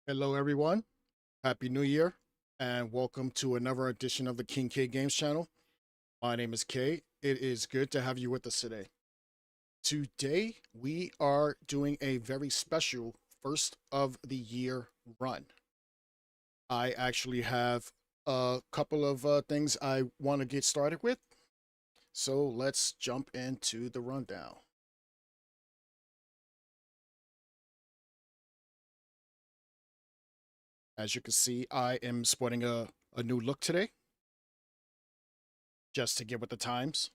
Hello, everyone. Happy New Year, and welcome to another edition of the King Kaye Games channel. My name is Kay. It is good to have you with us today. Today, we are doing a very special first of the year run. I actually have a couple of things I want to get started with, so let's jump into the rundown. As you can see, I am sporting a new look today, just to get with the times.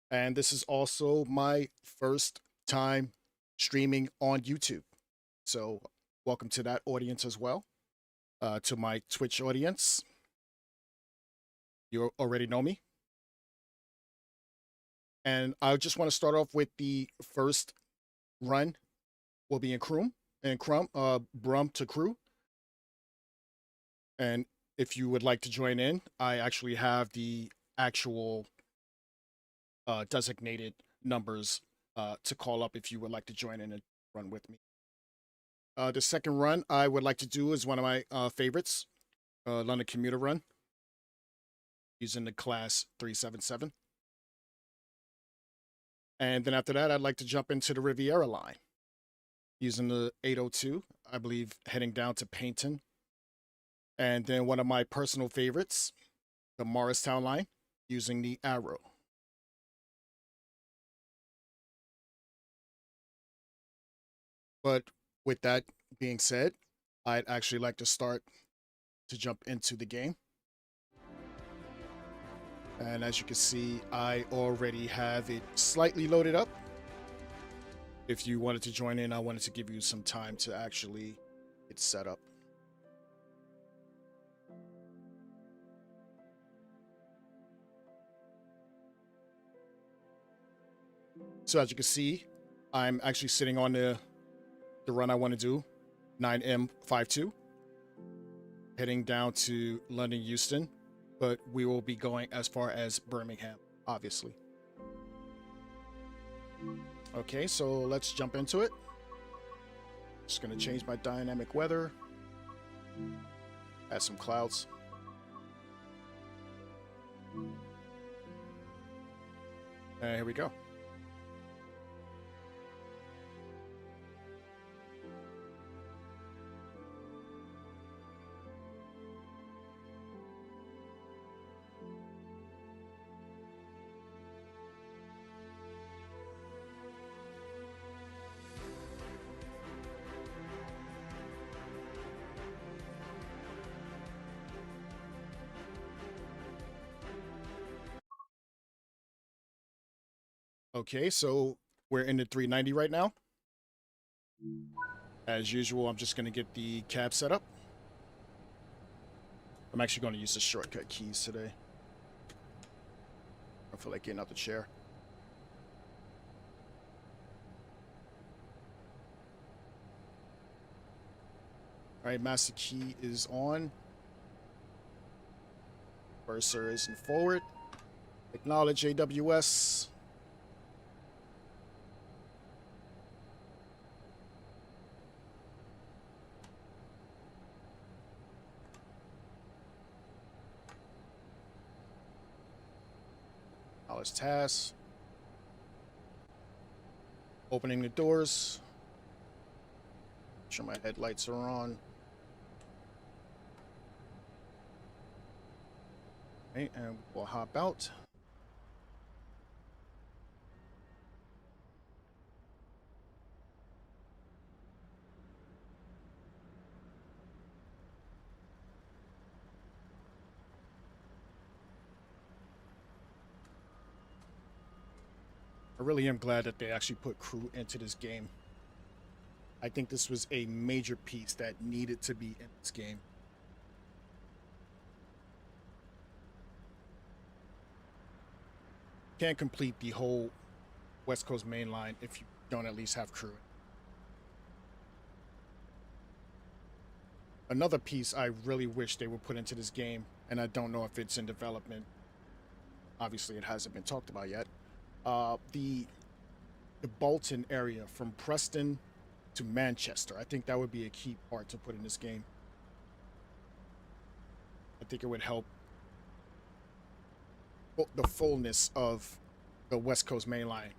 And this is also my first time streaming on YouTube. So, welcome to that audience as well. To my Twitch audience, you already know me. And I just want to start off with the first run will be in Brum to Crew. And if you would like to join in, I actually have the actual designated numbers to call up if you would like to join in and run with me. The second run I would like to do is one of my favorites, London Commuter Run, using the class 377. And then after that, I'd like to jump into the Riviera line, using the 802, I believe, heading down to Paynton. And then one of my personal favorites, the Morristown line, using the Arrow. But with that being said, I'd actually like to start to jump into the game. And as you can see, I already have it slightly loaded up. If you wanted to join in, I wanted to give you some time to actually get set up. So as you can see, I'm actually sitting on the run I want to do, 9M52, heading down to London Euston, but we will be going as far as Birmingham, obviously. Okay, so let's jump into it. Just gonna change my dynamic weather, add some clouds. And here we go. Okay, so we're in the 390 right now. As usual, I'm just going to get the cab set up. I'm actually going to use the shortcut keys today. I feel like getting out the chair. All right, master key is on. Cursor is in forward. Acknowledge AWS. Acknowledge tasks. Opening the doors. Make sure my headlights are on. Okay, and we'll hop out. I really am glad that they actually put crew into this game. I think this was a major piece that needed to be in this game. Can't complete the whole West Coast main line if you don't at least have crew. Another piece I really wish they would put into this game, and I don't know if it's in development. Obviously, it hasn't been talked about yet. The Bolton area from Preston to Manchester. I think that would be a key part to put in this game. I think it would help the fullness of the West Coast main line,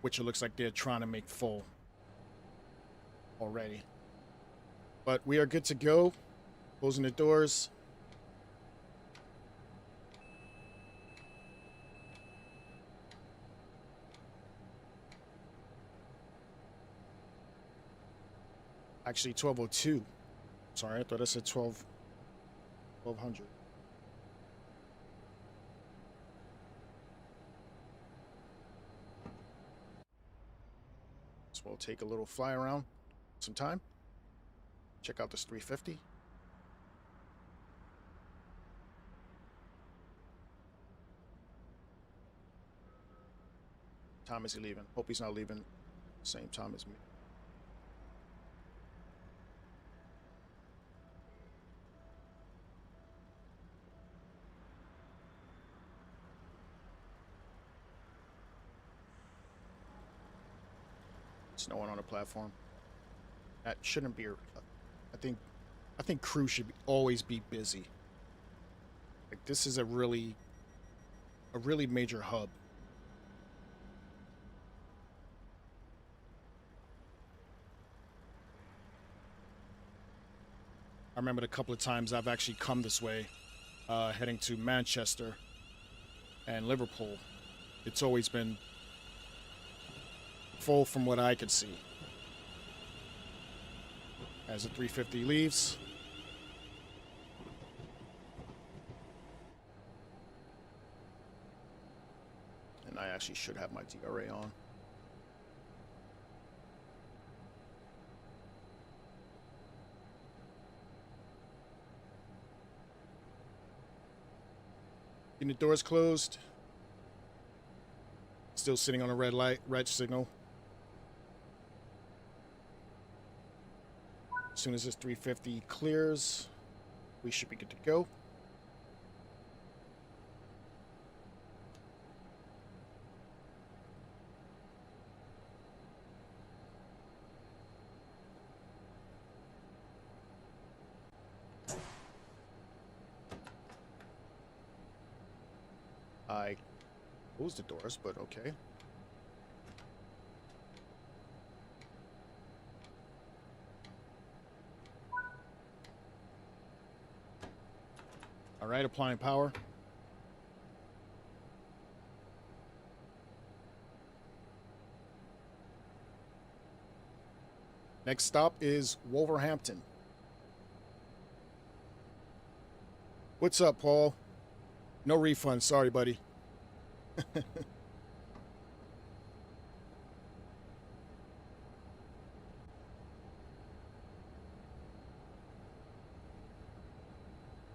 which it looks like they're trying to make full already. But we are good to go. Closing the doors. Actually, 1202. Sorry, I thought I said 1200. So we'll take a little fly around some time. Check out this 350. Time is he leaving? Hope he's not leaving the same time as me. There's no one on the platform. That shouldn't be. I think crew should always be busy. Like this is a really major hub. I remember the couple of times I've actually come this way, heading to Manchester and Liverpool. It's always been full from what I could see. As the 350 leaves. And I actually should have my DRA on. And the door's closed. Still sitting on a red light, red signal. As soon as this 350 clears, we should be good to go. I closed the doors, but okay. All right, applying power. Next stop is Wolverhampton. What's up, Paul? No refund. Sorry, buddy.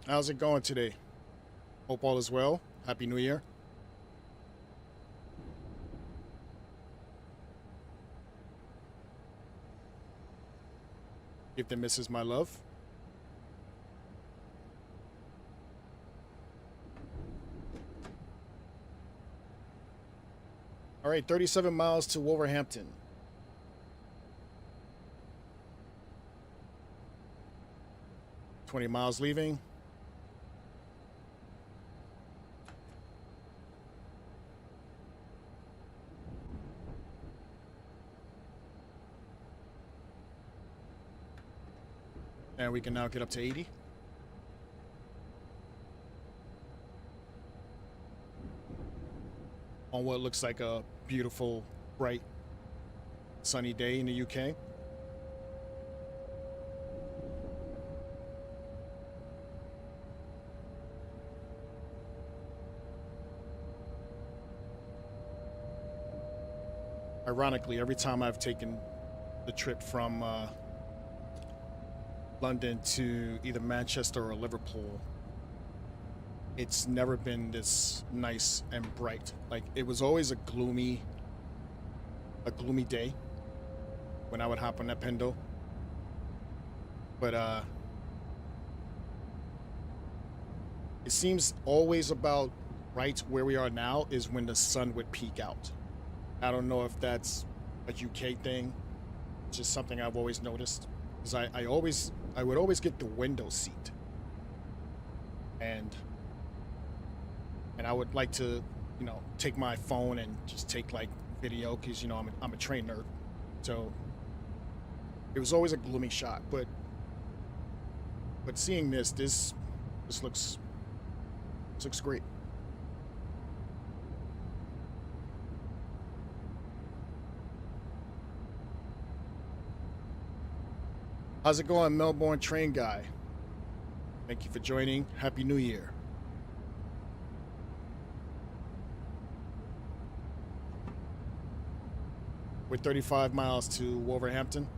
How's it going today? Hope all is well. Happy New Year. Give the missus my love. All right, 37 miles to Wolverhampton. $20 miles leaving. And we can now get up to 80. On what looks like a beautiful, bright, sunny day in the UK. Ironically, every time I've taken the trip from London to either Manchester or Liverpool, it's never been this nice and bright. Like it was always a gloomy day when I would hop on that Pendo. But it seems always about right where we are now is when the sun would peak out. I don't know if that's a UK thing. It's just something I've always noticed. Because I would always get the window seat. and I would like to, take my phone and just take like video because I'm a train nerd, so it was always a gloomy shot. But seeing this looks great. How's it going, Melbourne train guy? Thank you for joining. Happy New Year. We're 35 miles to Wolverhampton.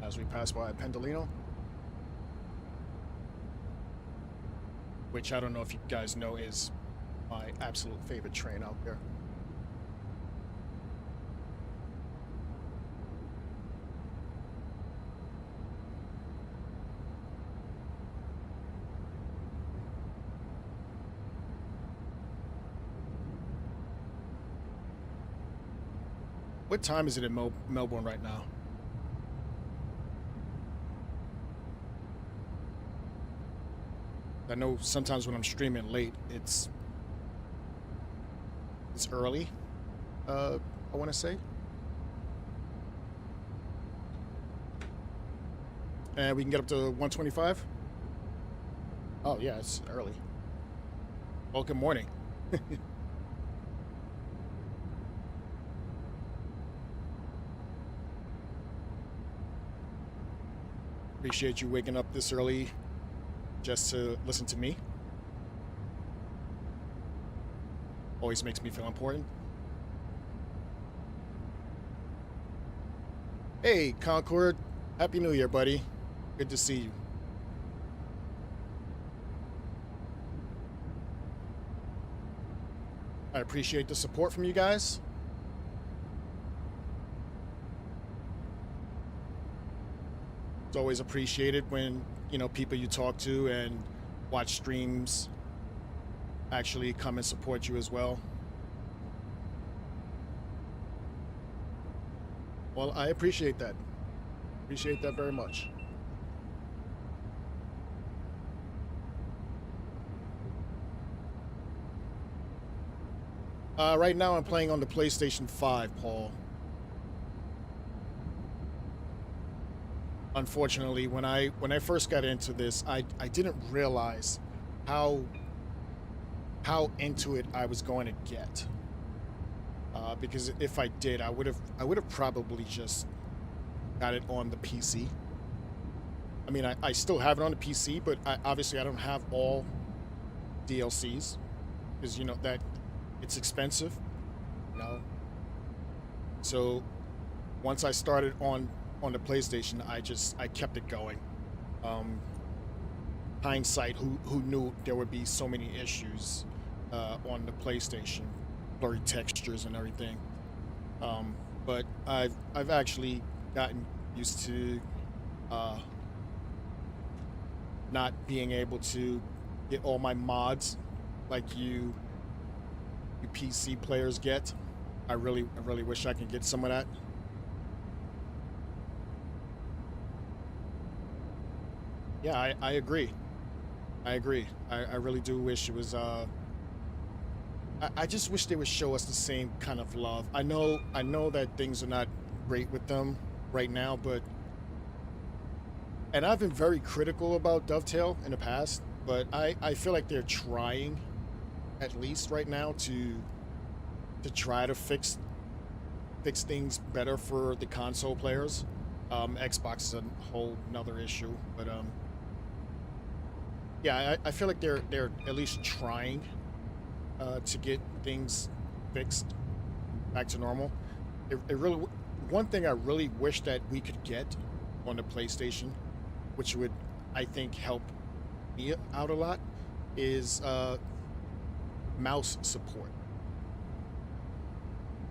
As we pass by Pendolino, which I don't know if you guys know is my absolute favorite train out there. What time is it in Melbourne right now? I know sometimes when I'm streaming late, it's early. I want to say. And we can get up to 125. Oh yeah, it's early. Well, good morning. Appreciate you waking up this early just to listen to me. Always makes me feel important. Hey, Concord. Happy New Year, buddy. Good to see you. I appreciate the support from you guys. It's always appreciated when, people you talk to and watch streams actually come and support you as well. Well, I appreciate that. Appreciate that very much. Right now I'm playing on the PlayStation 5, Paul. Unfortunately, when I first got into this, I didn't realize how into it I was going to get. Because if I did, I would have probably just got it on the PC. I mean, I still have it on the PC, but obviously I don't have all DLCs because that it's expensive. So once I started on the PlayStation, I kept it going. Hindsight, who knew there would be so many issues on the PlayStation, blurry textures and everything. But I've actually gotten used to not being able to get all my mods like you PC players get. I really wish I could get some of that. Yeah, I agree. I agree. I really do wish it was I just wish they would show us the same kind of love. I know that things are not great with them right now, but and I've been very critical about Dovetail in the past, but I feel like they're trying at least right now to try to fix things better for the console players. Xbox is a whole nother issue, but yeah, I feel like they're at least trying to get things fixed back to normal. It really, one thing I really wish that we could get on the PlayStation, which would I think help me out a lot, is mouse support.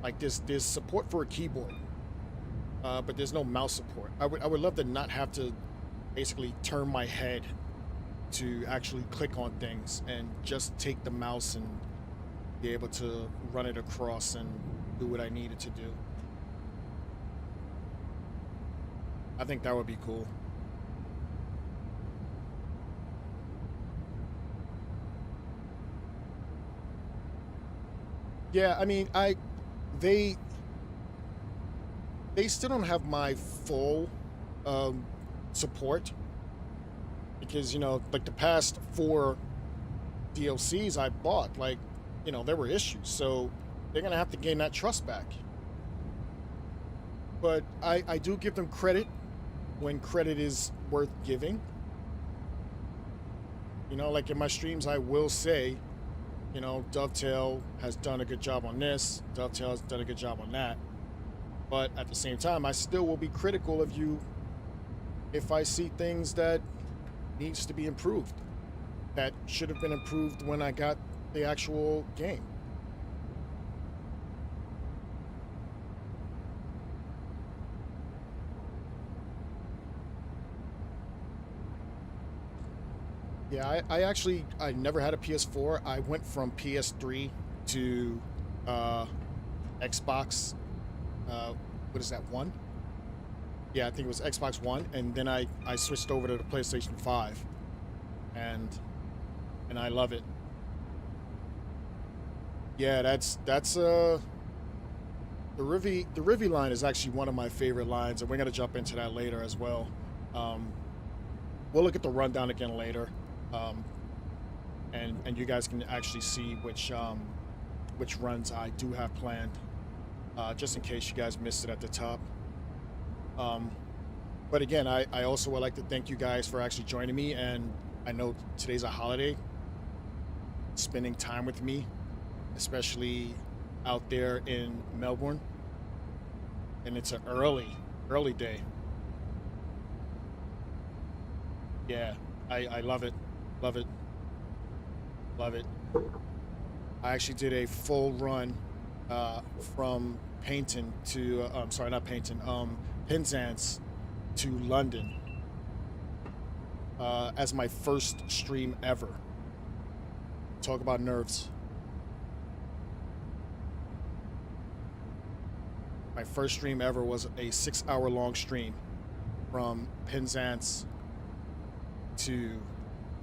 Like there's support for a keyboard, but there's no mouse support. I would love to not have to basically turn my head to actually click on things and just take the mouse and be able to run it across and do what I needed to do. I think that would be cool. Yeah, I mean, they they still don't have my full um support because like the past four DLCs I bought, like there were issues, so they're gonna have to gain that trust back. But I do give them credit when credit is worth giving. Like in my streams, I will say, Dovetail has done a good job on this, Dovetail has done a good job on that. But at the same time, I still will be critical of you if I see things that needs to be improved, that should have been improved when I got the actual game. Yeah, I never had a PS4. I went from PS3 to uh, Xbox. Uh, what is that, one? Yeah, I think it was Xbox One, and then I switched over to the PlayStation 5, and I love it. Yeah, that's the Rivi line is actually one of my favorite lines, and we're gonna jump into that later as well. Um, we'll look at the rundown again later, um, and you guys can actually see which runs I do have planned, just in case you guys missed it at the top. Um, but again, I also would like to thank you guys for actually joining me, and I know today's a holiday, spending time with me, especially out there in Melbourne, and it's an early day. Yeah, I love it, love it, love it. I actually did a full run from Paynton to I'm sorry, not Paynton, Penzance to London as my first stream ever. Talk about nerves. My first stream ever was a 6 hour long stream from Penzance to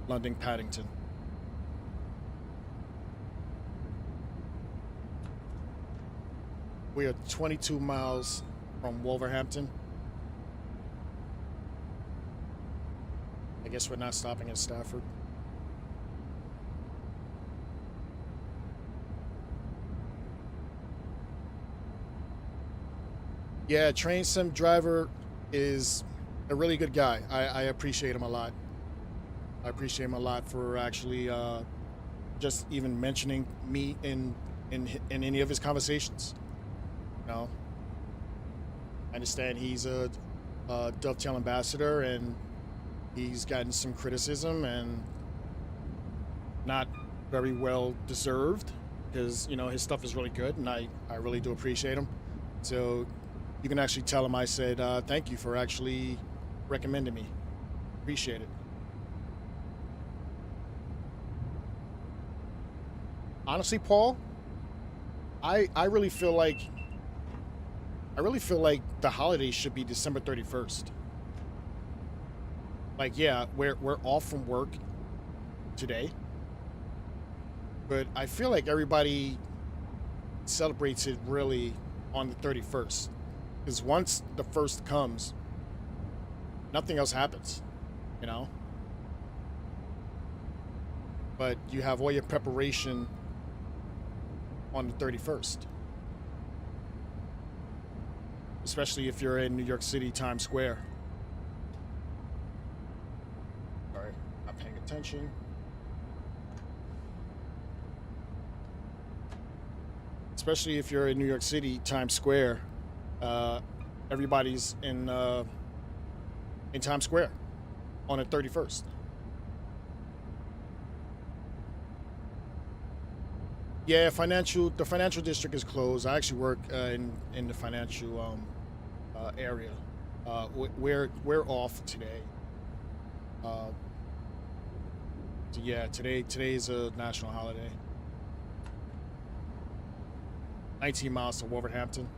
London Paddington. We are 22 miles from Wolverhampton. I guess we're not stopping in Stafford. Yeah, train sim driver is a really good guy. I appreciate him a lot. I appreciate him a lot for actually just even mentioning me in any of his conversations. You know, I understand he's a Dovetail ambassador, and he's gotten some criticism, and not very well deserved, because his stuff is really good, and I really do appreciate him. So you can actually tell him I said thank you for actually recommending me. Appreciate it. Honestly, Paul, I really feel like the holidays should be December 31st. Like, yeah, we're off from work today, but I feel like everybody celebrates it really on the 31st, because once the first comes, nothing else happens, you know. But you have all your preparation on the 31st, especially if you're in New York City, Times Square. All right, not paying attention. Especially if you're in New York City, Times Square, uh, everybody's in Times Square on the 31st. Yeah, the financial district is closed. I actually work in the financial area. We're off today. Uh, so yeah, today's a national holiday. 19 miles to Wolverhampton.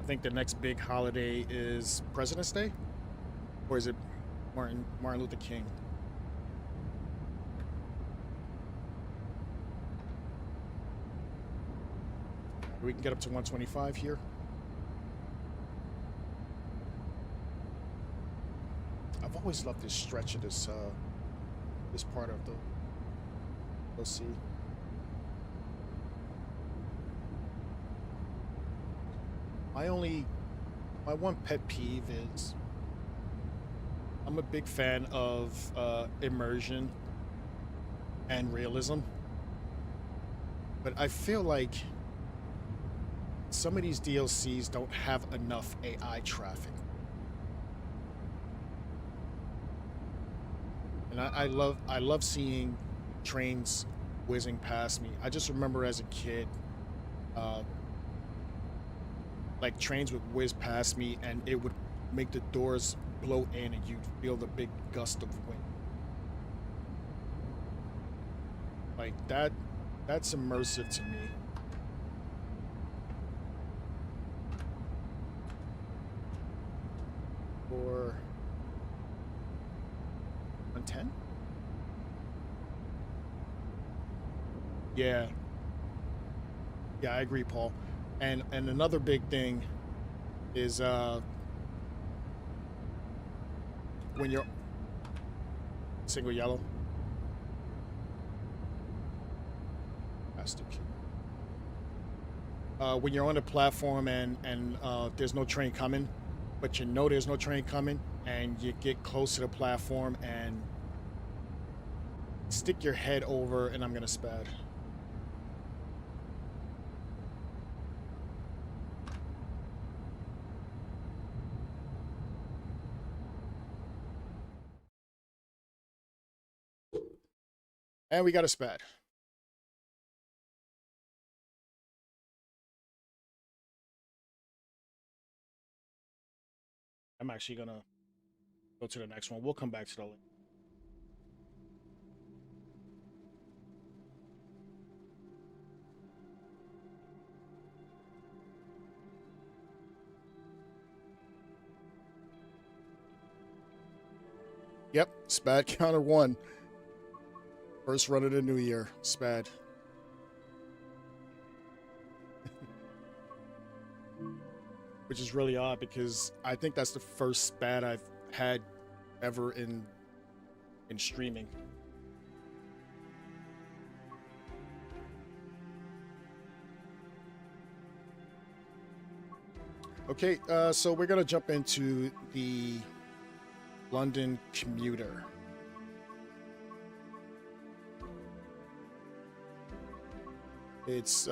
I think the next big holiday is President's Day, or is it Martin Luther King? We can get up to 125 here. I've always loved this stretch of this part of the OC. My one pet peeve is I'm a big fan of immersion and realism, but I feel like some of these DLCs don't have enough AI traffic. And I love seeing trains whizzing past me. I just remember as a kid, uh, like trains would whiz past me and it would make the doors blow in and you'd feel the big gust of wind. Like that's immersive to me. Or 110? Yeah. Yeah, I agree, Paul. And another big thing is when you're single yellow. That's the key. When you're on a platform and there's no train coming, but you know there's no train coming, and you get close to the platform and stick your head over, and I'm gonna spad. And we got a spad. I'm actually gonna go to the next one. We'll come back to the link. Yep, spad counter 1. First run of the new year, spad. Which is really odd because I think that's the first spad I've had ever in streaming. Okay, so we're gonna jump into the London commuter. It's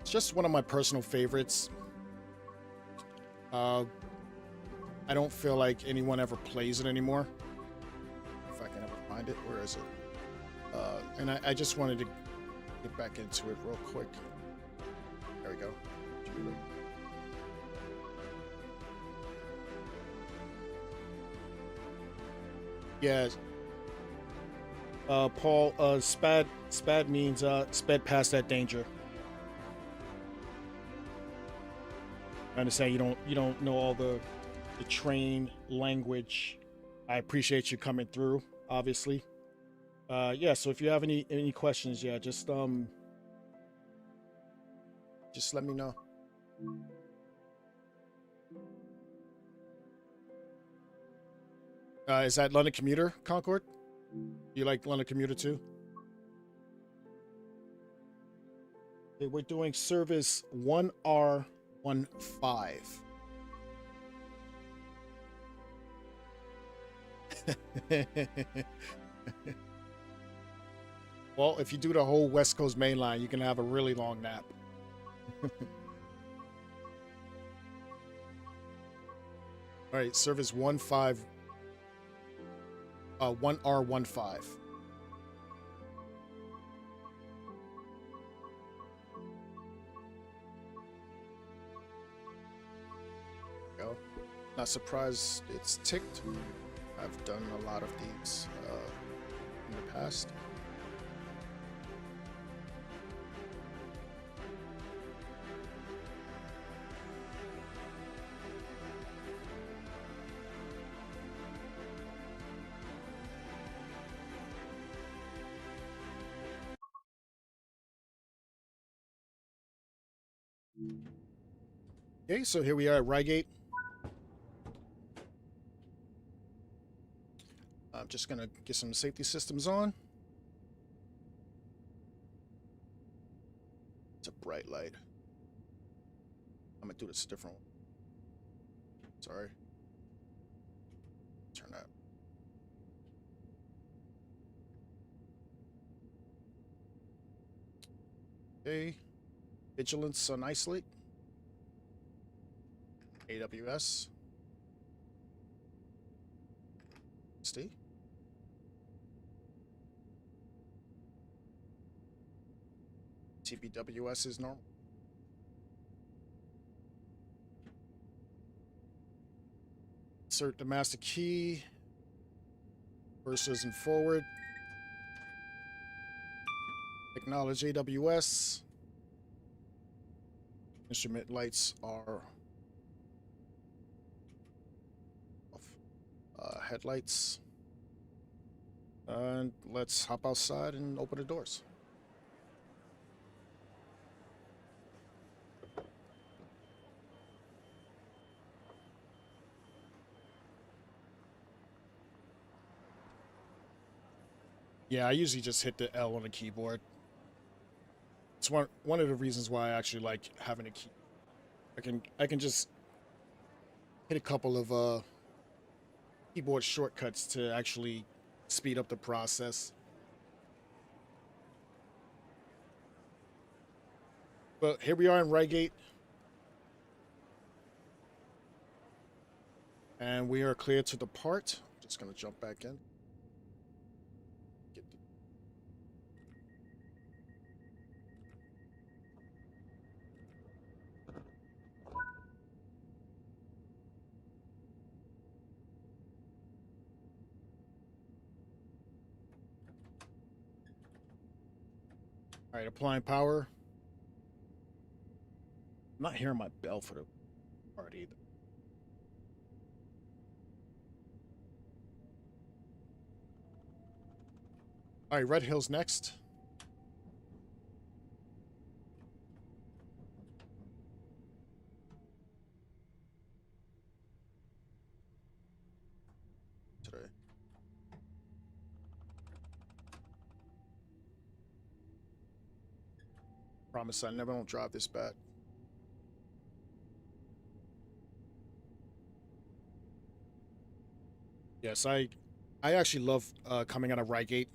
just one of my personal favorites. I don't feel like anyone ever plays it anymore. If I can ever find it, where is it? And I just wanted to get back into it real quick. There we go. Yeah. Paul, spad means sped past that danger. I understand you don't know all the train language. I appreciate you coming through, obviously. Yeah, so if you have any questions, yeah, just let me know. Is that London Commuter, Concord? You like London Commuter too? Okay, we're doing service 1R15. Well, if you do the whole West Coast main line, you can have a really long nap. All right, service 1R15. Go. Not surprised it's ticked. I've done a lot of these in the past. Okay, so here we are at Reigate. I'm just gonna get some safety systems on. It's a bright light. I'm gonna do this a different one. Sorry. Turn that. Okay. Vigilance on isolate. AWS. Stay. TBWS is normal. Insert the master key. Versus and forward. Acknowledge AWS. Instrument lights are off. Headlights. And let's hop outside and open the doors. Yeah, I usually just hit the L on the keyboard. It's one of the reasons why I actually like having a key. I can just hit a couple of keyboard shortcuts to actually speed up the process. But here we are in Reigate. And we are clear to depart. Just gonna jump back in. All right, applying power. I'm not hearing my bell for the part either. All right, Red Hill's next. Today. Promise I never don't drive this bad. Yes, I actually love coming out of Reigate.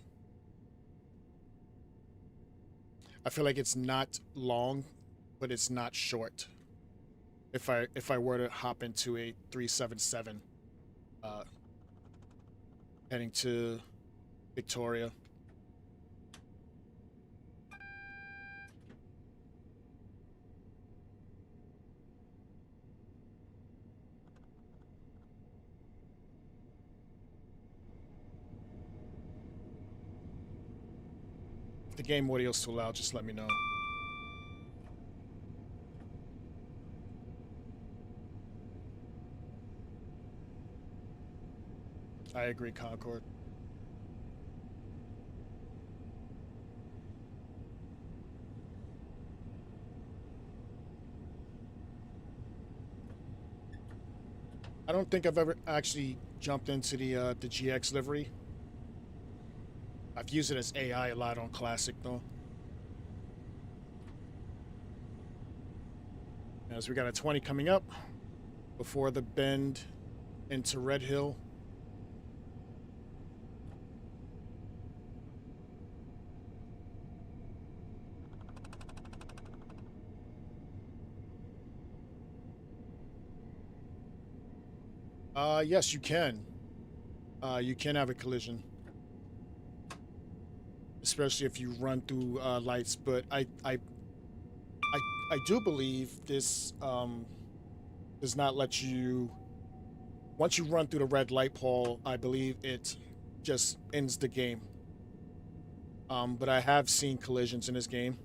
I feel like it's not long, but it's not short. If I were to hop into a 377, uh, heading to Victoria. If the game audio's too loud, just let me know. I agree, Concord. I don't think I've ever actually jumped into the GX livery. I've used it as AI a lot on Classic though. As we got a 20 coming up before the bend into Red Hill. Yes, you can. You can have a collision, especially if you run through lights. But I do believe this does not let you once you run through the red light pole, I believe it just ends the game. But I have seen collisions in this game.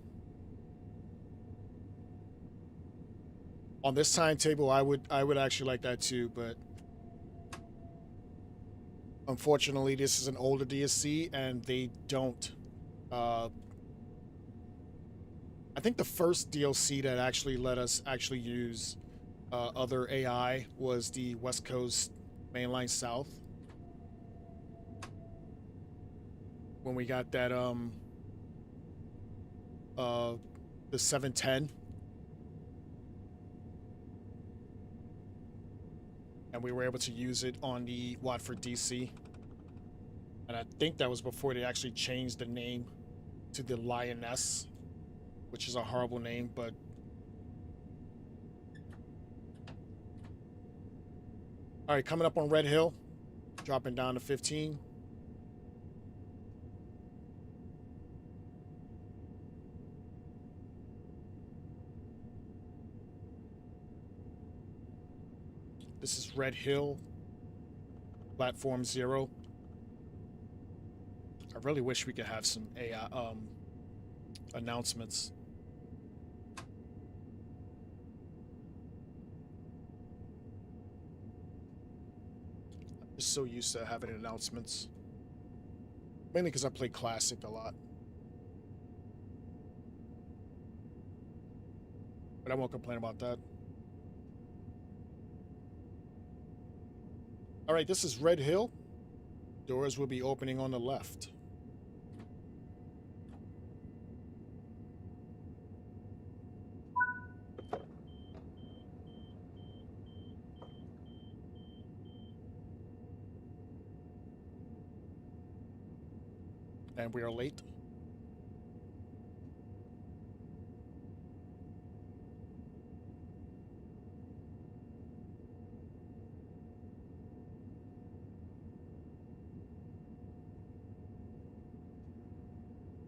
On this timetable, I would actually like that too, but unfortunately, this is an older DSC, and they don't. Uh, I think the first DLC that actually let us actually use other AI was the West Coast Mainline South, when we got that uh the 710, and we were able to use it on the Watford DC. And I think that was before they actually changed the name to the Lioness, which is a horrible name, but all right, coming up on Red Hill, dropping down to 15. This is Red Hill, platform 0. I really wish we could have some AI announcements. I'm just so used to having announcements. Mainly because I play Classic a lot. But I won't complain about that. All right, this is Red Hill. Doors will be opening on the left. And we are late.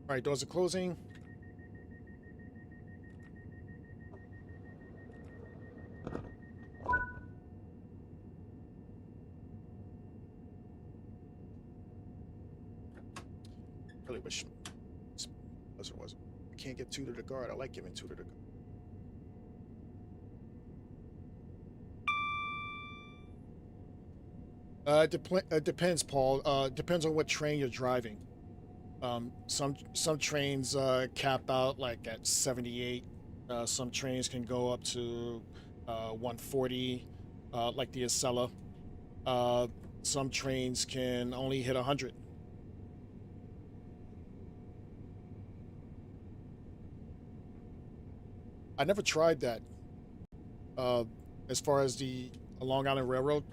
All right, doors are closing. Really wish this buzzer wasn't. I can't get two to the guard. I like giving two to the guard. It depends, Paul. Depends on what train you're driving. Some trains cap out like at 78. Some trains can go up to 140, like the Acela. Uh, some trains can only hit 100. I never tried that. Uh, as far as the Long Island Railroad,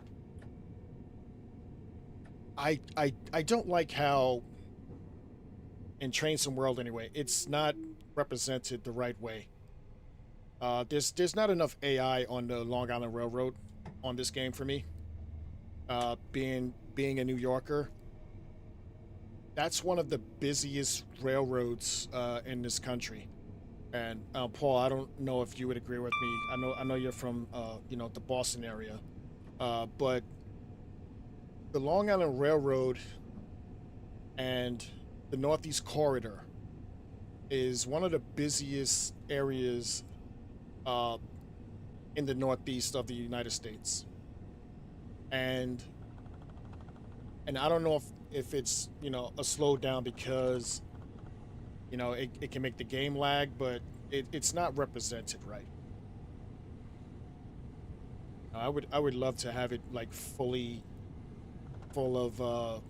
I don't like how in Train Some World anyway, it's not represented the right way. There's not enough AI on the Long Island Railroad on this game for me. Being a New Yorker, that's one of the busiest railroads in this country. And Paul, I don't know if you would agree with me. I know you're from the Boston area, but the Long Island Railroad and the Northeast Corridor is one of the busiest areas uh, in the Northeast of the United States, and I don't know if it's a slowdown because it can make the game lag, but it's not represented right. I would love to have it like fully full of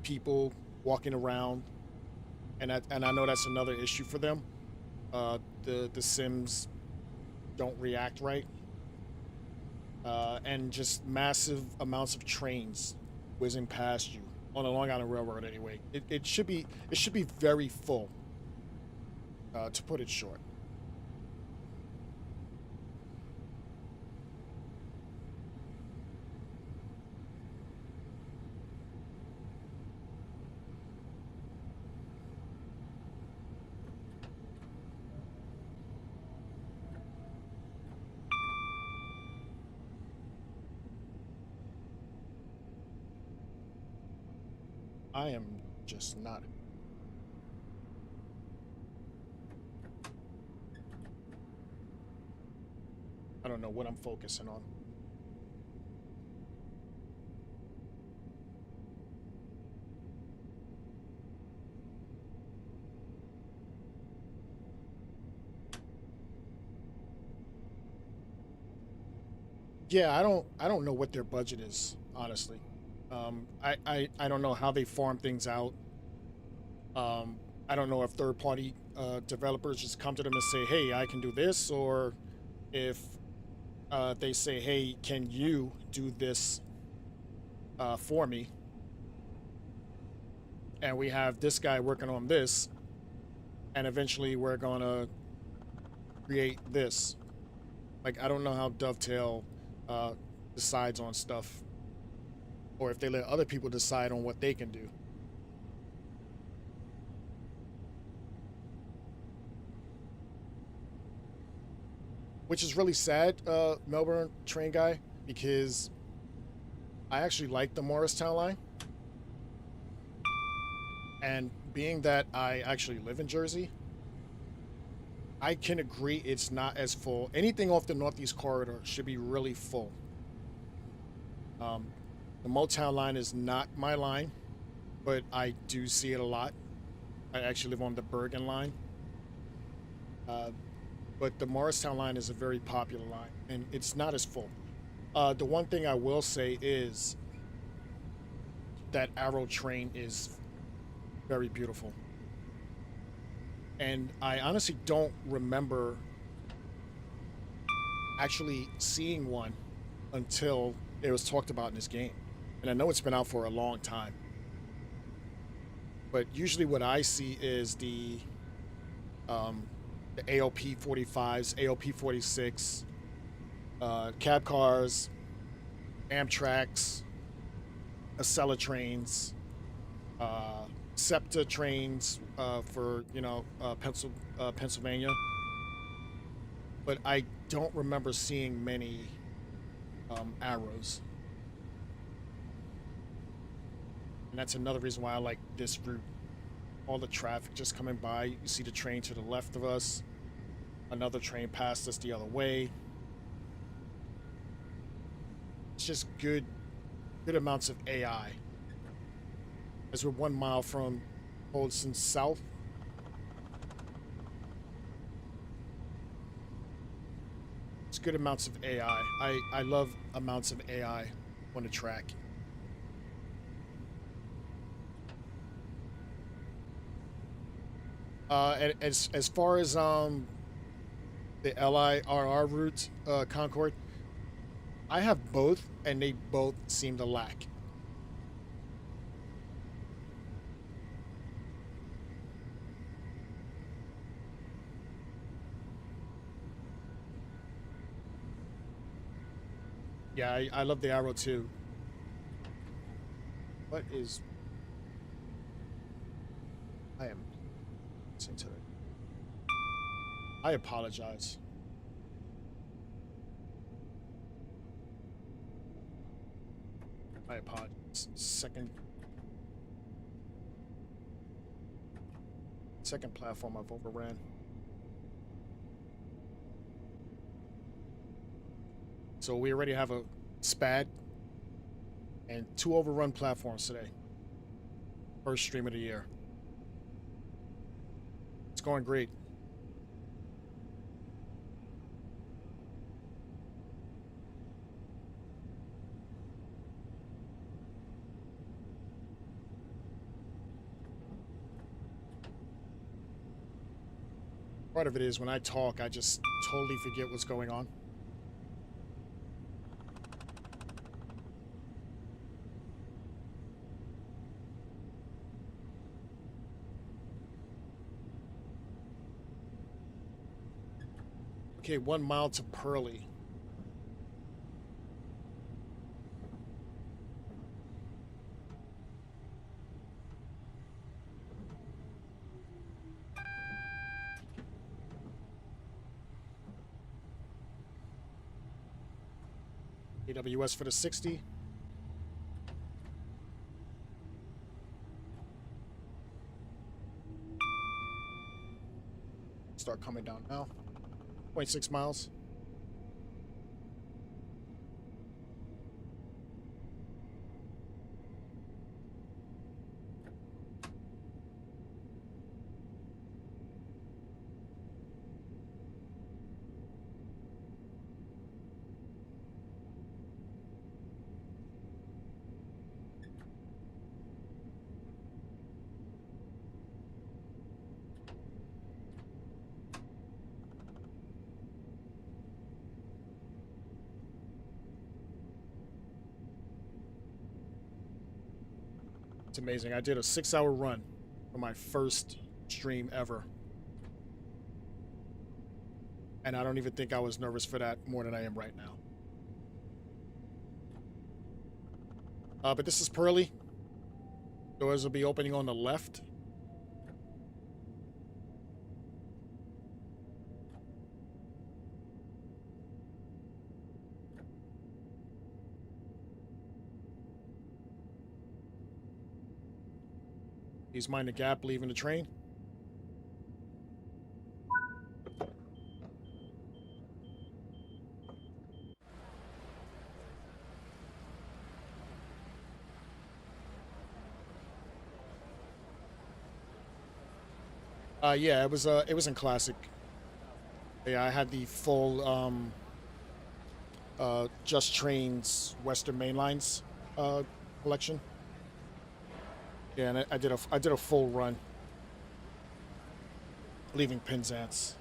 people walking around, and I know that's another issue for them. The Sims don't react right, and just massive amounts of trains whizzing past you on the Long Island Railroad. Anyway, it should be very full, to put it short. I am just not. I don't know what I'm focusing on. Yeah, I don't know what their budget is, honestly. I don't know how they farm things out. I don't know if third party developers just come to them and say, "Hey, I can do this," or if they say, "Hey, can you do this for me?" And we have this guy working on this, and eventually we're gonna create this. Like, I don't know how Dovetail uh, decides on stuff, or if they let other people decide on what they can do. Which is really sad, Melbourne train guy, because I actually like the Morristown line. And being that I actually live in Jersey, I can agree it's not as full. Anything off the Northeast Corridor should be really full. Um, the Motown line is not my line, but I do see it a lot. I actually live on the Bergen line. Uh, but the Morristown line is a very popular line, and it's not as full. The one thing I will say is that Arrow train is very beautiful. And I honestly don't remember actually seeing one until it was talked about in this game. And I know it's been out for a long time. But usually what I see is um, the AOP 45s, AOP 46, cab cars, Amtraks, Acela trains, uh, SEPTA trains for Pennsylvania. But I don't remember seeing many arrows, and that's another reason why I like this route. All the traffic just coming by. You see the train to the left of us, another train passed us the other way. It's just good amounts of AI. As we're 1 mile from Holston South, it's good amounts of AI. I love amounts of AI on the track. And as far as the LIRR route, Concord, I have both, and they both seem to lack. Yeah, I love the Arrow too. What is I am listening to it. I apologize. I apologize. Second platform I've overran. So we already have a SPAD and 2 overrun platforms today. First stream of the year. It's going great. Part of it is when I talk, I just totally forget what's going on. Okay, 1 mile to Pearly. AWS for the 60. Start coming down now. 0.6 miles. It's amazing. I did a 6-hour run for my first stream ever. And I don't even think I was nervous for that more than I am right now. But this is Pearly. Doors will be opening on the left. He's minding the gap, leaving the train. Yeah, it was in classic. Yeah, I had the full Just Trains Western Mainlines collection. Yeah, and I did a full run, leaving Penzance.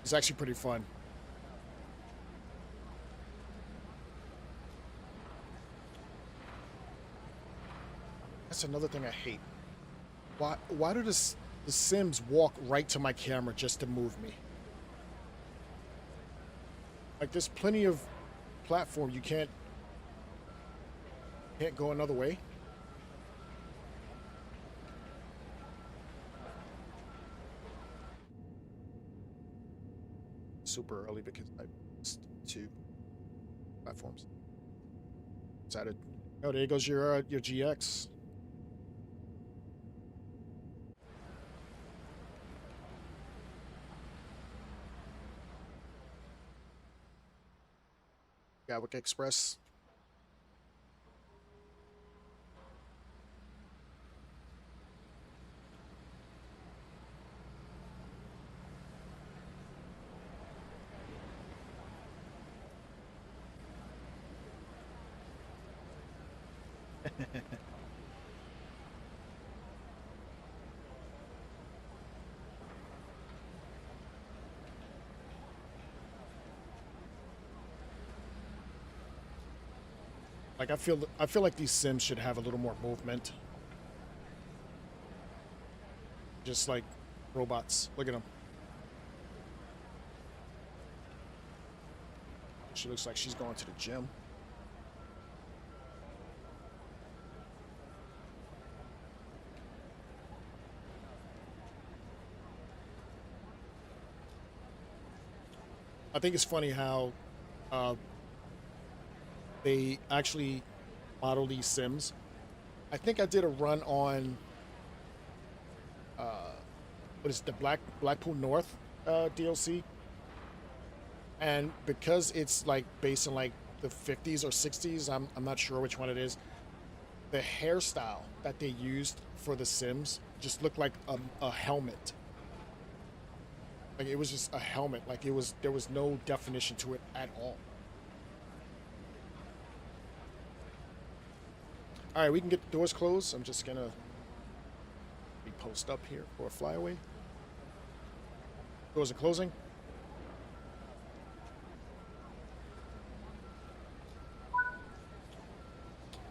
It's actually pretty fun. That's another thing I hate. Why do the Sims walk right to my camera just to move me? Like there's plenty of platform you can't go another way. Super early because I missed 2 platforms. Decided, oh, there goes your GX. Gatwick Express. Like I feel like these Sims should have a little more movement. Just like robots. Look at them. She looks like she's going to the gym. I think it's funny how they actually model these Sims. I think I did a run on what is it, the Blackpool North DLC, and because it's like based in like the 50s or 60s, I'm not sure which one it is. The hairstyle that they used for the Sims just looked like a helmet. Like it was just a helmet. Like there was no definition to it at all. All right, we can get the doors closed. I'm just gonna post up here for a flyaway. Doors are closing.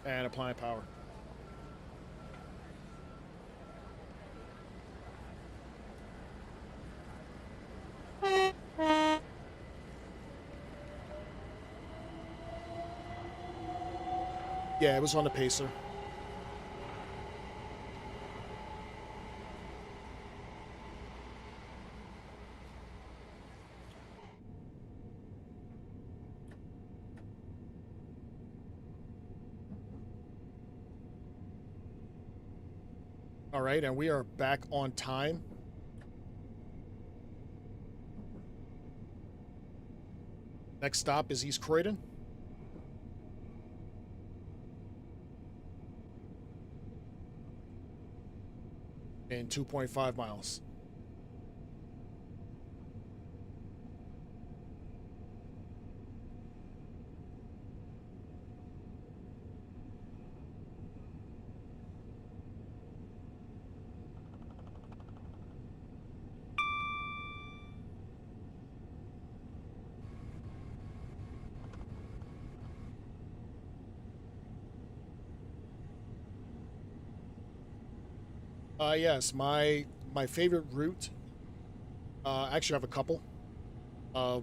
And applying power. Yeah, it was on the pacer. All right, and we are back on time. Next stop is East Croydon in 2.5 miles. Yes, my favorite route. I actually have a couple. Uh,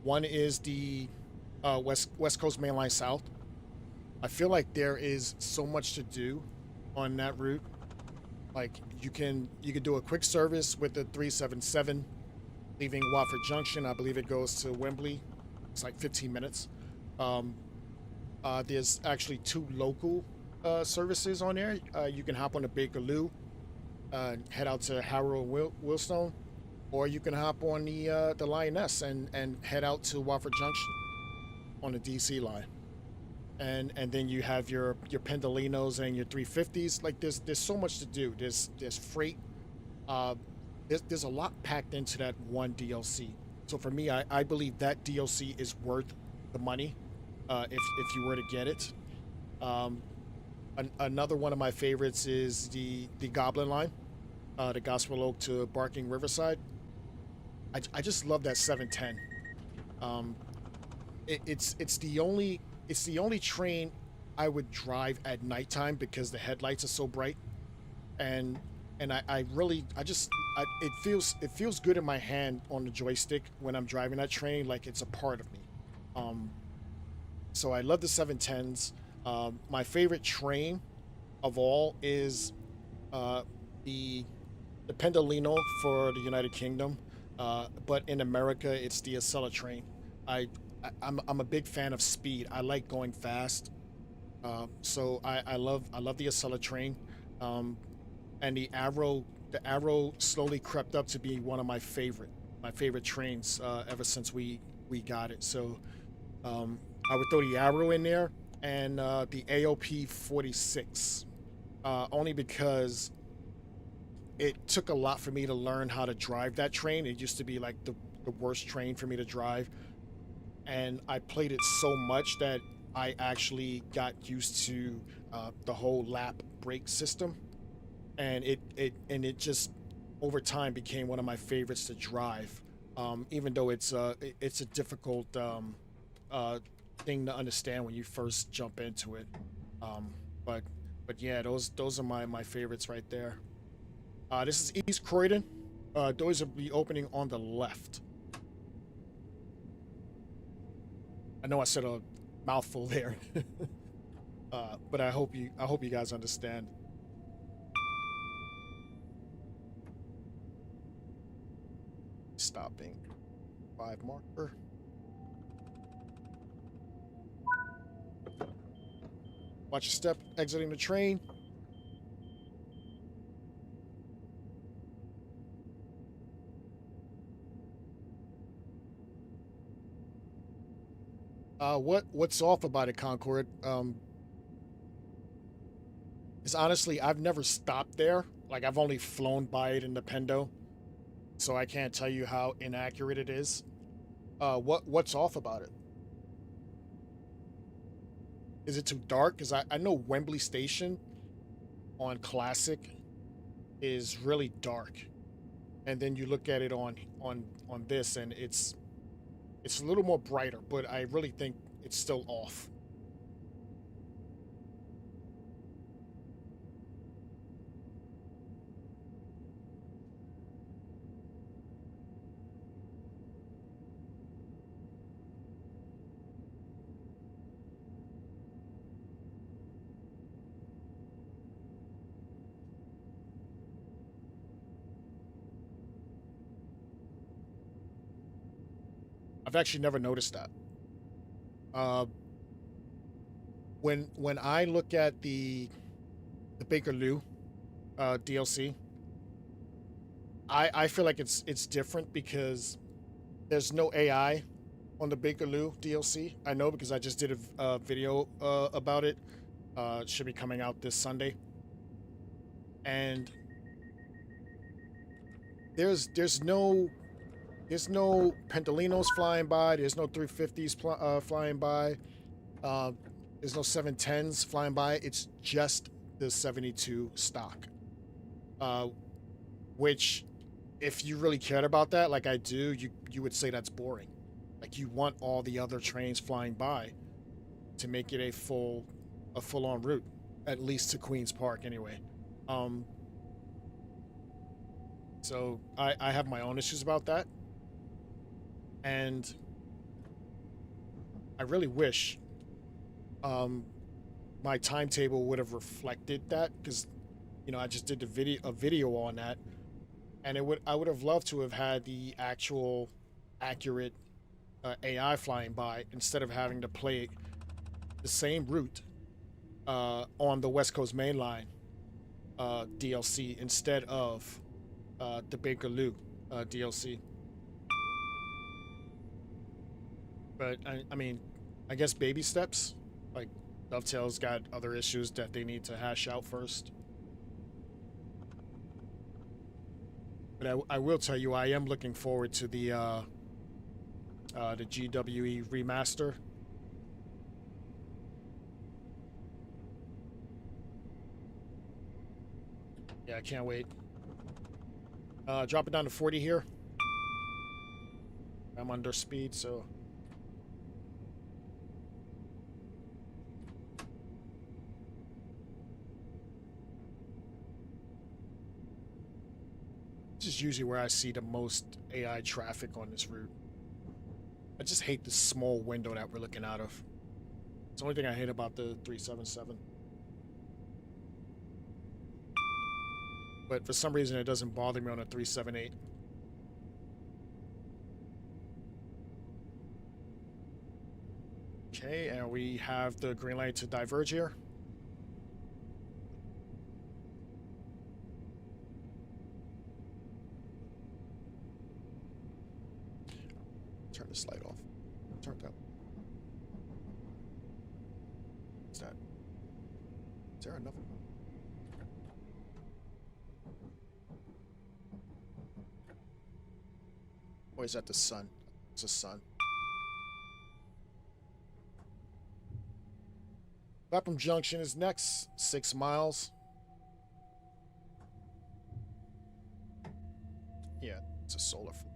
One is the West Coast Main Line South. I feel like there is so much to do on that route. Like you can do a quick service with the 377 leaving Watford Junction. I believe it goes to Wembley. It's like 15 minutes. Um, there's actually two local services on there. You can hop on the Bakerloo, head out to Harrow and Willstone, or you can hop on the Lioness and head out to Watford Junction on the DC line. And then you have your Pendolinos and your 350s. Like there's so much to do. There's freight. Uh, there's a lot packed into that one DLC. So for me, I believe that DLC is worth the money if you were to get it. Um, Another one of my favorites is the Goblin line, the Gospel Oak to Barking Riverside. I just love that 710. Um, it's the only train I would drive at nighttime because the headlights are so bright, and I really it feels good in my hand on the joystick when I'm driving that train, like it's a part of me. Um, so I love the 710s. My favorite train of all is uh, the the Pendolino for the United Kingdom, but in America it's the Acela train. I, I'm a big fan of speed. I like going fast, so I love the Acela train, um, and the Arrow slowly crept up to be one of my favorite trains ever since we got it. So I would throw the Arrow in there and the AOP 46, only because it took a lot for me to learn how to drive that train. It used to be like the worst train for me to drive, and I played it so much that I actually got used to the whole lap brake system, and it just over time became one of my favorites to drive. Even though it's a difficult uh, thing to understand when you first jump into it. Um, but yeah, those are my favorites right there. This is East Croydon. Doors will be opening on the left. I know I said a mouthful there, but I hope you guys understand. Stopping 5 marker. Watch your step exiting the train. What's off about it, Concord? Is honestly I've never stopped there. Like I've only flown by it in the Pendo, so I can't tell you how inaccurate it is. What's off about it? Is it too dark? Because I know Wembley Station on Classic is really dark, and then you look at it on this, and it's a little more brighter. But I really think it's still off. I've actually never noticed that. Uh, when I look at the the Bakerloo DLC. I feel like it's different because there's no AI on the Bakerloo DLC. I know because I just did a video about it. It should be coming out this Sunday, and there's no Pentalinos flying by. There's no 350s flying by. Uh, there's no 710s flying by. It's just the 72 stock, uh, which if you really cared about that, like I do, you would say that's boring. Like you want all the other trains flying by to make it a full on route, at least to Queens Park anyway. Um, so I have my own issues about that, and I really wish um, my timetable would have reflected that because I just did a video on that, and I would have loved to have had the actual accurate AI flying by instead of having to play the same route on the West Coast Main Line DLC instead of the Bakerloo DLC. But I mean, I guess baby steps. Like Dovetail's got other issues that they need to hash out first. But I will tell you, I am looking forward to the GWE remaster. Yeah, I can't wait. Drop it down to 40 here. I'm under speed, so. This is usually where I see the most AI traffic on this route. I just hate the small window that we're looking out of. It's the only thing I hate about the 377. But for some reason, it doesn't bother me on a 378. Okay, and we have the green light to diverge here. Turn this light off. Turn it up. What's that? Is there another one? Or is that the sun? It's the sun. Clapham Junction is next. 6 miles. Yeah, it's a solar flare.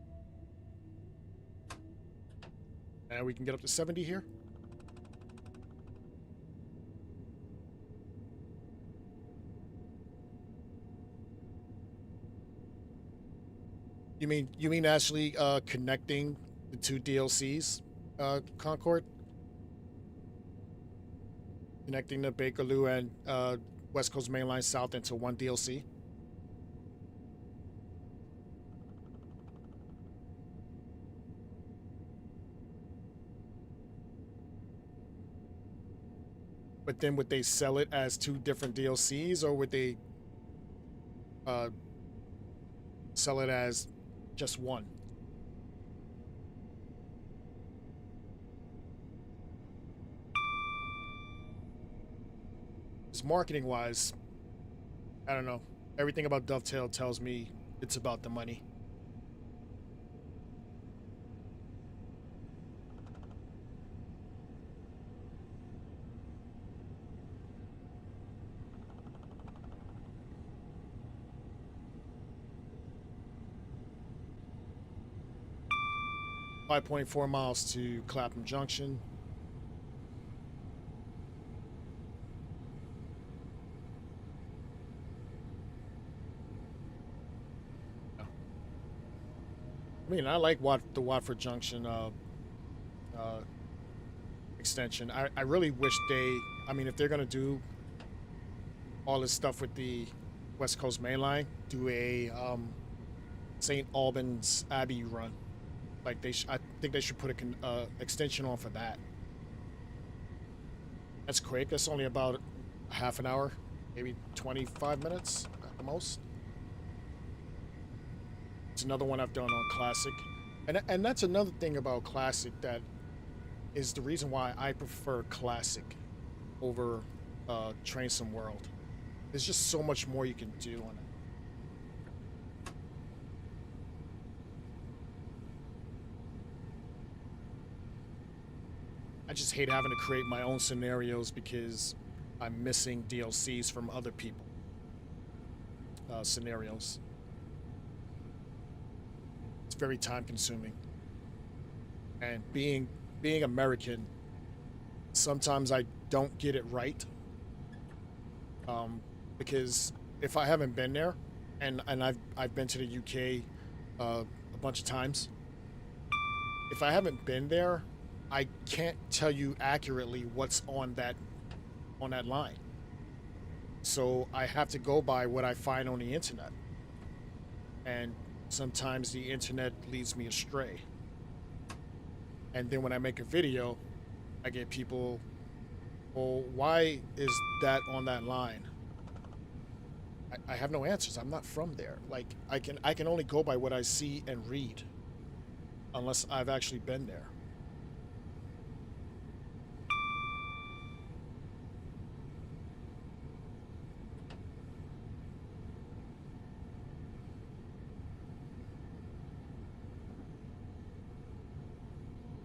And we can get up to 70 here. You mean actually connecting the two DLCs, Concord? Connecting the Bakerloo and West Coast Main Line South into one DLC? But then would they sell it as two different DLCs, or would they uh, sell it as just one? Because marketing wise, I don't know. Everything about Dovetail tells me it's about the money. .4 miles to Clapham Junction. I mean, I like the Watford Junction extension. I really wish I mean, if they're gonna do all this stuff with the West Coast Main Line, do a St. Albans Abbey run. Like I think they should put a extension on for that. That's quick. That's only about half an hour. maybe 25 minutes at the most. It's another one I've done on Classic. And that's another thing about Classic that is the reason why I prefer Classic over Train Sim World. There's just so much more you can do on it. I just hate having to create my own scenarios because I'm missing DLCs from other people scenarios. It's very time consuming. And being American, sometimes I don't get it right. Because if I haven't been there, and I've been to the UK a bunch of times, if I haven't been there, I can't tell you accurately what's on that line. So I have to go by what I find on the internet. And sometimes the internet leads me astray. And then when I make a video, I get people, well, why is that on that line? I have no answers. I'm not from there. Like I can only go by what I see and read, unless I've actually been there.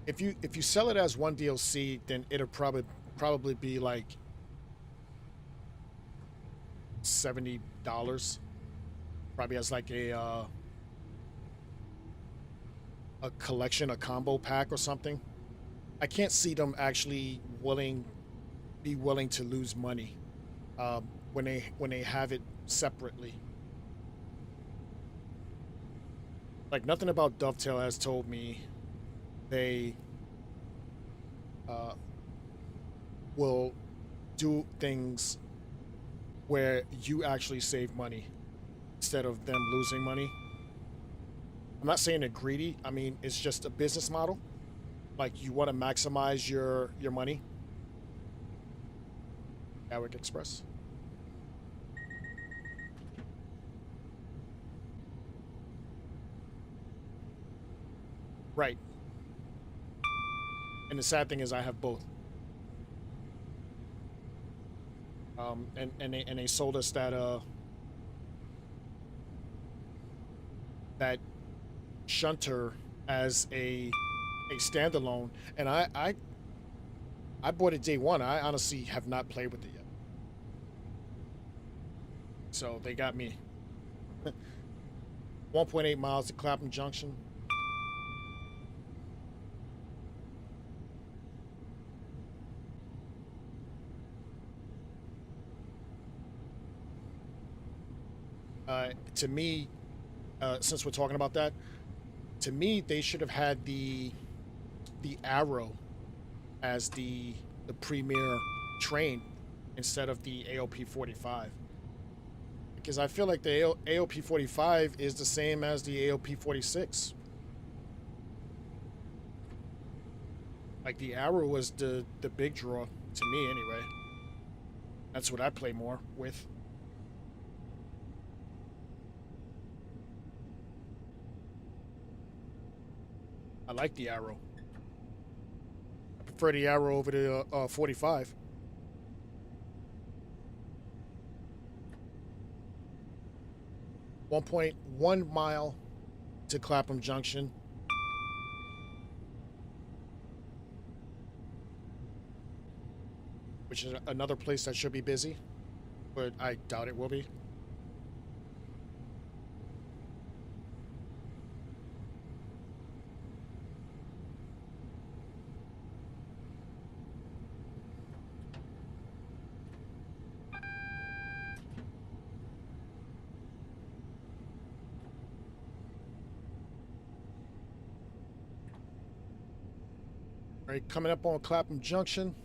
If you sell it as one DLC, then it'll probably be like $70. Probably as like a collection, a combo pack or something. I can't see them actually be willing to lose money when they have it separately. Like nothing about Dovetail has told me they uh, will do things where you actually save money instead of them losing money. I'm not saying they're greedy. I mean, it's just a business model. Like you want to maximize your money. Warwick Express. Right. And the sad thing is I have both. And they sold us that shunter as a standalone, and I bought it day one. I honestly have not played with it yet, so they got me. 1.8 miles to Clapham Junction. To me, since we're talking about that, to me they should have had the Arrow as the premier train instead of the AOP 45, because I feel like the AOP 45 is the same as the AOP 46. Like the Arrow was the big draw to me anyway. That's what I play more with. I like the Arrow. I prefer the Arrow over the 45. 1.1 mile to Clapham Junction. Which is another place that should be busy, but I doubt it will be. All right, coming up on Clapham Junction.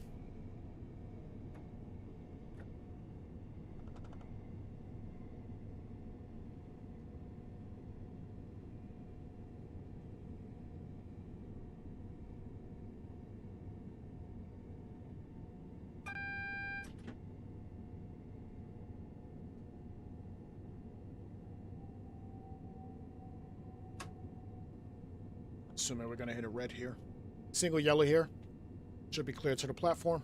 assuming we're going to hit a red here. Single yellow here. Should be clear to the platform.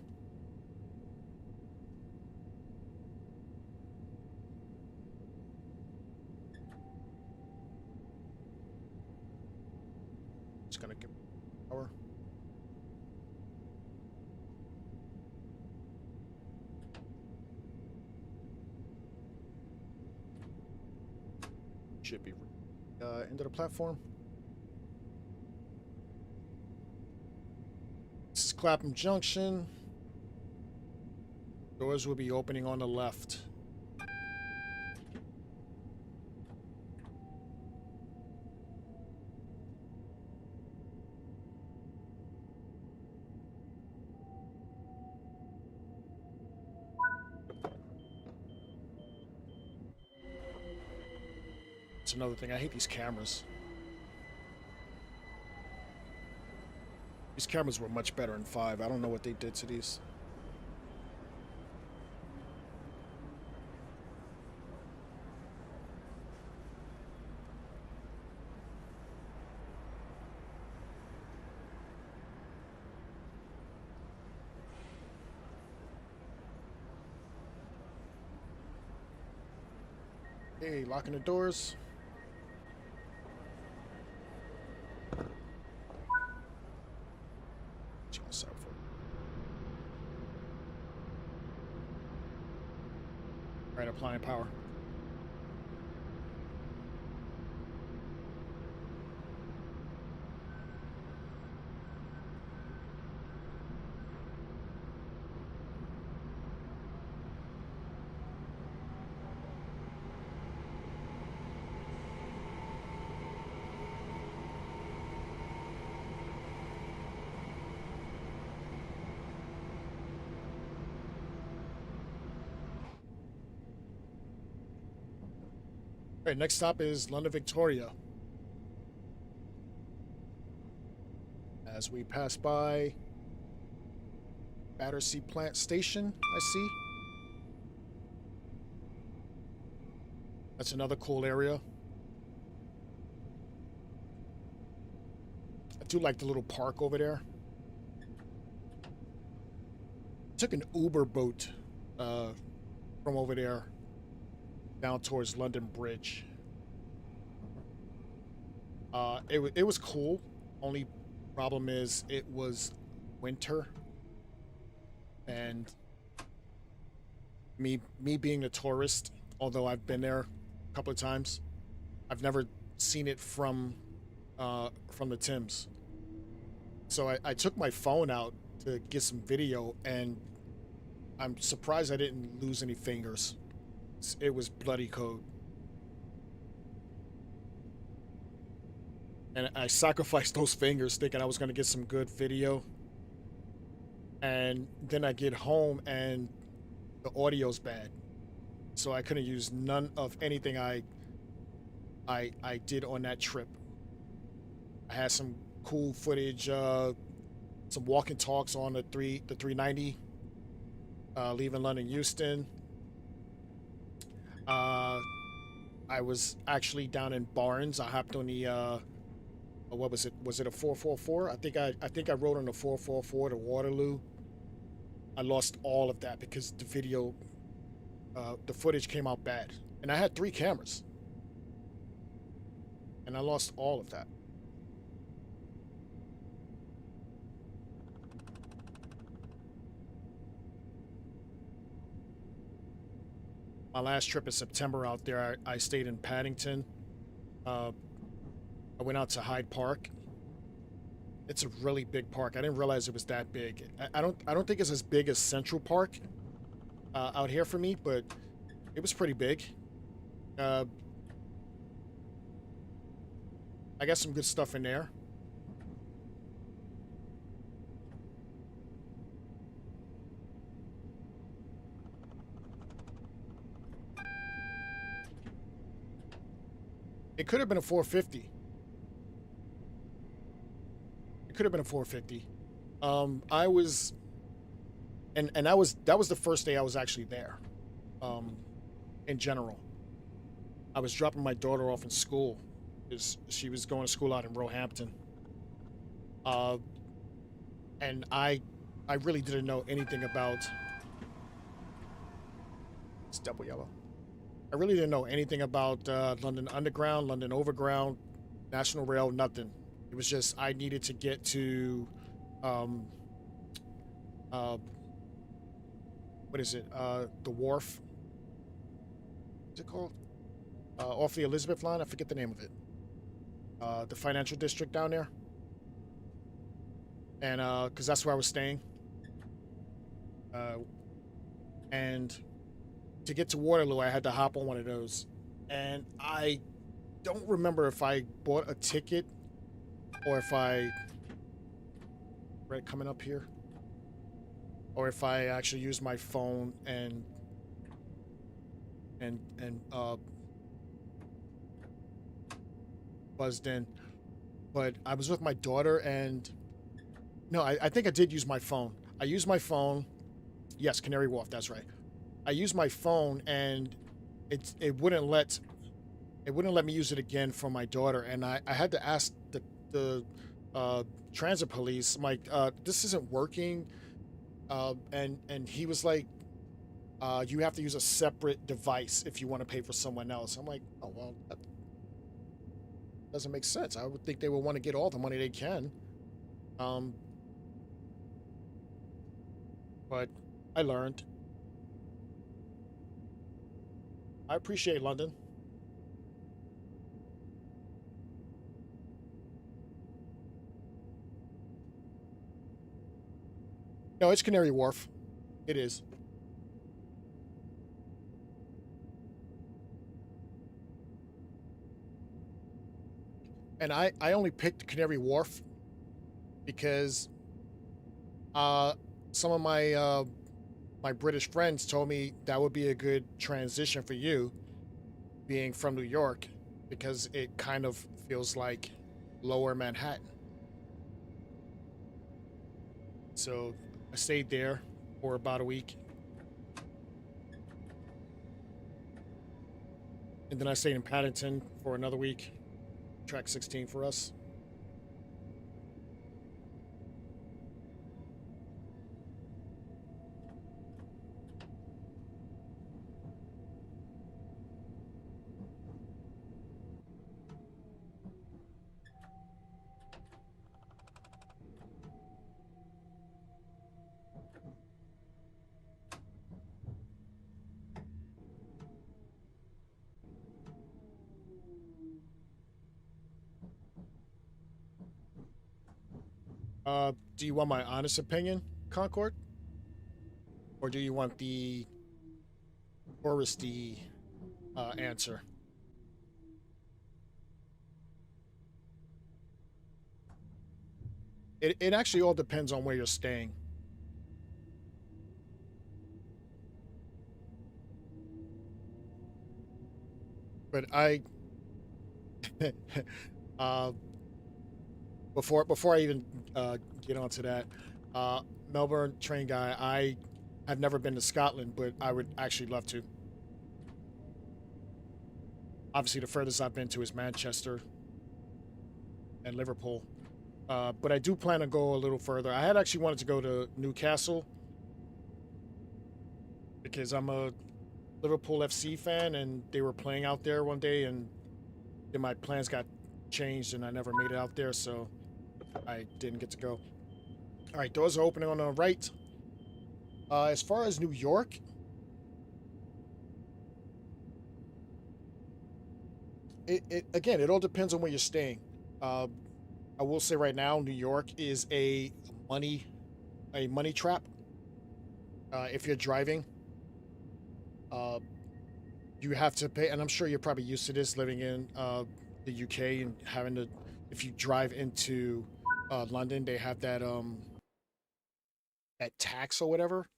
Just going to give power. Should be into the platform. This is Clapham Junction. Doors will be opening on the left. That's another thing. I hate these cameras. These cameras were much better in 5. I don't know what they did to these. Hey, locking the doors. Right, applying power. All right, next stop is London Victoria. As we pass by Battersea Plant Station, I see. That's another cool area. I do like the little park over there. Took an Uber boat from over there down towards London Bridge. It was cool. Only problem is it was winter, and me being a tourist, although I've been there a couple of times, I've never seen it from the Thames. So I took my phone out to get some video, and I'm surprised I didn't lose any fingers. It was bloody cold. And I sacrificed those fingers thinking I was going to get some good video. And then I get home and the audio's bad. So I couldn't use none of anything I did on that trip. I had some cool footage, some walk and talks on the 390, leaving London Euston. I was actually down in Barnes. I hopped on the what was it? Was it a 444? I think I rode on the 444 to Waterloo. I lost all of that because the video, the footage came out bad, and I had 3 cameras, and I lost all of that. My last trip in September out there, I stayed in Paddington. I went out to Hyde Park. It's a really big park. I didn't realize it was that big. I don't think it's as big as Central Park out here for me, but it was pretty big. I got some good stuff in there. It could have been a 450. It could have been a 450. I was, and that was the first day I was actually there. In general, I was dropping my daughter off in school because she was going to school out in Roehampton. uh, and I really didn't know anything about. It's double yellow. I really didn't know anything about London Underground, London Overground, National Rail, nothing. It was just I needed to get to, um, uh, what is it? The wharf. What's it called? Off the Elizabeth line. I forget the name of it. The financial district down there, and because that's where I was staying. Uh, and to get to Waterloo, I had to hop on one of those, and I don't remember if I bought a ticket or if I right coming up here, or if I actually used my phone and buzzed in. But I was with my daughter, and no, I think I did use my phone. I used my phone. Yes, Canary Wharf. That's right. I used my phone, and it wouldn't let me use it again for my daughter, and I had to ask the uh, transit police. I'm like, this isn't working, and he was like, you have to use a separate device if you want to pay for someone else. I'm like, oh well, that doesn't make sense. I would think they would want to get all the money they can. Um, but I learned. I appreciate London. No, it's Canary Wharf. It is. And I only picked Canary Wharf because uh, some of my British friends told me that would be a good transition for you, being from New York, because it kind of feels like Lower Manhattan. So I stayed there for about a week, and then I stayed in Paddington for another week. Track 16 for us. Do you want my honest opinion, Concord, or do you want the touristy answer? It actually all depends on where you're staying. But I, uh, before I even get onto that, uh, Melbourne train guy, I have never been to Scotland, but I would actually love to. Obviously, the furthest I've been to is Manchester and Liverpool. But I do plan to go a little further. I had actually wanted to go to Newcastle because I'm a Liverpool FC fan, and they were playing out there one day, and then my plans got changed, and I never made it out there, so I didn't get to go. All right, doors are opening on the right. As far as New York, it again, it all depends on where you're staying. Uh, I will say right now, New York is money a money trap. If you're driving, uh, you have to pay, and I'm sure you're probably used to this living in the UK and having to. If you drive into London, they have that tax or whatever.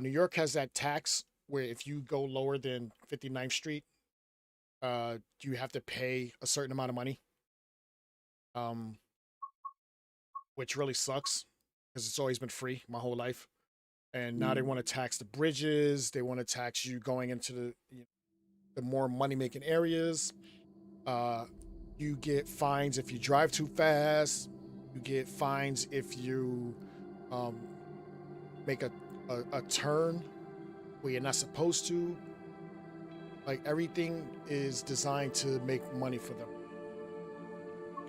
New York has that tax where if you go lower than 59th Street, you have to pay a certain amount of money, um, which really sucks because it's always been free my whole life. And now they want to tax the bridges. They want to tax you going into the more money making areas. Uh, you get fines if you drive too fast. You get fines if you um, make a turn where you're not supposed to. Like, everything is designed to make money for them.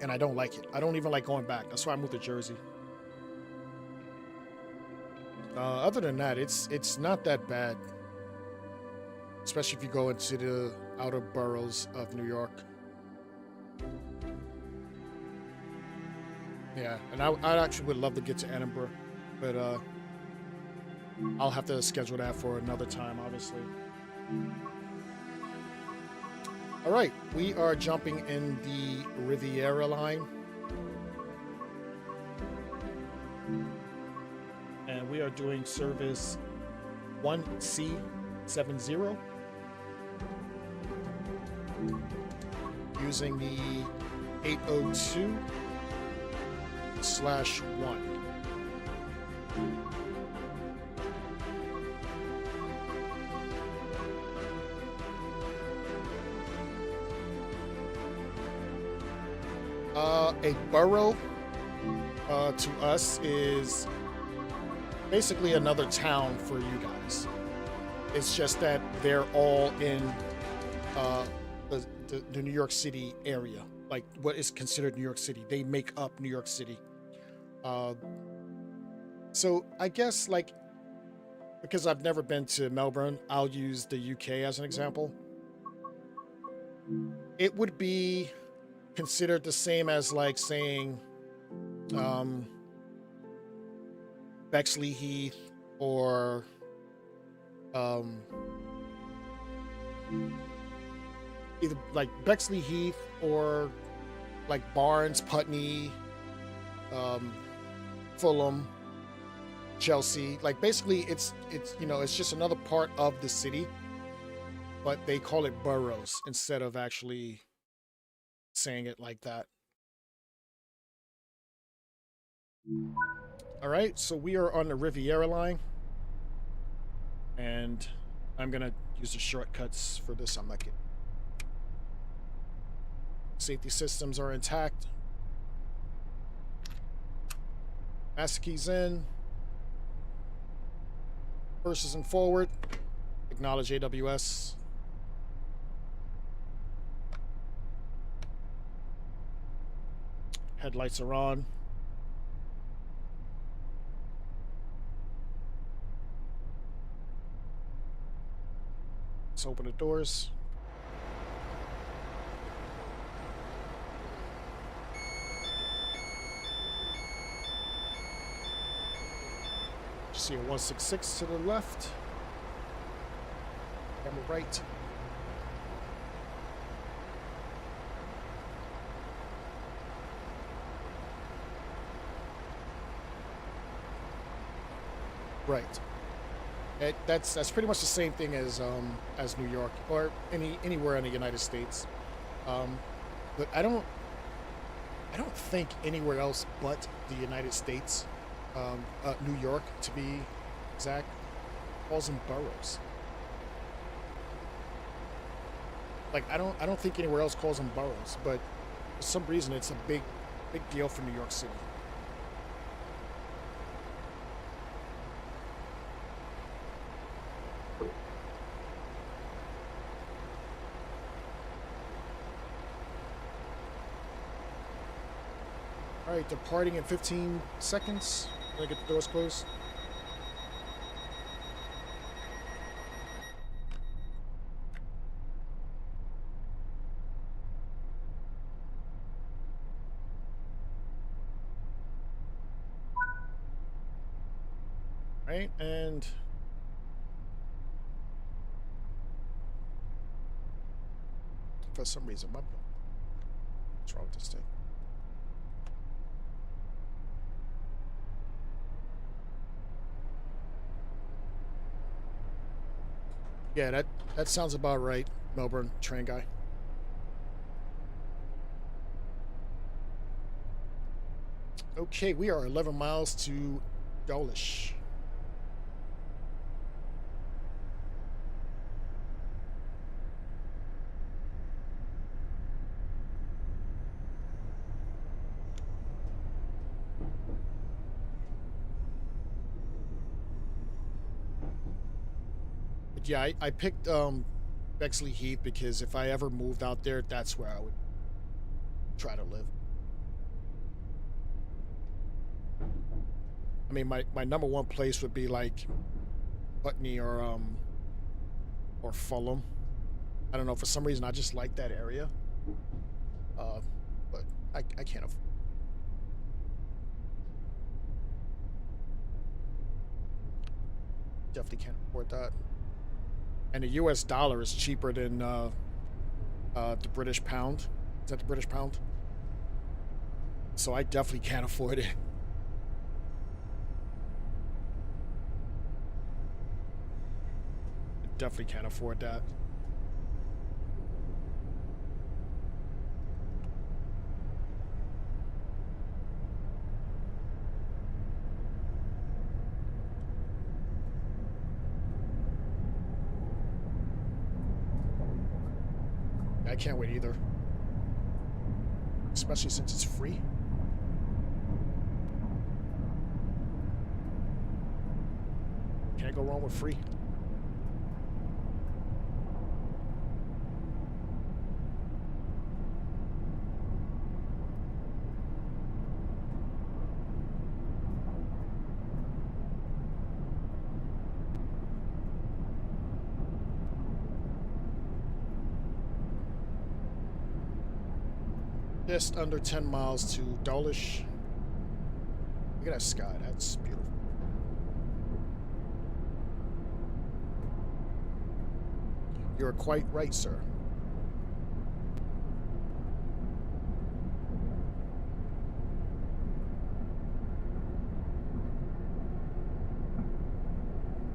And I don't like it. I don't even like going back. That's why I moved to Jersey. Other than that, it's not that bad. Especially if you go into the outer boroughs of New York. Yeah, and I actually would love to get to Edinburgh, but I'll have to schedule that for another time, obviously. All right, we are jumping in the Riviera line. And we are doing service 1C70 using the 802/1. A borough to us is basically another town for you guys. It's just that they're all in the New York City area, like what is considered New York City. They make up New York City. So I guess, like, because I've never been to Melbourne, I'll use the UK as an example. It would be considered the same as, like, saying Bexley Heath or either like Bexley Heath or like Barnes, Putney, Fulham, Chelsea. Like, basically it's it's just another part of the city, but they call it boroughs instead of actually saying it like that. All right, so we are on the Riviera line, and I'm gonna use the shortcuts for this. I'm not kidding. Safety systems are intact. Master keys in. Versus and forward. Acknowledge AWS. Headlights are on. Let's open the doors. See a 166 to the left. Camera right. Right. That's pretty much the same thing as New York or anywhere in the United States. But I don't think anywhere else but the United States, New York to be exact, falls in boroughs. Like, I don't think anywhere else calls them boroughs, but for some reason it's a big deal for New York City. All right, departing in 15 seconds. Let me get the doors closed. All right, and for some reason, what's wrong with this thing? Yeah, that sounds about right, Melbourne train guy. Okay, we are 11 miles to Dawlish. But yeah, I picked Bexley Heath because if I ever moved out there, that's where I would try to live. I mean, my number one place would be like Putney or Fulham. I don't know, for some reason I just like that area. Uh, but I can't afford. Definitely can't afford that. And the U.S. dollar is cheaper than the British pound. Is that the British pound? So I definitely can't afford it. I definitely can't afford that. I can't wait either. Especially since it's free. Can't go wrong with free. Just under 10 miles to Dulwich. Look at that sky. That's beautiful. You're quite right, sir.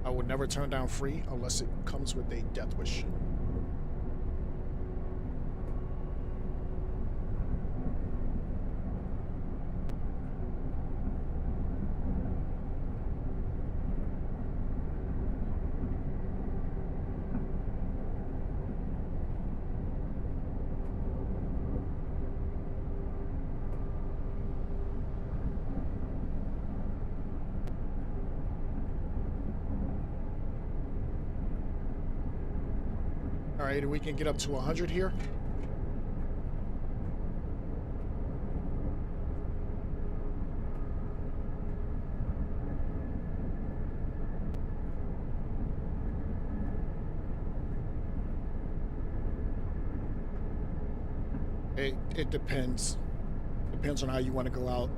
I would never turn down free unless it comes with a death wish. All right, we can get up to 100 here. It depends. Depends on how you want to go out.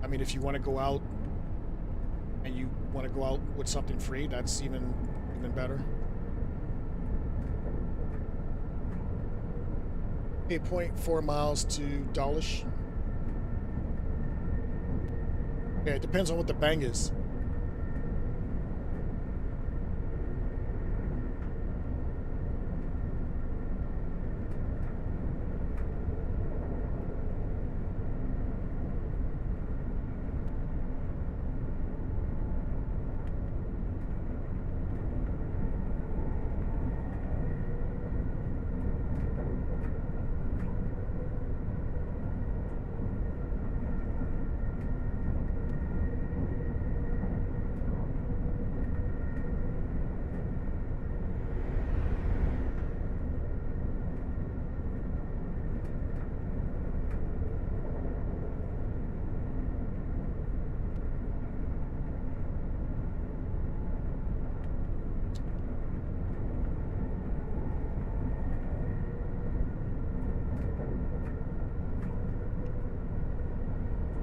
I mean, if you want to go out and you want to go out with something free, that's even better. 8.4 miles to Dulwich. Yeah, it depends on what the bang is.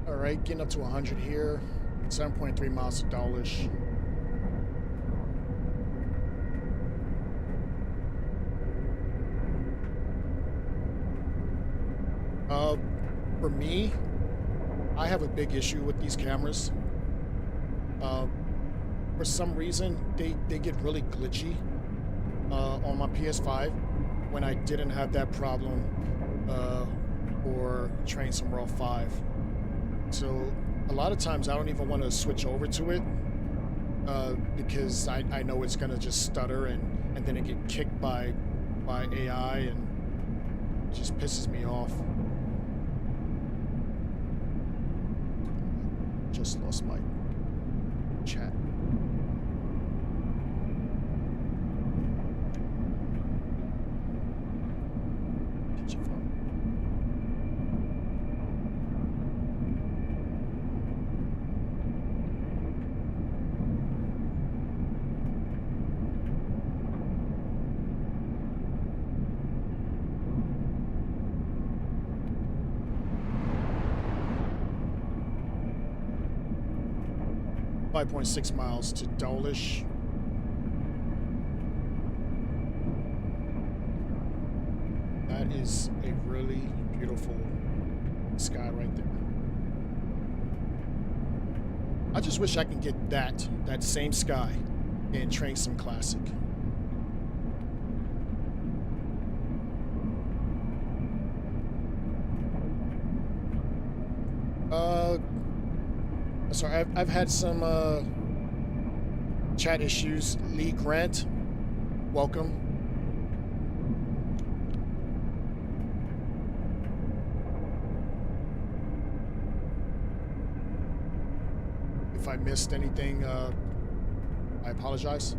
All right, getting up to 100 here. 7.3 miles to Dulwich. For me, I have a big issue with these cameras. For some reason, they get really glitchy on my PS5 when I didn't have that problem for Train Sim World 5. So a lot of times I don't even want to switch over to it because I know it's gonna just stutter and then it get kicked by AI and it just pisses me off. just lost my chat. Did you phone? 5.6 miles to Dawlish. That is a really beautiful sky right there. I just wish I could get that same sky in Train Sim Classic. Sorry, I've had some chat issues. Lee Grant, welcome. If I missed anything, I apologize.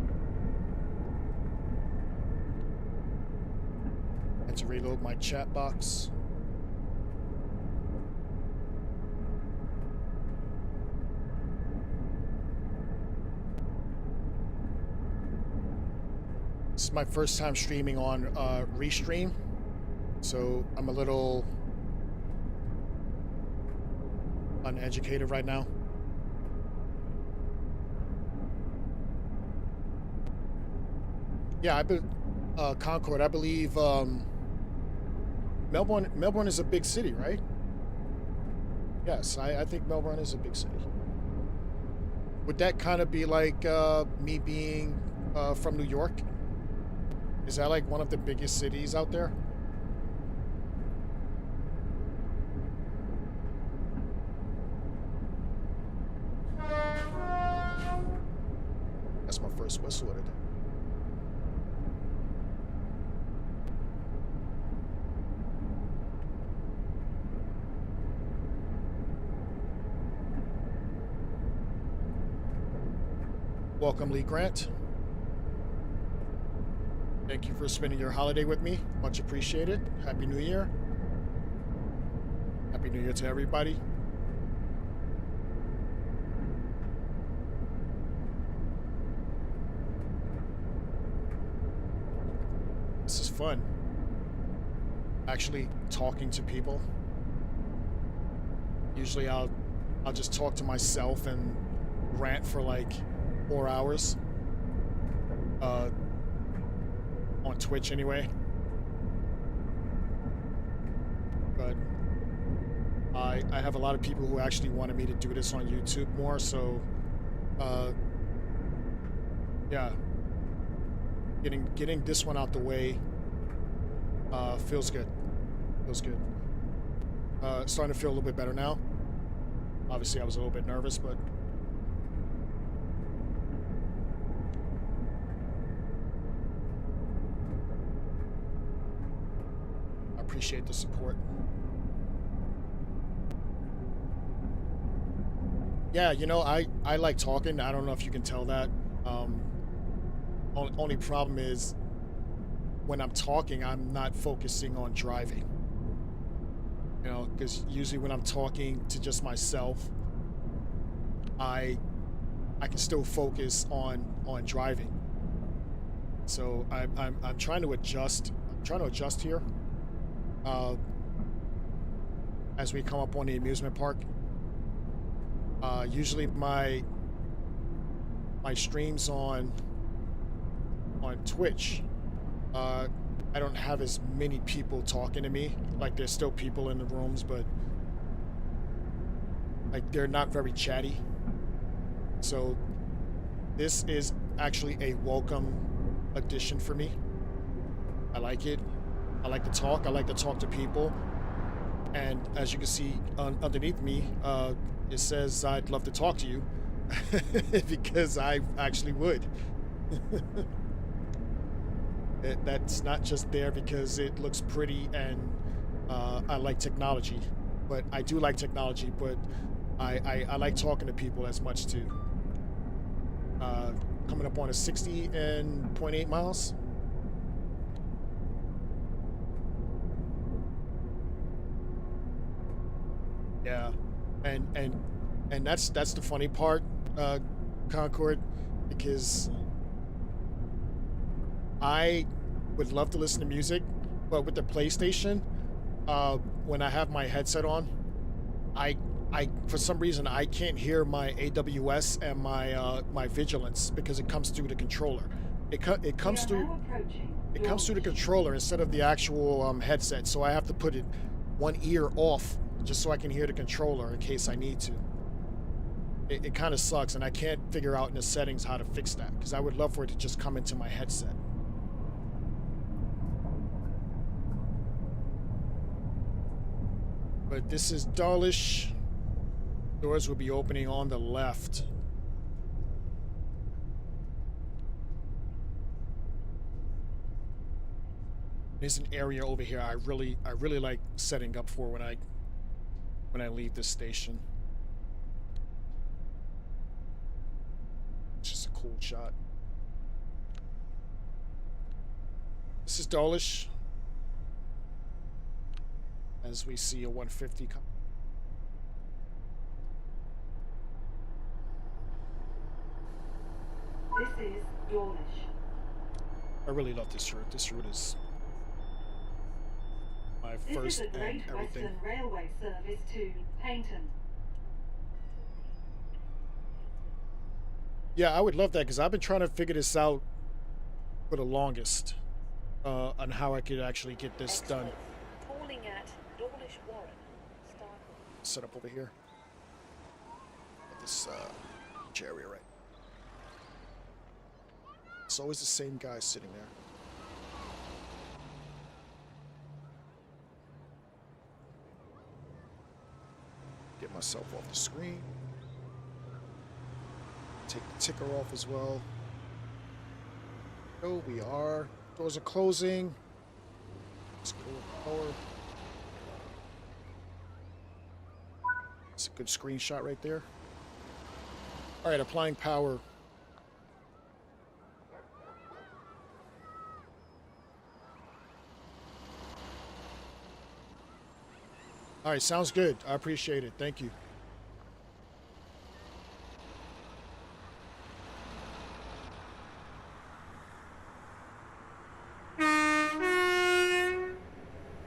I had to reload my chat box. This is my first time streaming on Restream, so I'm a little uneducated right now. Yeah, Concord, I believe Melbourne is a big city, right? Yes, I think Melbourne is a big city. Would that kind of be like me being from New York? Is that like one of the biggest cities out there? That's my first whistle of the day. Welcome, Lee Grant. Thank you for spending your holiday with me. Much appreciated. Happy New Year. Happy New Year to everybody. This is fun. Actually talking to people. Usually I'll just talk to myself and rant for like 4 hours. On Twitch anyway. But I have a lot of people who actually wanted me to do this on YouTube more, so yeah. Getting this one out the way feels good. Feels good. Starting to feel a little bit better now. Obviously I was a little bit nervous, but appreciate the support. Yeah, you know, I like talking. I don't know if you can tell that. Only problem is when I'm talking, I'm not focusing on driving. You know, because usually when I'm talking to just myself, I can still focus on driving. So I'm trying to adjust. I'm trying to adjust here. As we come up on the amusement park, usually my streams on Twitch, I don't have as many people talking to me. Like there's still people in the rooms, but like they're not very chatty. So this is actually a welcome addition for me. I like it. I like to talk. I like to talk to people. And as you can see underneath me, it says I'd love to talk to you because I actually would. That's not just there because it looks pretty and I like technology. But I do like technology, but I like talking to people as much too. Coming up on a 60.8 miles. Yeah, and that's the funny part, Concord, because I would love to listen to music, but with the PlayStation, when I have my headset on, I I for some reason I can't hear my AWS and my vigilance because it comes through the controller. It comes through the controller instead of the actual headset, so I have to put it one ear off just so I can hear the controller in case I need to. It kind of sucks, and I can't figure out in the settings how to fix that because I would love for it to just come into my headset. But this is Dullish. Doors will be opening on the left. There's an area over here I really like setting up for when I leave this station. It's just a cool shot. This is Dullish. As we see a 150 come. This is Dawlish. I really love this route. This route is my first and everything. This is a Great Western Railway service to Paynton. Yeah, I would love that because I've been trying to figure this out for the longest on how I could actually get this done. Calling at Dawlish Warren. Set up over here. At this area right. It's always the same guy sitting there. Get myself off the screen. Take the ticker off as well. Oh, we are. Doors are closing. Let's go lower. It's a good screenshot right there. All right, applying power. All right, sounds good. I appreciate it. Thank you.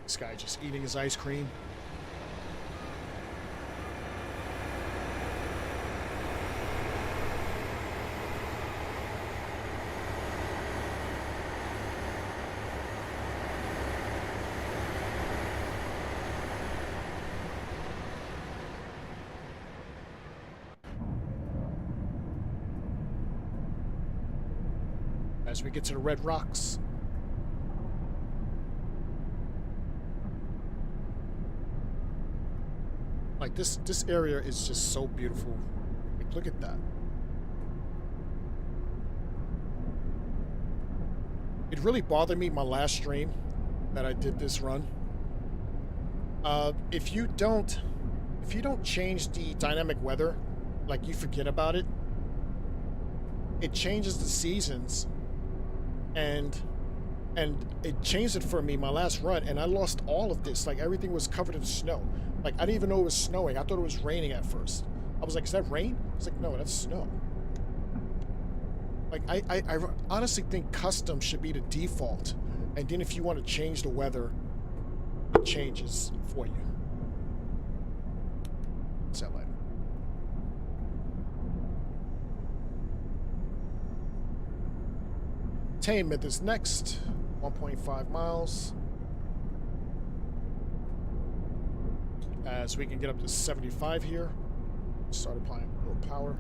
This guy just eating his ice cream. As we get to the Red Rocks. Like this area is just so beautiful. Like, look at that. It really bothered me my last stream that I did this run. If you don't change the dynamic weather, like you forget about it, it changes the seasons. And it changed it for me my last run, and I lost all of this. Like, everything was covered in snow. Like, I didn't even know it was snowing. I thought it was raining at first. I was like, is that rain? It's like, no, that's snow. Like, I honestly think custom should be the default, and then if you want to change the weather, it changes for you. What's that like? Attainment is next. 1.5 miles. As we can get up to 75 here. Start applying a little power.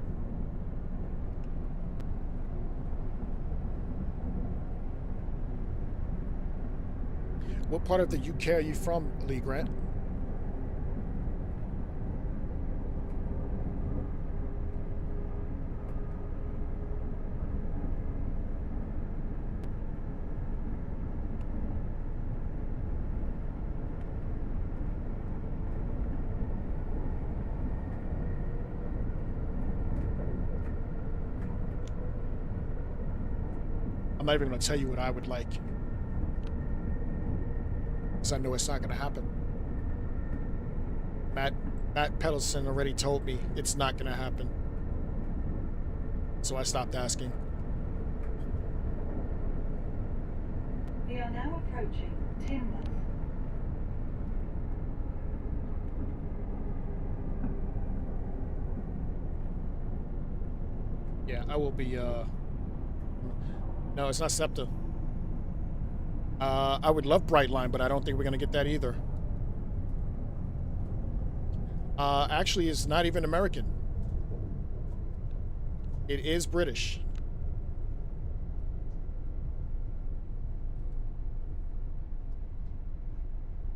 What part of the UK are you from, Lee Grant? not even going to tell you what I would like, because I know it's not going to happen. Matt Peddleson already told me it's not going to happen, so I stopped asking. We are now approaching Teignmouth. Yeah, I will be, no, it's not SEPTA. I would love Brightline, but I don't think we're going to get that either. Actually, it's not even American. It is British.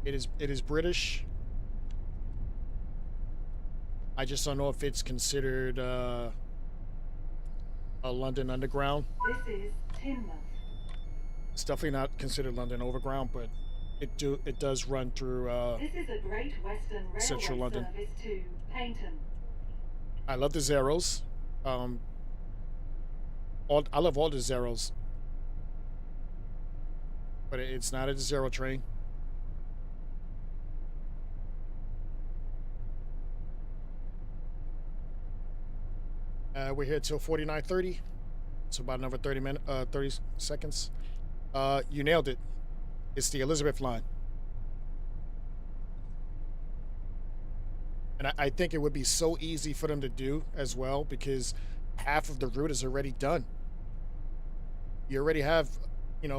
It is British. I just don't know if it's considered a London Underground. This is Teignmouth. It's definitely not considered London Overground, but it does run through This is a Great Western Railway Central London. service to Paynton. I love the Zeros. I love all the Zeros, but it's not a Zero train. We're here till 49:30. So about another 30 seconds. You nailed it. It's the Elizabeth line. And I think it would be so easy for them to do as well, because half of the route is already done. You already have,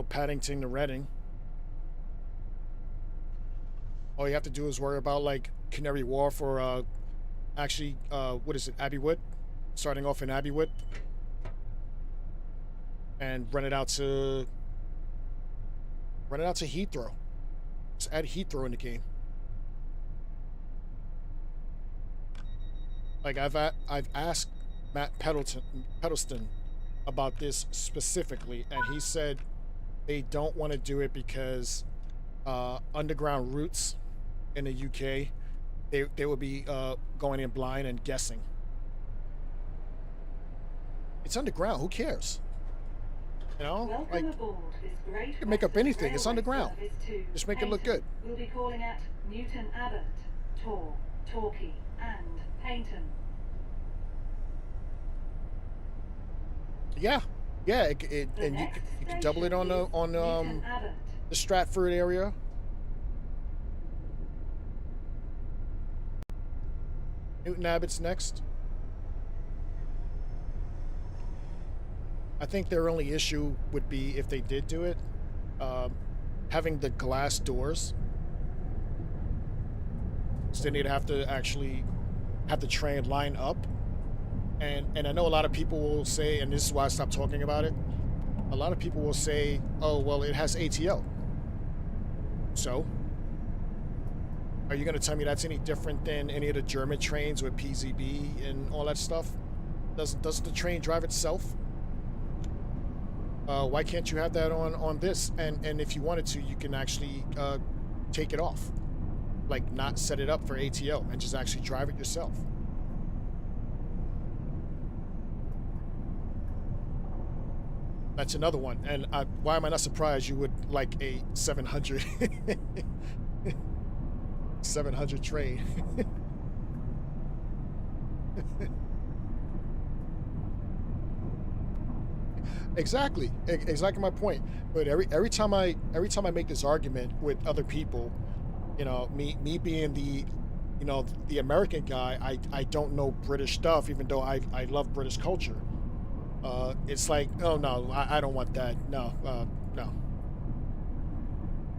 Paddington to Reading. All you have to do is worry about like Canary Wharf or actually, what is it, Abbeywood? Starting off in Abbeywood. And run it out to Heathrow. Just add Heathrow in the game. Like I've asked Matt Peddleston about this specifically, and he said they don't want to do it because underground routes in the UK, they would be going in blind and guessing. It's underground. Who cares? Welcome Like, aboard this Great you can make up Western anything. It's Railway underground. service to Just make it look Paynton. good. We'll be calling at Newton Abbot, Tor, Torquay, and Paynton. Yeah, and you can double it on the Stratford area. Newton Abbott's next. I think their only issue would be, if they did do it, having the glass doors. So then they'd have to actually have the train line up. And I know a lot of people will say, and this is why I stopped talking about it, a lot of people will say, oh, well, it has ATO. So, are you going to tell me that's any different than any of the German trains with PZB and all that stuff? Doesn't the train drive itself? Why can't you have that on this? And if you wanted to, you can actually take it off. Like, not set it up for ATO and just actually drive it yourself. That's another one. And why am I not surprised you would like a 700 700 train? Exactly my point. But every time I make this argument with other people, me being the American guy, I don't know British stuff, even though I love British culture. It's like, oh no, I don't want that. No, no.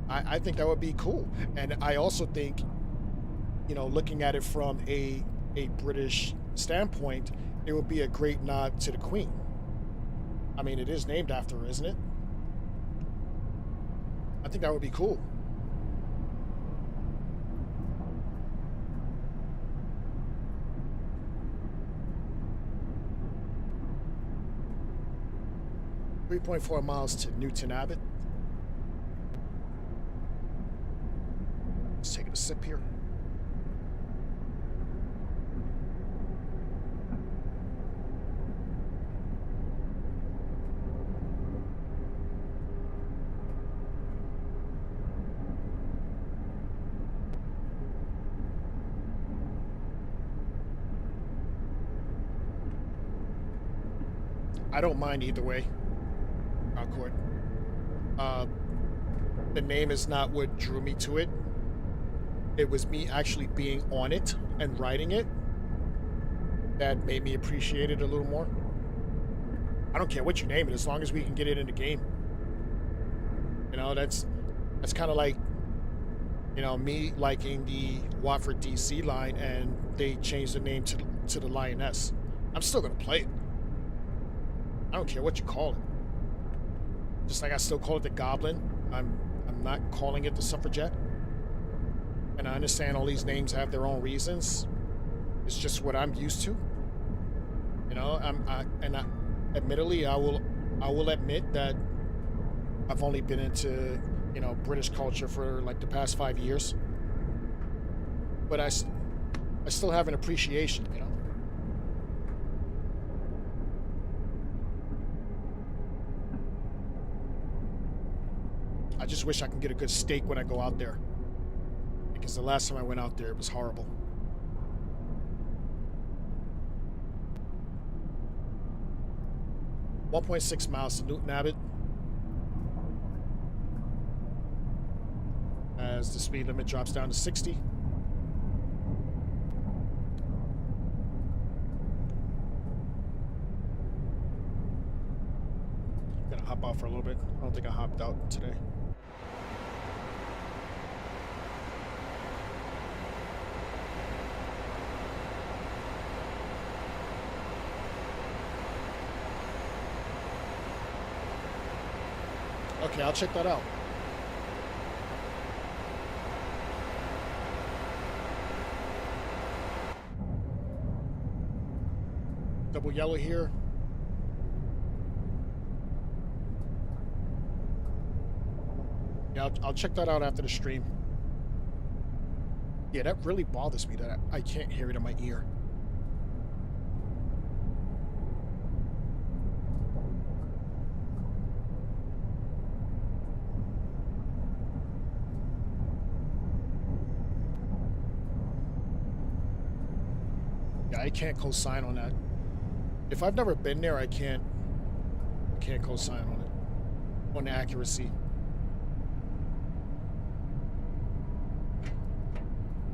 I think that would be cool. And I also think, looking at it from a British standpoint, it would be a great nod to the Queen. I mean, it is named after her, isn't it? I think that would be cool. .4 miles to Newton Abbot. Just taking a sip here. I don't mind either way. Concord. The name is not what drew me to it. It was me actually being on it and writing it that made me appreciate it a little more. I don't care what you name it, as long as we can get it in the game. You know, that's kind of like, you know, me liking the Watford DC line and they changed the name to the Lioness. I'm still gonna play it. I don't care what you call it. Just like I still call it the Goblin. I'm not calling it the Suffragette. And I understand all these names have their own reasons. It's just what I'm used to. You know, admittedly, I will admit that I've only been into, you know, British culture for like the past 5 years. But I still have an appreciation, you know. I just wish I can get a good steak when I go out there. Because the last time I went out there, it was horrible. .6 miles to Newton Abbott. As the speed limit drops down to 60. I'm gonna hop out for a little bit. I don't think I hopped out today. Okay, I'll check that out. Double yellow here. Yeah, I'll check that out after the stream. Yeah, that really bothers me that I can't hear it in my ear. I can't co-sign on that. If I've never been there, I can't co-sign on it. On the accuracy.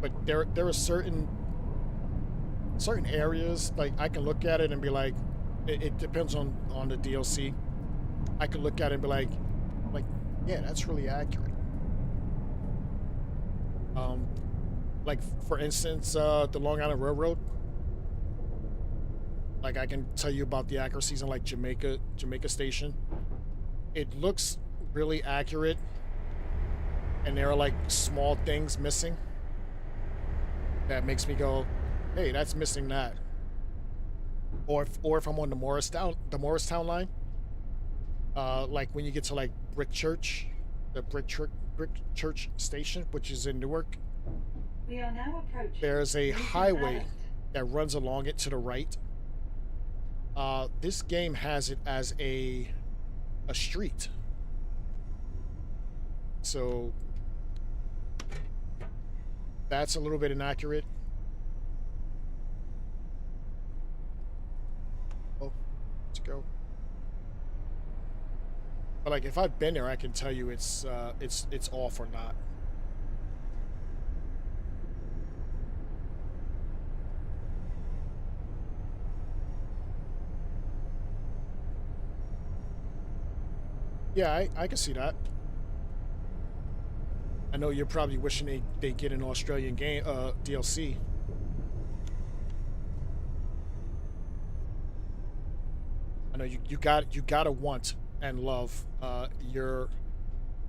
But there are certain areas, like I can look at it and be like, it depends on the DLC. I can look at it and be like, yeah, that's really accurate. Like for instance, the Long Island Railroad. Like I can tell you about the accuracies in like Jamaica Station. It looks really accurate, and there are like small things missing. That makes me go, hey, that's missing that. Or if I'm on the Morristown line, like when you get to like Brick Church Station, which is in Newark. We are now approaching. There's a highway that runs along it to the right. This game has it as a street. So that's a little bit inaccurate. Oh, let's go. But like if I've been there, I can tell you it's off or not. Yeah, I can see that. I know you're probably wishing they get an Australian game DLC. I know you gotta want and love your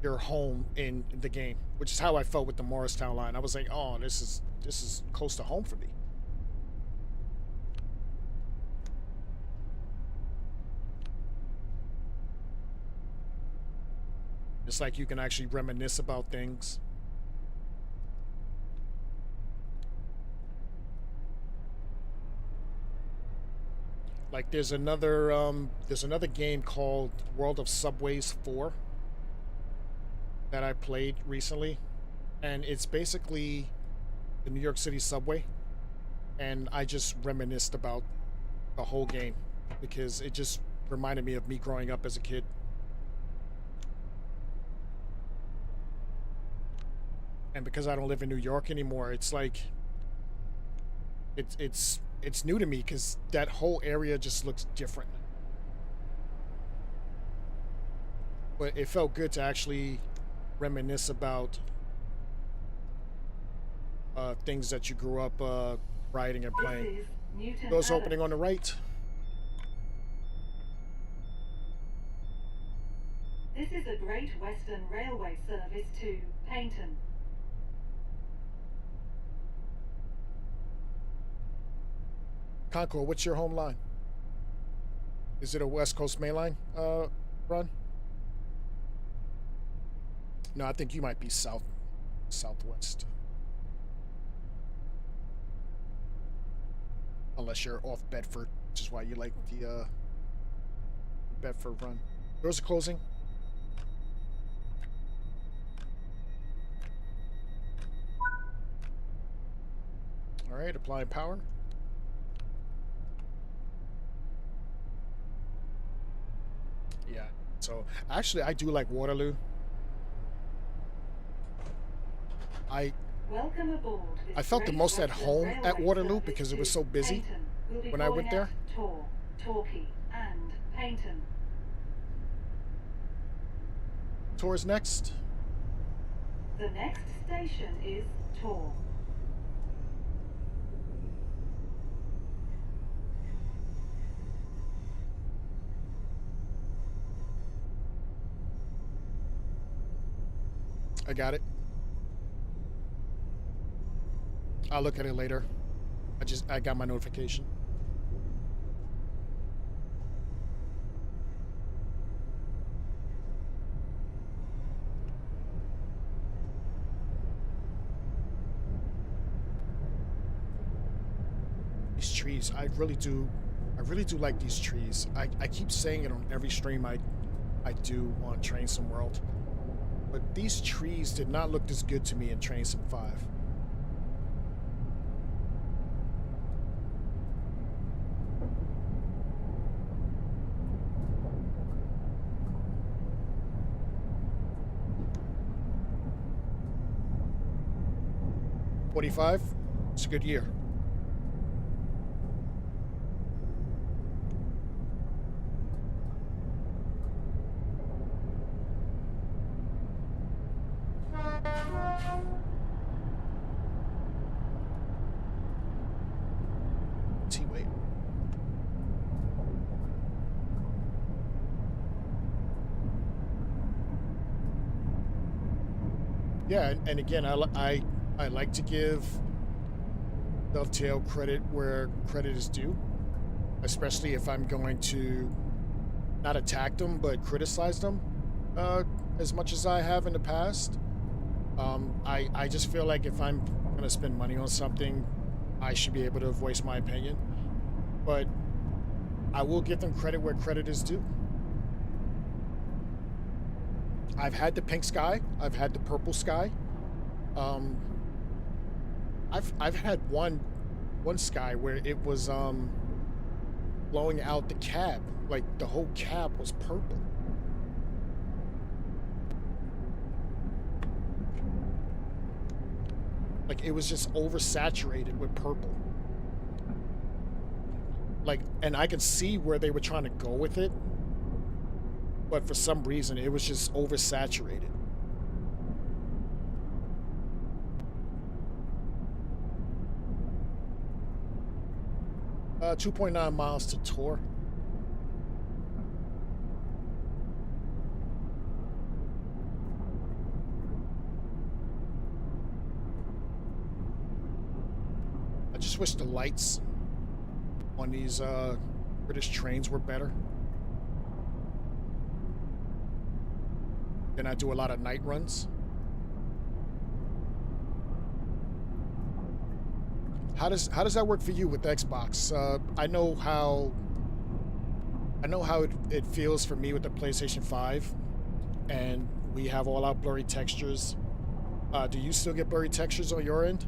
home in the game, which is how I felt with the Morristown line. I was like, oh, this is close to home for me. It's like you can actually reminisce about things. Like there's another game called World of Subways 4 that I played recently, and it's basically the New York City subway, and I just reminisced about the whole game because it just reminded me of me growing up as a kid. And because I don't live in New York anymore, it's like it's new to me because that whole area just looks different. But it felt good to actually reminisce about things that you grew up riding and This playing. is Newton Doors Abbot. opening on the right. This is a Great Western Railway service to Paignton. Concord, what's your home line? Is it a West Coast main line run? No, I think you might be southwest. Unless you're off Bedford, which is why you like the Bedford run. Doors are closing. All right, applying power. Yeah. So actually, I do like Waterloo. I Welcome aboard. I felt the most at home at Waterloo because it was so busy when I went there. Tor, Torquay, and Paignton. Tours next. The next station is Tor. I got it. I'll look at it later. I got my notification. These trees, I really do like these trees. I keep saying it on every stream I do on Train Sim World. But these trees did not look this good to me in Train Sim 5. $45. It's a good year. T-Wait. Yeah, and again, I like to give Dovetail credit where credit is due, especially if I'm going to not attack them but criticize them as much as I have in the past. I just feel like if I'm going to spend money on something, I should be able to voice my opinion. But I will give them credit where credit is due. I've had the pink sky. I've had the purple sky. I've had one sky where it was blowing out the cab, like the whole cab was purple. Like it was just oversaturated with purple. Like, and I could see where they were trying to go with it, but for some reason it was just oversaturated. 2.9 miles to Tor. I just wish the lights on these British trains were better. Then I do a lot of night runs. How does that work for you with Xbox? I know how it feels for me with the PlayStation 5, and we have all our blurry textures. Do you still get blurry textures on your end?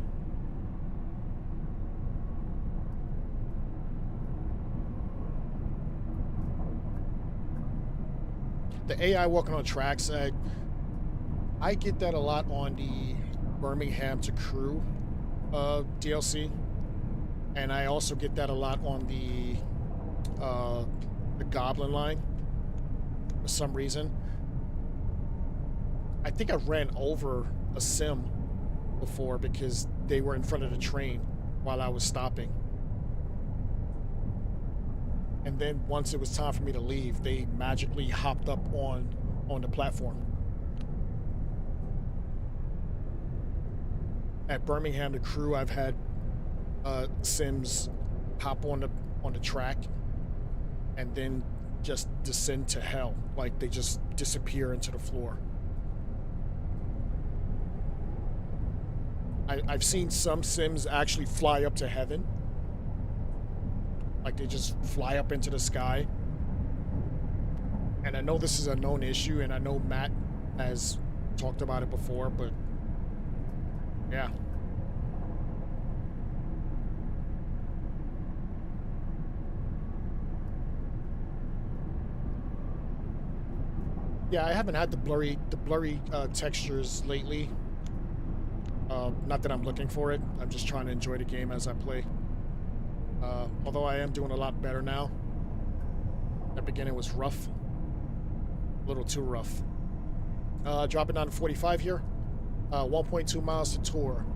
The AI walking on tracks, I get that a lot on the Birmingham to Crew DLC, and I also get that a lot on the Goblin line for some reason. I think I ran over a sim before because they were in front of the train while I was stopping. And then once it was time for me to leave, they magically hopped up on the platform. At Birmingham, the Crew, I've had Sims hop on the track and then just descend to hell, like they just disappear into the floor. I've seen some Sims actually fly up to heaven, like they just fly up into the sky. And I know this is a known issue, and I know Matt has talked about it before, but yeah. Yeah, I haven't had the blurry textures lately. Not that I'm looking for it. I'm just trying to enjoy the game as I play. Although I am doing a lot better now. That beginning was rough. A little too rough. Dropping down to 45 here. 1.2 miles to tour.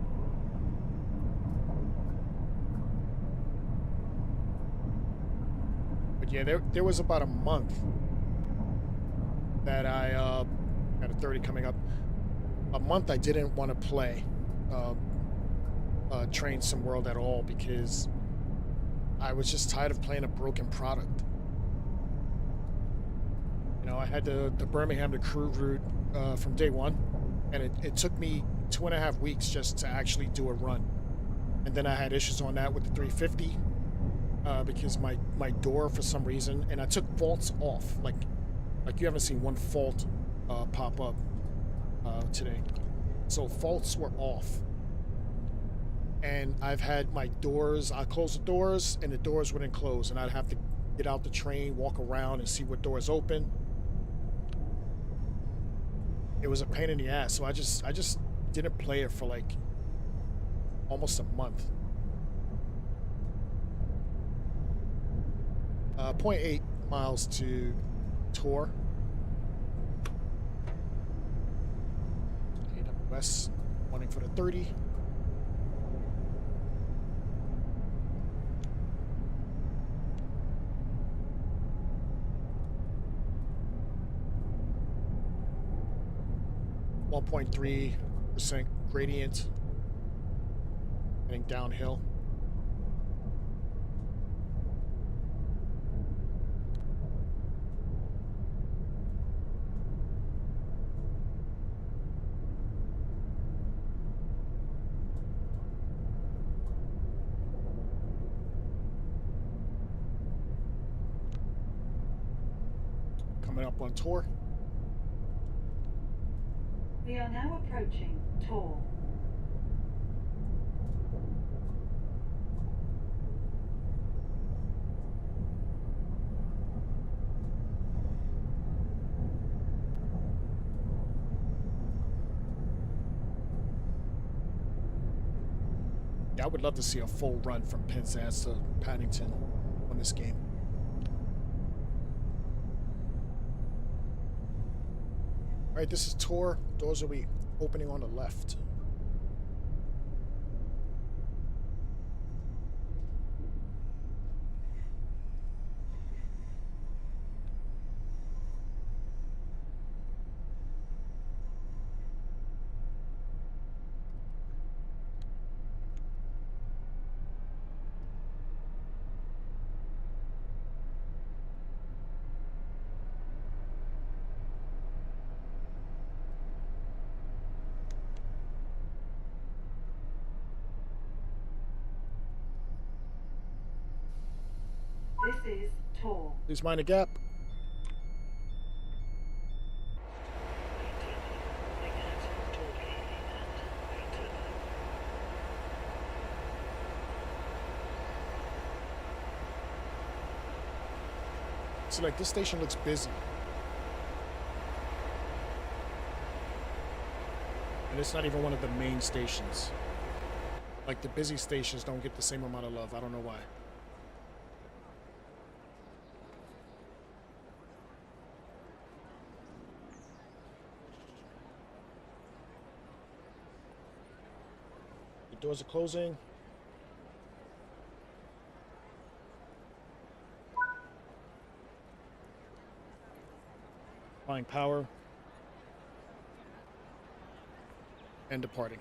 But yeah, there was about a month that I got a 30 coming up. A month I didn't want to play Train Sim World at all because I was just tired of playing a broken product. You know, I had the Birmingham to Crew route from day one, and it took me 2.5 weeks just to actually do a run. And then I had issues on that with the 350 because my door, for some reason, and I took faults off. Like you haven't seen one fault pop up today. So faults were off. And I've had my doors, I close the doors and the doors wouldn't close, and I'd have to get out the train, walk around and see what doors open. It was a pain in the ass, so I just didn't play it for like almost a month. 0.8 miles to Tor. AWS, wanting for the 30. .3% gradient, heading downhill. Coming up on Tor. We are now approaching Tor. Yeah, I would love to see a full run from Penzance to Paddington on this game. All right, this is Tor. Doors will be opening on the left. This is Tor. Please mind the gap. So like this station looks busy. And it's not even one of the main stations. Like the busy stations don't get the same amount of love. I don't know why. The doors are closing. Applying power. And departing.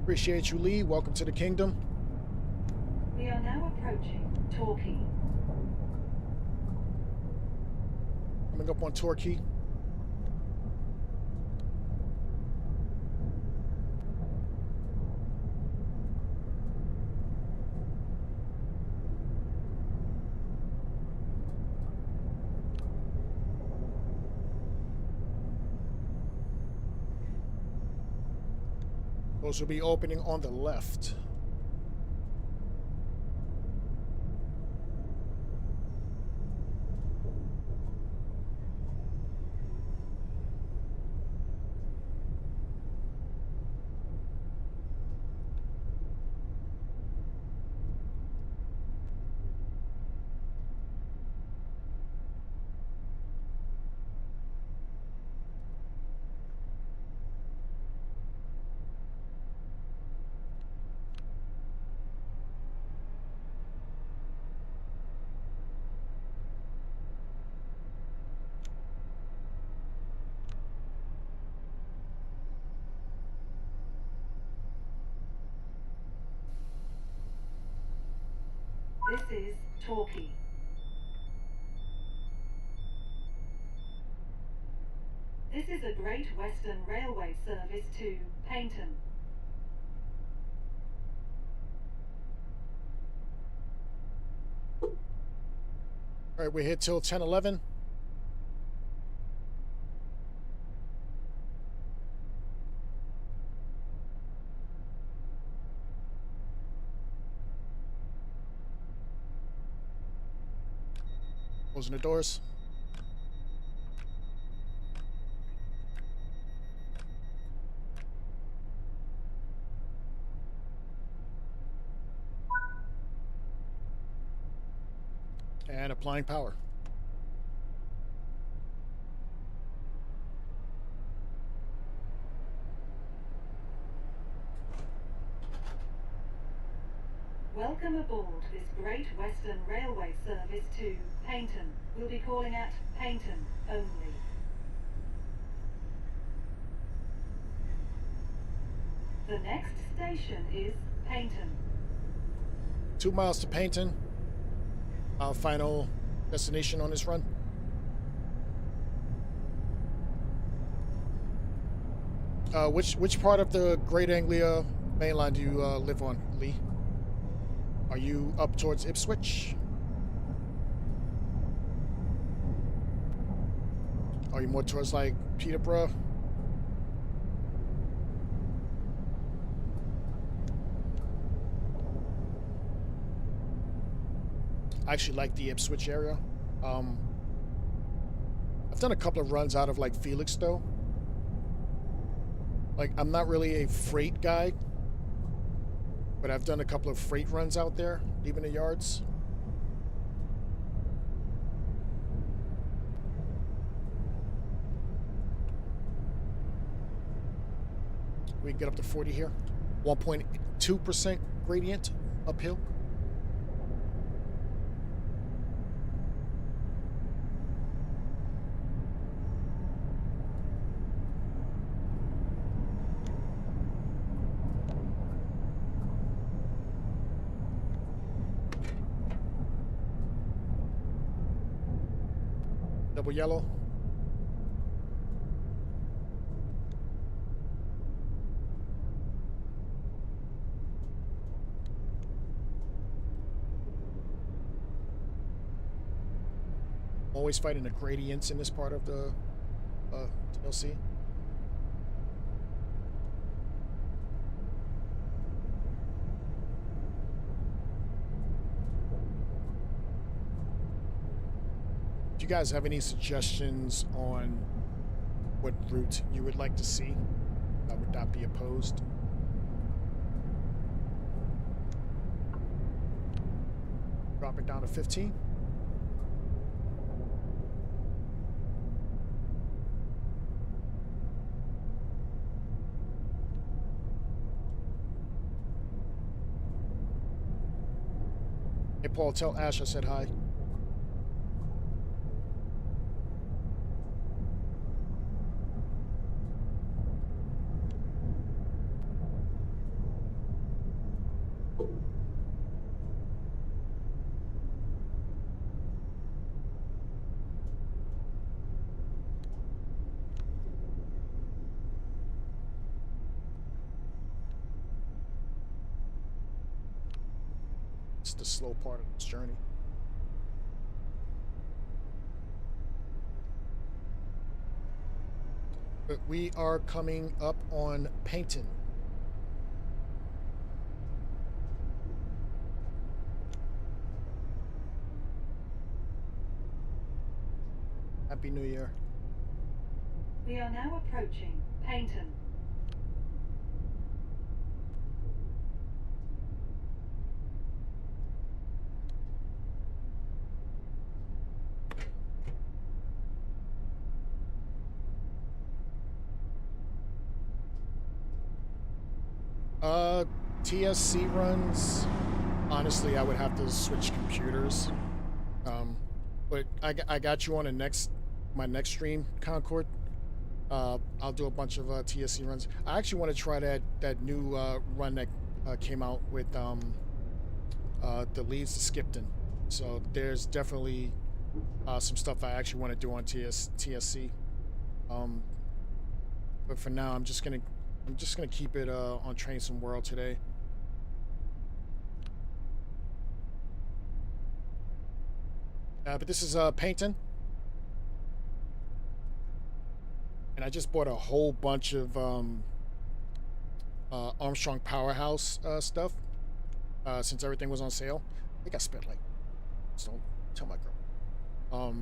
Appreciate you, Lee. Welcome to the kingdom. We are now approaching Torquay. Coming up on Torquay. Those will be opening on the left. This is Torquay. This is a Great Western Railway service to Paignton. All right, we're here till 10:11. Closing the doors. And applying power. Welcome aboard this Great Western Railway service to Paignton. We'll be calling at Paignton only. The next station is Paignton. 2 miles to Paignton. Our final destination on this run. Which part of the Great Anglia main line do you live on, Lee? Are you up towards Ipswich? Are you more towards like Peterborough? I actually like the Ipswich area. I've done a couple of runs out of like Felixstowe. Like, I'm not really a freight guy, but I've done a couple of freight runs out there, leaving the yards. We can get up to 40 here. 1.2% gradient uphill. Double yellow. Always fighting the gradients in this part of the DLC. Do you guys have any suggestions on what route you would like to see? I would not be opposed. Drop it down to 15. Hey, Paul, tell Ash I said hi. It's the slow part of this journey. But we are coming up on Paynton. Happy New Year. We are now approaching Paynton. TSC runs. Honestly, I would have to switch computers. But I got you on my next stream, Concord. I'll do a bunch of TSC runs. I actually want to try that new run that came out with the Leeds to Skipton. So there's definitely some stuff I actually want to do on TSC. But for now, I'm just gonna keep it on Train Some World today. But this is Paynton. And I just bought a whole bunch of Armstrong Powerhouse stuff since everything was on sale. I think I spent like, just don't tell my girl.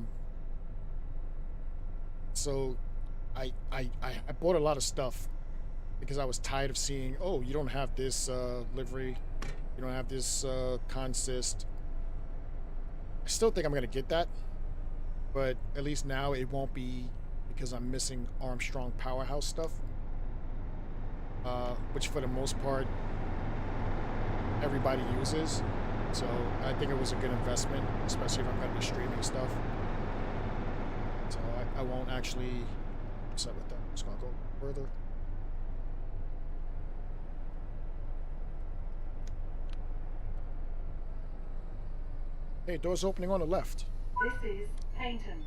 So I bought a lot of stuff because I was tired of seeing, oh, you don't have this livery, you don't have this consist. I still think I'm gonna get that, but at least now it won't be because I'm missing Armstrong Powerhouse stuff, which for the most part everybody uses. So I think it was a good investment, especially if I'm going to be streaming stuff. So I won't actually upset with that. I'm just going to go further. Hey, door's opening on the left. This is Paynton.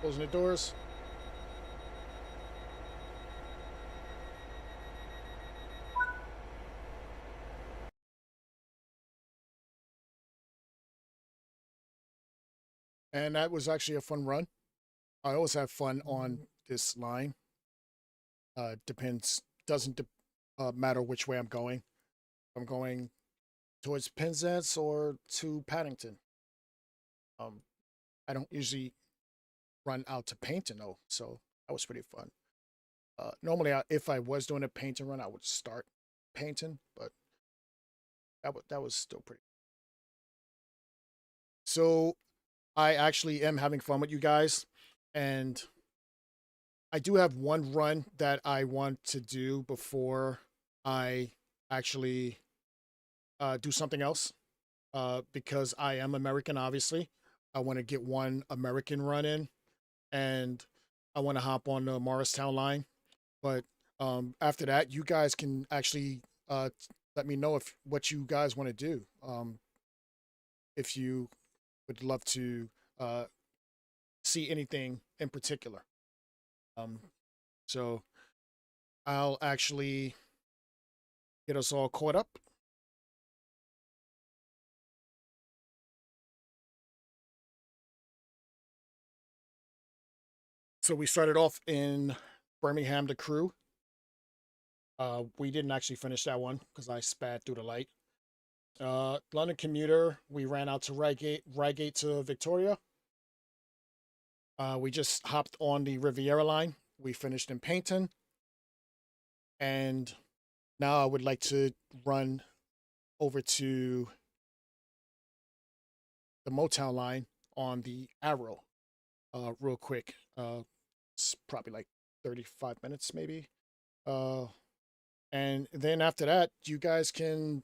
Closing the doors. And that was actually a fun run. I always have fun on this line. Doesn't matter which way I'm going. I'm going towards Penzance or to Paddington. I don't usually run out to Paynton though, so that was pretty fun. Normally, if I was doing a Paynton run, I would start Paynton, but that was still pretty. So I actually am having fun with you guys, and I do have one run that I want to do before I actually do something else. Because I am American, obviously. I want to get one American run in, and I want to hop on the Morristown line. But after that, you guys can actually let me know if what you guys want to do. If you would love to uh, see anything in particular. Um, so I'll actually get us all caught up. So we started off in Birmingham, the crew. We didn't actually finish that one because I sped through the light. London commuter, we ran out to Reigate to Victoria. We just hopped on the Riviera line. We finished in Paynton. And now I would like to run over to the Motown line on the Arrow real quick. It's probably like 35 minutes maybe. And then after that, you guys can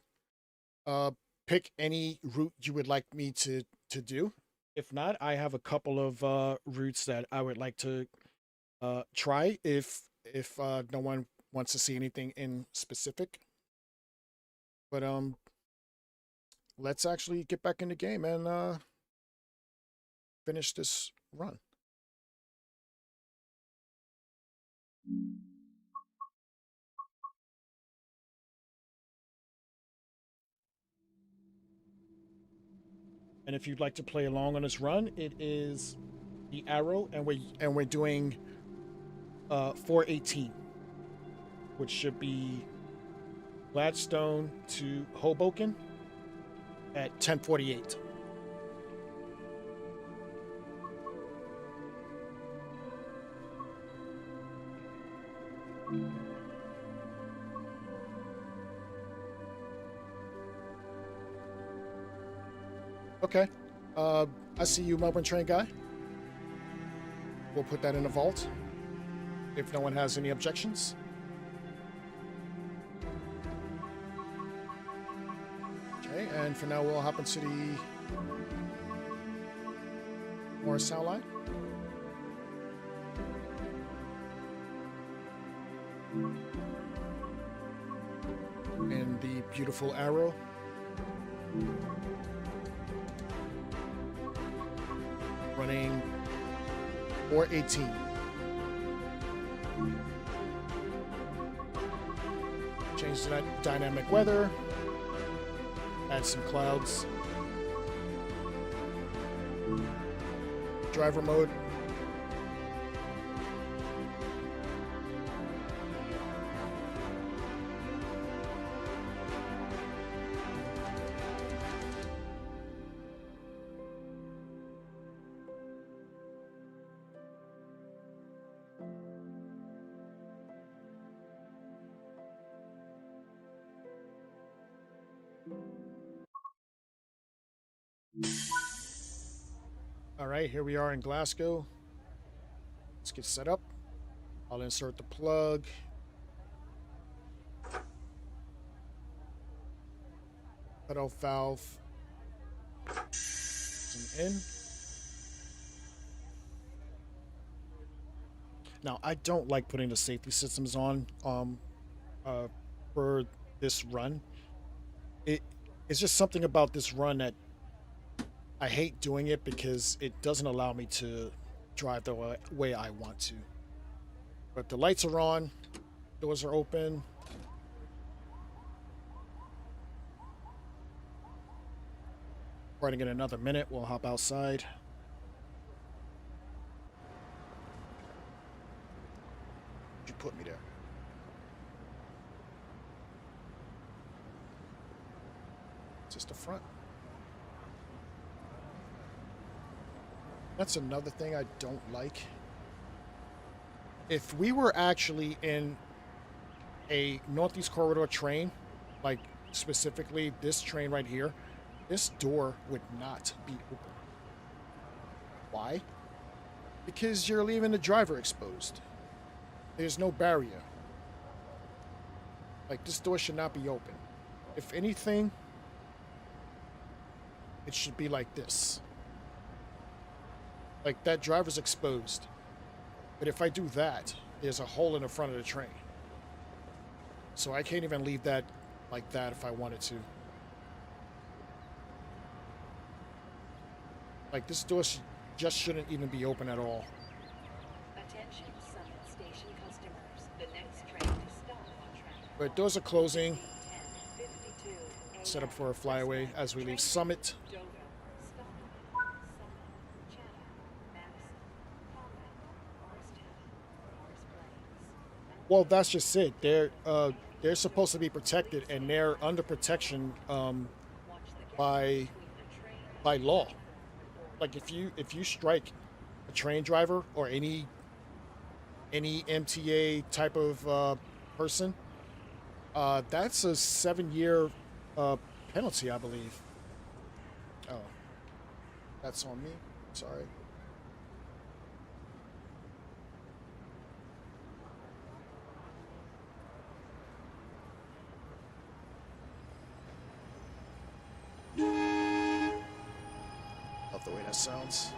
pick any route you would like me to do. If not, I have a couple of routes that I would like to try if no one wants to see anything in specific. But let's actually get back in the game and finish this run. And if you'd like to play along on this run, it is the Arrow, and we're doing 418, which should be Gladstone to Hoboken at 10:48. Okay. I see you, Melbourne train guy. We'll put that in the vault if no one has any objections. Okay, and for now we'll hop into the Morristown line. And the beautiful Arrow. Running 418. Change to that dynamic weather. Add some clouds. Driver mode. All right, here we are in Glasgow. Let's get set up. I'll insert the plug. Cutoff valve. And in. Now, I don't like putting the safety systems on for this run. It's just something about this run that I hate doing it because it doesn't allow me to drive the way I want to. But the lights are on, doors are open. Running in another minute, we'll hop outside. You put me there. Just the front. That's another thing I don't like. If we were actually in a Northeast Corridor train, like specifically this train right here, this door would not be open. Why? Because you're leaving the driver exposed. There's no barrier. Like, this door should not be open. If anything, it should be like this. Like, that driver's exposed. But if I do that, there's a hole in the front of the train. So I can't even leave that like that if I wanted to. Like, this door just shouldn't even be open at all. Attention Summit Station customers. The next train to stop on track. But doors are closing. 10:52 Set up for a flyaway as we leave Summit. Dover, Stockton, Summit, Chatham, Madison, Conway, Morristown, Morris Plains. Well, that's just it. They're supposed to be protected, and they're under protection Watch the gap by between the train by law. Like, if you strike a train driver or any MTA type of person, that's a 7-year penalty, I believe. Oh, that's on me. Sorry. Love the way that sounds.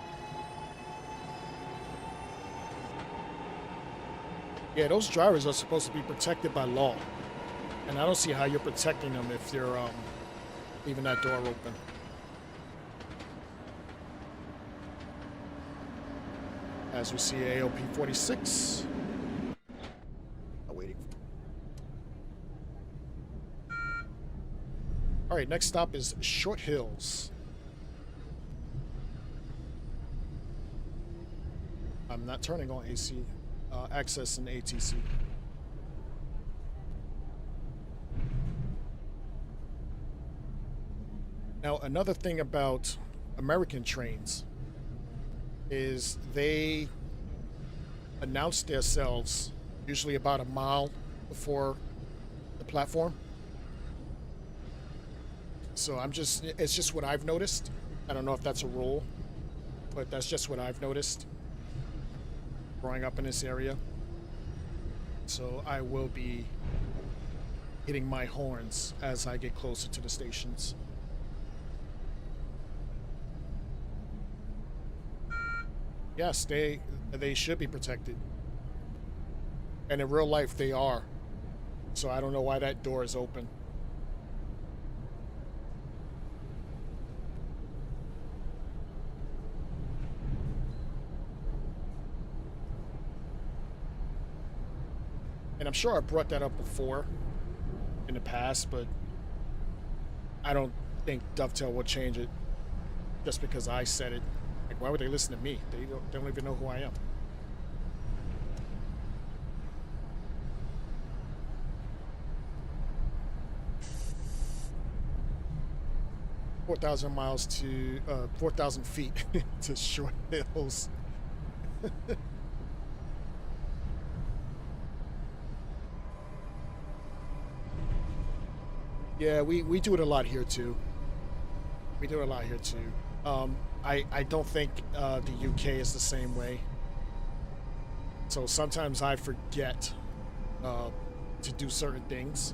Yeah, those drivers are supposed to be protected by law. And I don't see how you're protecting them if you're leaving that door open. As we see AOP 46. Waiting. All right, next stop is Short Hills. I'm not turning on AC access and ATC. Now, another thing about American trains is they announce themselves usually about a mile before the platform. So it's just what I've noticed. I don't know if that's a rule, but that's just what I've noticed growing up in this area. So I will be hitting my horns as I get closer to the stations. Yes, they should be protected. And in real life, they are. So I don't know why that door is open. And I'm sure I brought that up before in the past, but I don't think Dovetail will change it just because I said it. Like, why would they listen to me? They don't even know who I am. $4,000 4,000 feet to Short Hills. Yeah, we do it a lot here too. We do it a lot here too. I don't think the UK is the same way. So sometimes I forget to do certain things.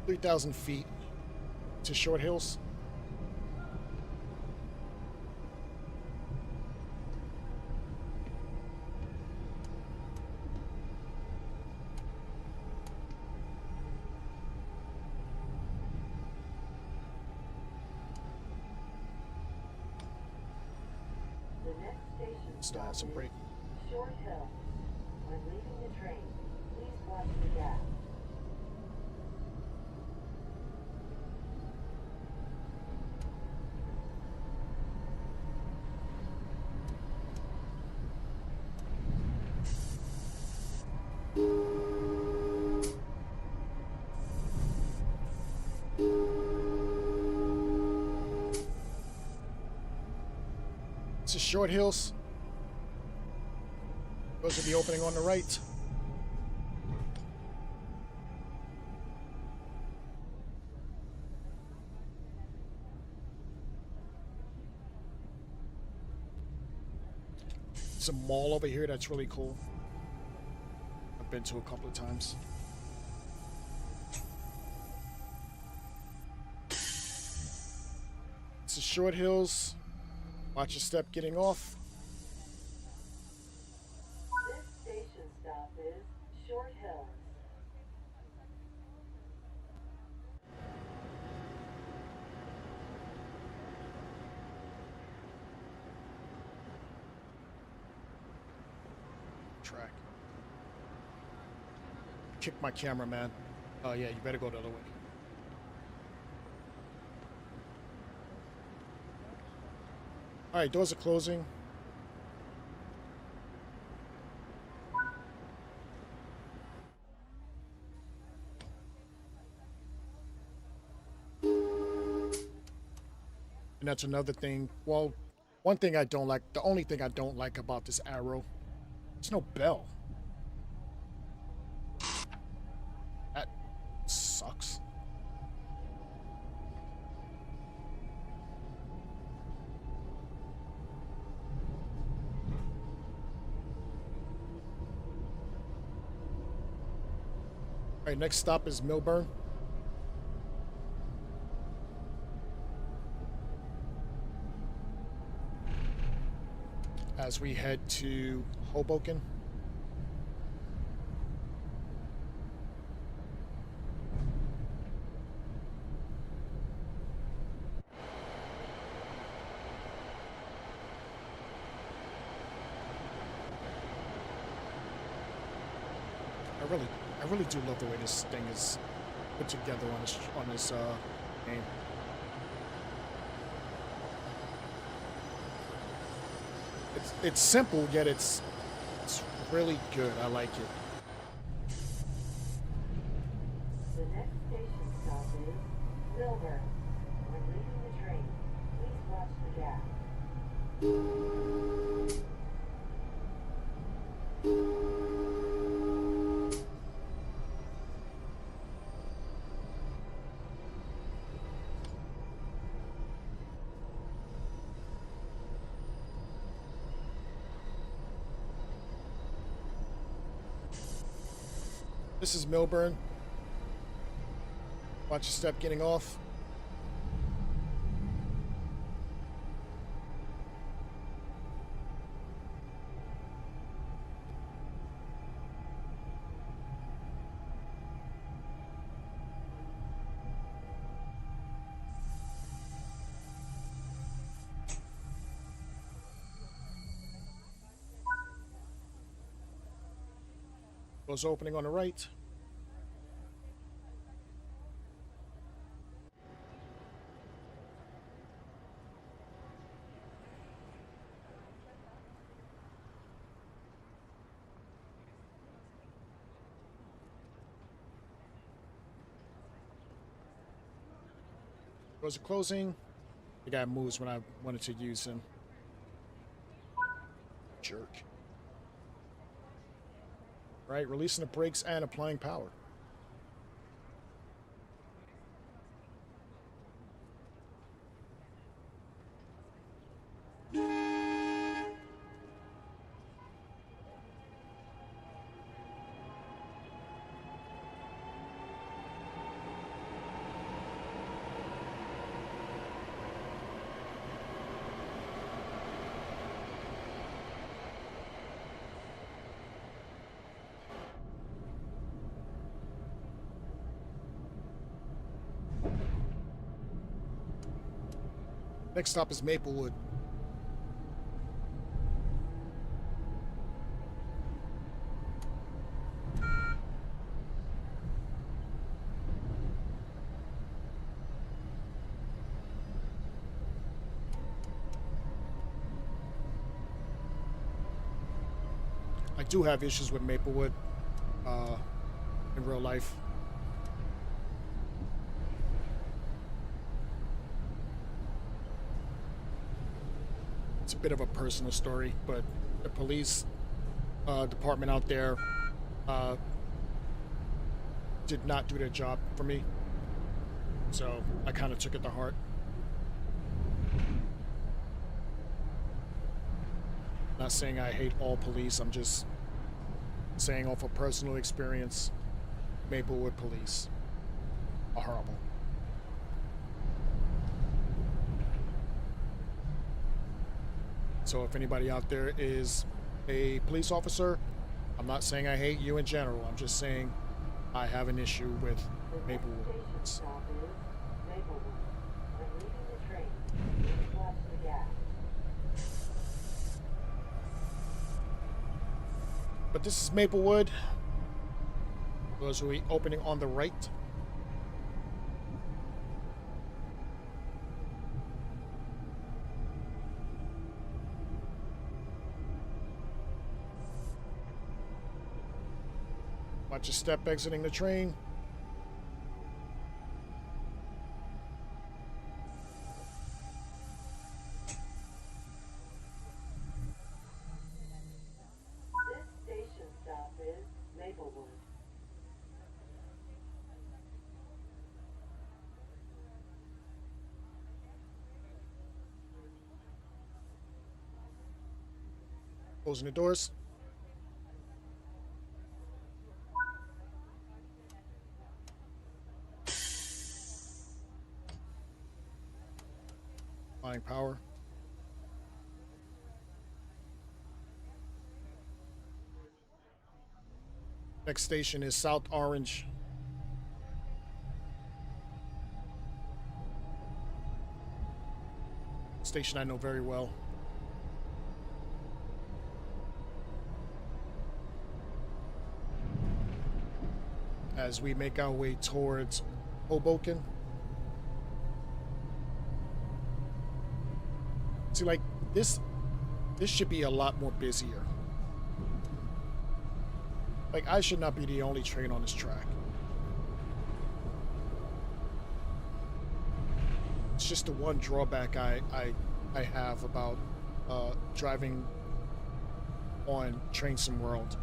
$3,000 feet to Short Hills. Still have some break. Short Hill. When leaving the train, please watch the gap. This is Short Hills. Goes to the opening on the right. There's a mall over here that's really cool. I've been to a couple of times. It's the short hills. Watch your step getting off. This station stop is Short Hills. Track. Kick my camera, man. Oh yeah, you better go the other way. All right, doors are closing. And that's another thing. Well, one thing I don't like, the only thing I don't like about this arrow, there's no bell. That sucks. All right, next stop is Milburn. As we head to Hoboken. I really do love the way this thing is put together on this game. It's simple, yet it's really good. I like it. The next station stop is Milburn. When leaving the train, please watch the gap. This is Milburn. Watch your step getting off. Doors opening on the right. Doors are closing. The guy moves when I wanted to use him. Jerk. Right, releasing the brakes and applying power. Next stop is Maplewood. I do have issues with Maplewood in real life. It's a bit of a personal story, but the police department out there did not do their job for me. So I kind of took it to heart. Not saying I hate all police. I'm just saying off of personal experience, Maplewood police are horrible. So if anybody out there is a police officer, I'm not saying I hate you in general. I'm just saying I have an issue with Maplewood. Stop is Maplewood. When leaving the train, please watch the gas. But this is Maplewood. Doors will be opening on the right. Watch your step exiting the train. This station stop is Maplewood. Closing the doors. Applying power. Next station is South Orange. Station I know very well. As we make our way towards Hoboken. See, like this should be a lot more busier. Like, I should not be the only train on this track. It's just the one drawback I have about driving on Train Sim World.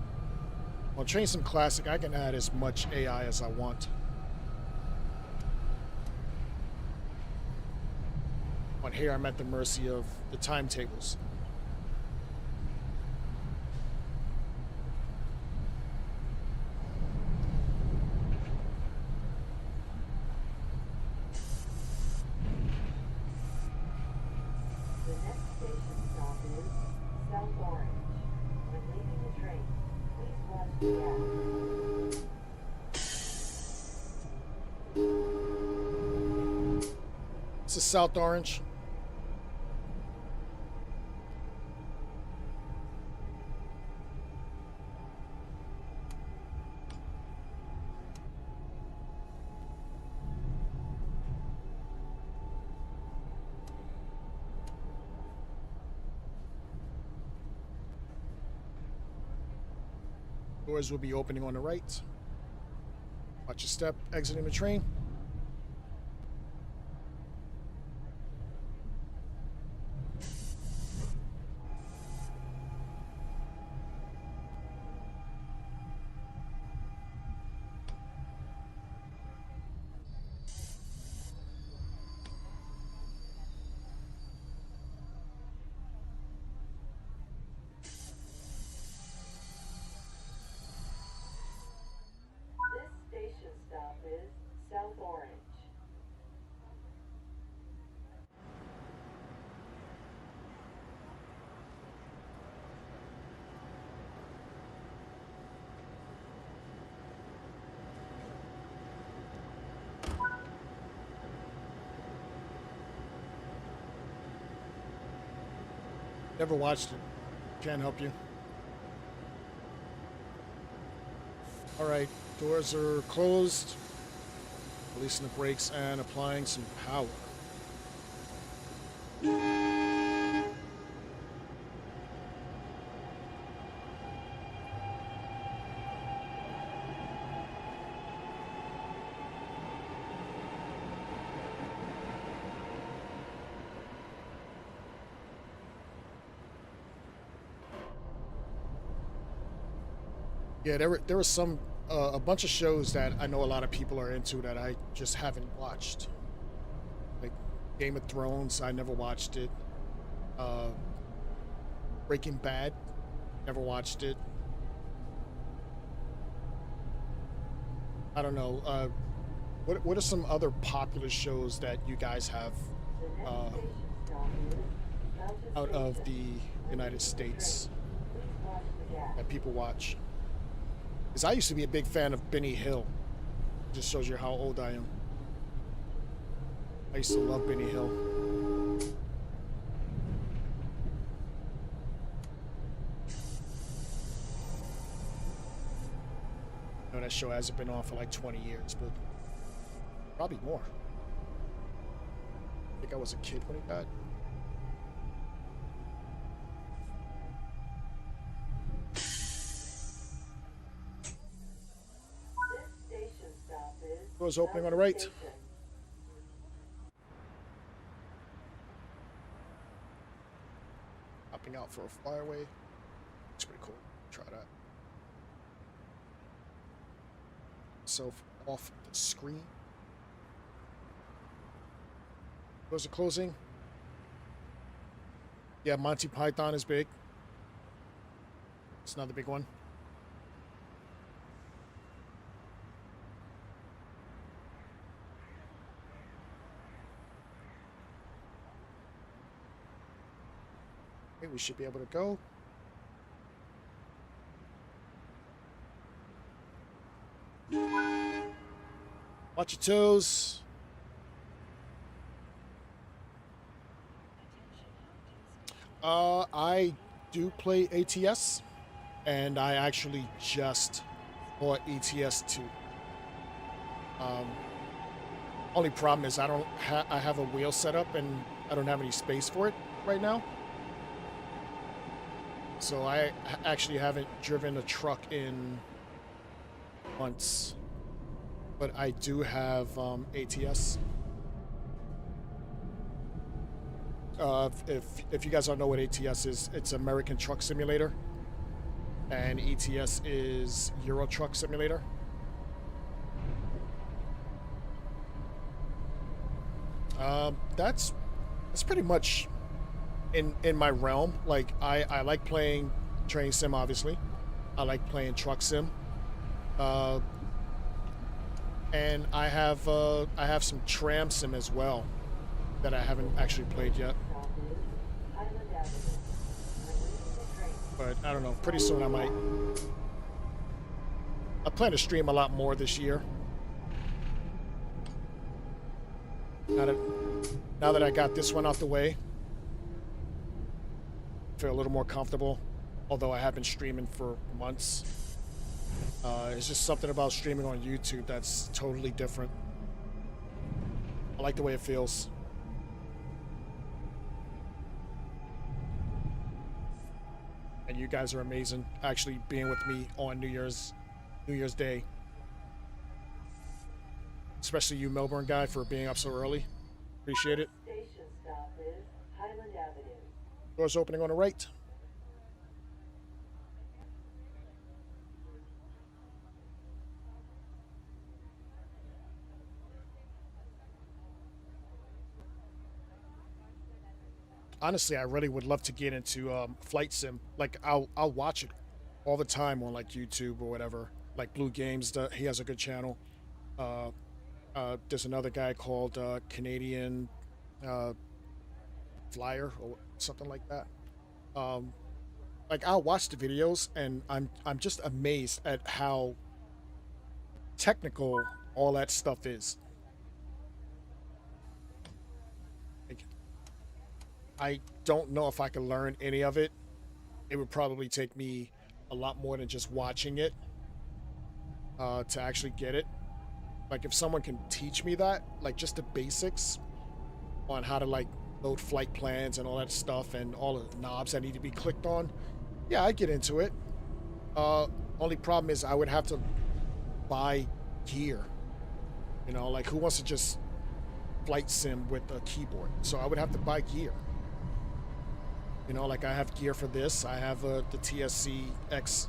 On Train Sim Classic, I can add as much AI as I want. On here, I'm at the mercy of the timetables. The next station stop is South Orange. When leaving the train, please watch the gas. This is South Orange. Doors will be opening on the right. Watch your step exiting the train. This station stop is South Orange. Never watched it. Can't help you. All right, doors are closed. Releasing the brakes and applying some power. Yeah, there was some a bunch of shows that I know a lot of people are into that I just haven't watched. Like Game of Thrones, I never watched it. Breaking Bad. Never watched it. I don't know. What are some other popular shows that you guys have uh, out of the United States that people watch? Because I used to be a big fan of Benny Hill. Just shows you how old I am. I used to love Benny Hill. I know that show hasn't been on for like 20 years, but probably more. I think I was a kid when it died. Doors opening on the right. Hopping out for a flyaway. It's pretty cool. Try that. So off the screen. Doors are closing. Yeah, Monty Python is big. It's another big one. Okay, we should be able to go. Watch your toes. I do play ATS, and I actually just bought ATS 2. Only problem is I have a wheel set up and I don't have any space for it right now. So I actually haven't driven a truck in months, but I do have ATS. If you guys don't know what ATS is, it's American Truck Simulator, and ETS is Euro Truck Simulator. That's pretty much in my realm. Like I like playing train sim, obviously. I like playing truck sim. And I have some tram sim as well that I haven't actually played yet. But I don't know, pretty soon I might. I plan to stream a lot more this year. Now that I got this one out the way, I feel a little more comfortable, although I have been streaming for months. It's just something about streaming on YouTube that's totally different. I like the way it feels. And you guys are amazing, actually being with me on New Year's Day. Especially you, Melbourne guy, for being up so early. Appreciate it. Doors opening on the right. Honestly, I really would love to get into flight sim. Like I'll watch it all the time on like YouTube or whatever. Like Blue Games, he has a good channel. There's another guy called Canadian Flyer or something like that. Like I'll watch the videos and I'm just amazed at how technical all that stuff is. Like, I don't know if I can learn any of it. It would probably take me a lot more than just watching it to actually get it. Like if someone can teach me that, like just the basics on how to like load flight plans and all that stuff and all the knobs that need to be clicked on, yeah, I'd get into it. Only problem is I would have to buy gear. You know, like who wants to just flight sim with a keyboard? So I would have to buy gear. You know, like I have gear for this. I have the TSW6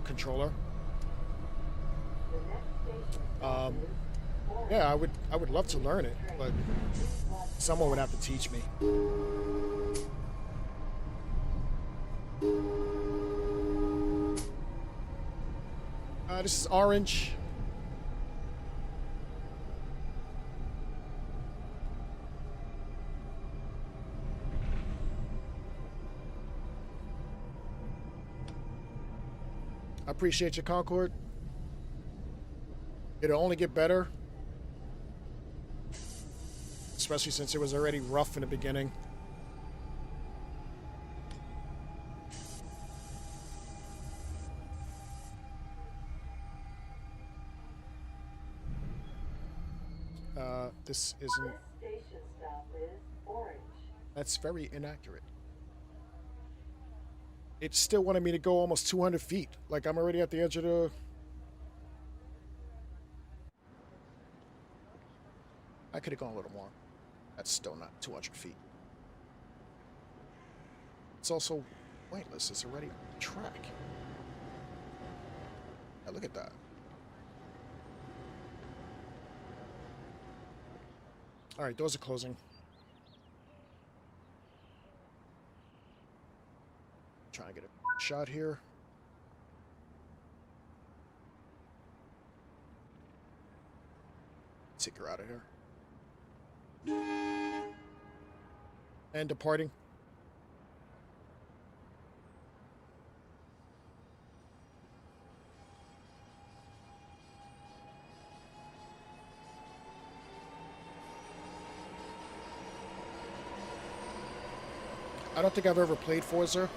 controller. Yeah, I would love to learn it, but someone would have to teach me. This is Orange. I appreciate your Concord. It'll only get better, especially since it was already rough in the beginning. This isn't. This station stop is Orange. That's very inaccurate. It still wanted me to go almost 200 feet. Like I'm already at the edge of the. I could have gone a little more. That's still not 200 feet. It's also pointless. It's already on the track. Now look at that. All right, doors are closing. Trying to get a shot here. Take her out of here. And departing. I don't think I've ever played Forza.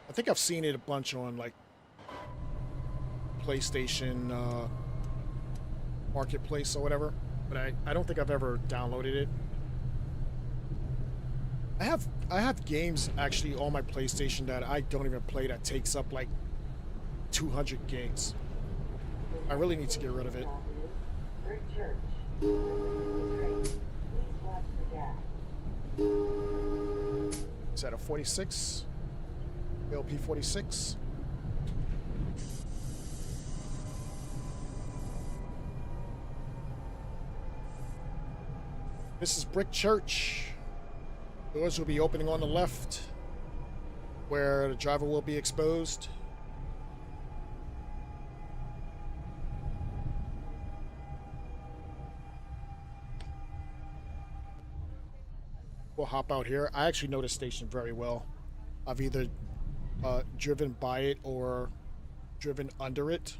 I think I've seen it a bunch on like PlayStation Marketplace or whatever, but I don't think I've ever downloaded it. I have games actually on my PlayStation that I don't even play that takes up like 200 gigs. I really need to get rid of it. Brick Church. Please watch the gap. Is that a 46? LP 46? This is Brick Church. Doors will be opening on the left, where the driver will be exposed. We'll hop out here. I actually know the station very well. I've either driven by it or driven under it,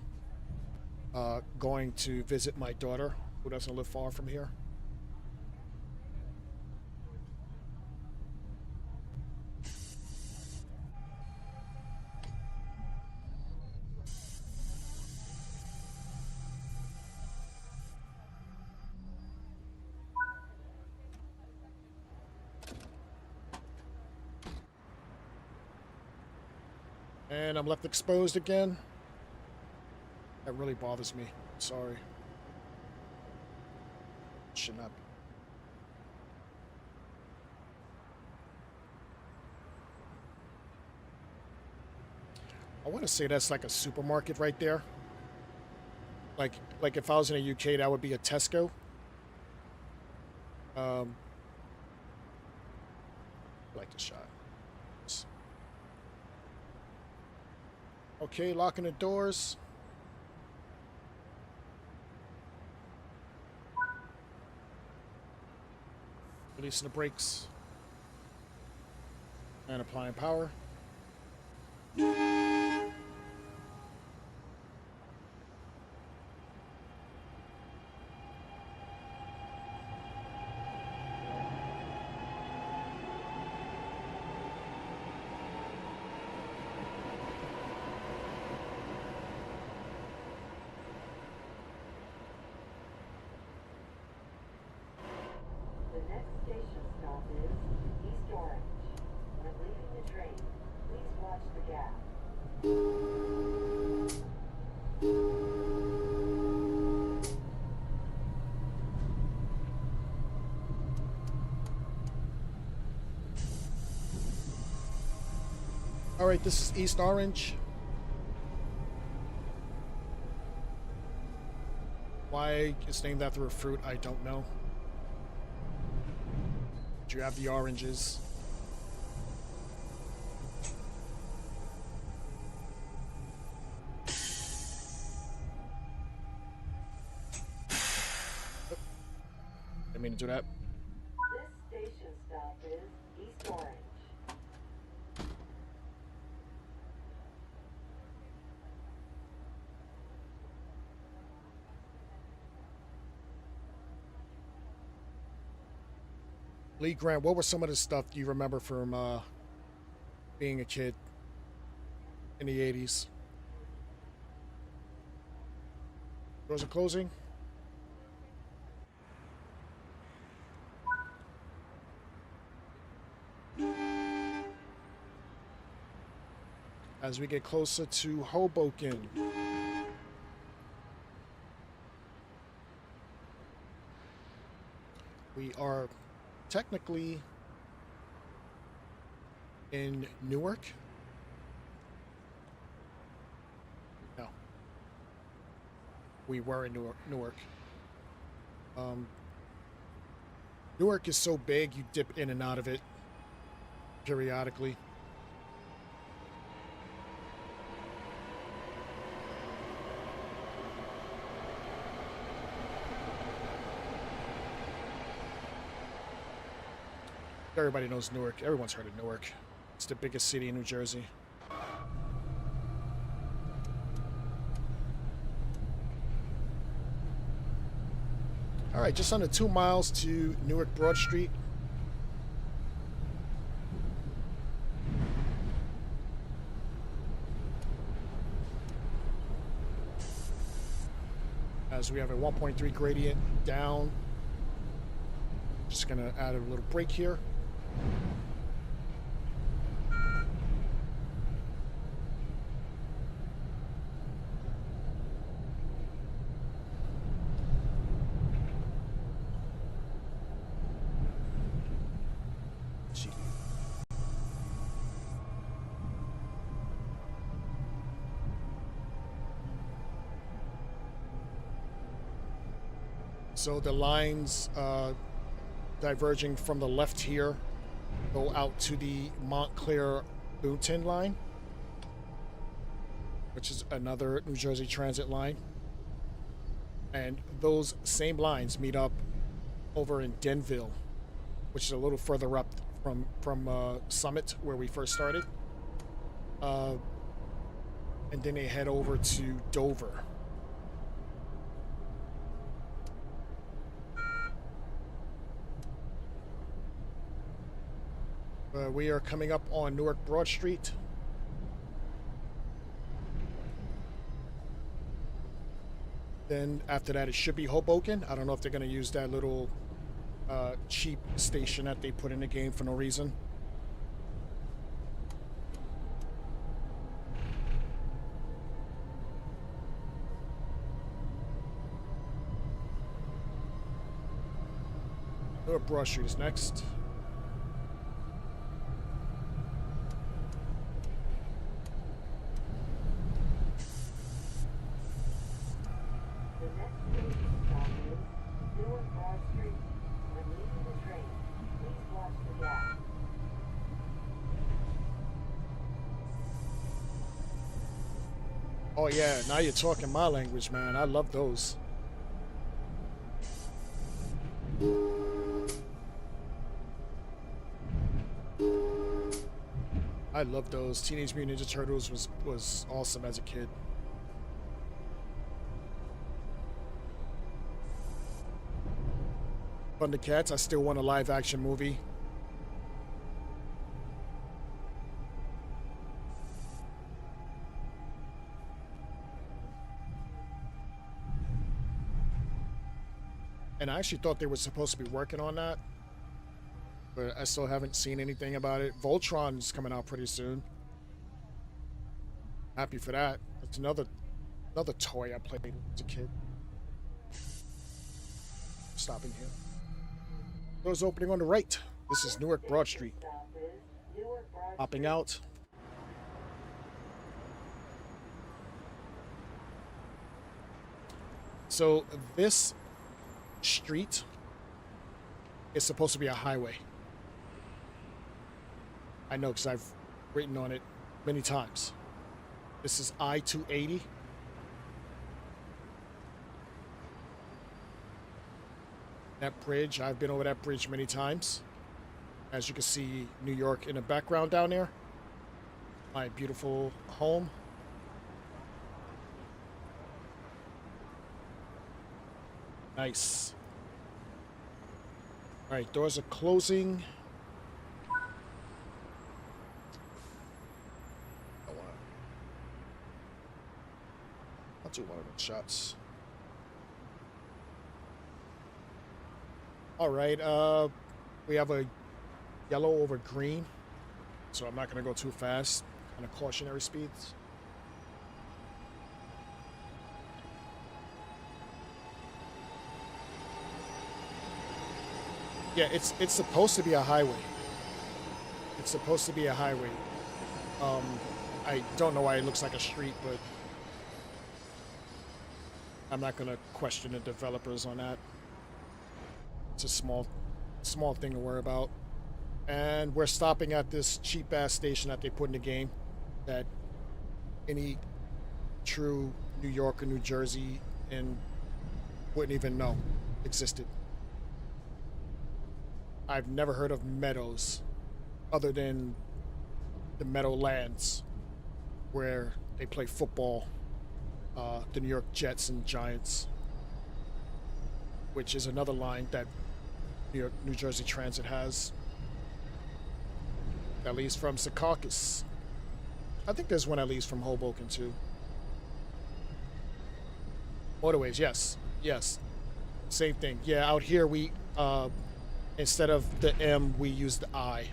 going to visit my daughter, who doesn't live far from here. And I'm left exposed again. That really bothers me. Sorry. Should not be. I want to say that's like a supermarket right there. Like if I was in the UK, that would be a Tesco. I like the shot. Okay, locking the doors. Releasing the brakes. And applying power. The next station stop is East Orange. When leaving the train, please watch the gap. All right, this is East Orange. Why it's named after a fruit, I don't know. You have the oranges. Didn't mean to do that. This station stop is East Orange. Lee Grant, what were some of the stuff you remember from being a kid in the 80s? Doors are closing. As we get closer to Hoboken. We are technically in Newark. No. We were in Newark. Newark is so big, you dip in and out of it periodically. Everybody knows Newark. Everyone's heard of Newark. It's the biggest city in New Jersey. All right, just under 2 miles to Newark Broad Street. As we have a 1.3 gradient down. Just gonna add a little break here. So the lines diverging from the left here go out to the Montclair Boonton line, which is another New Jersey Transit line. And those same lines meet up over in Denville, which is a little further up from Summit, where we first started. And then they head over to Dover. We are coming up on Newark Broad Street. Then after that, it should be Hoboken. I don't know if they're going to use that little cheap station that they put in the game for no reason. Newark Broad Street is next. Oh yeah, now you're talking my language, man. I love those. I love those. Teenage Mutant Ninja Turtles was awesome as a kid. Thundercats, I still want a live action movie. And I actually thought they were supposed to be working on that, but I still haven't seen anything about it. Voltron's coming out pretty soon. Happy for that. That's another toy I played as a kid. Stopping here. Doors opening on the right. This is Newark Broad Street. Hopping out. So this street is supposed to be a highway. I know because I've written on it many times. This is I-280. That bridge, I've been over that bridge many times. As you can see, New York in the background down there. My beautiful home. Nice. All right, doors are closing. I'll do one of those shots. All right, we have a yellow over green, so I'm not going to go too fast. Kind of cautionary speeds. Yeah, it's supposed to be a highway. It's supposed to be a highway. I don't know why it looks like a street, but I'm not going to question the developers on that. It's a small thing to worry about. And we're stopping at this cheap ass station that they put in the game that any true New York or New Jersey and wouldn't even know existed. I've never heard of Meadows other than the Meadowlands where they play football, the New York Jets and Giants, which is another line that New Jersey Transit has. That leaves from Secaucus. I think there's one that leaves from Hoboken too. Motorways, yes. Yes. Same thing. Yeah, out here we instead of the M we use the I.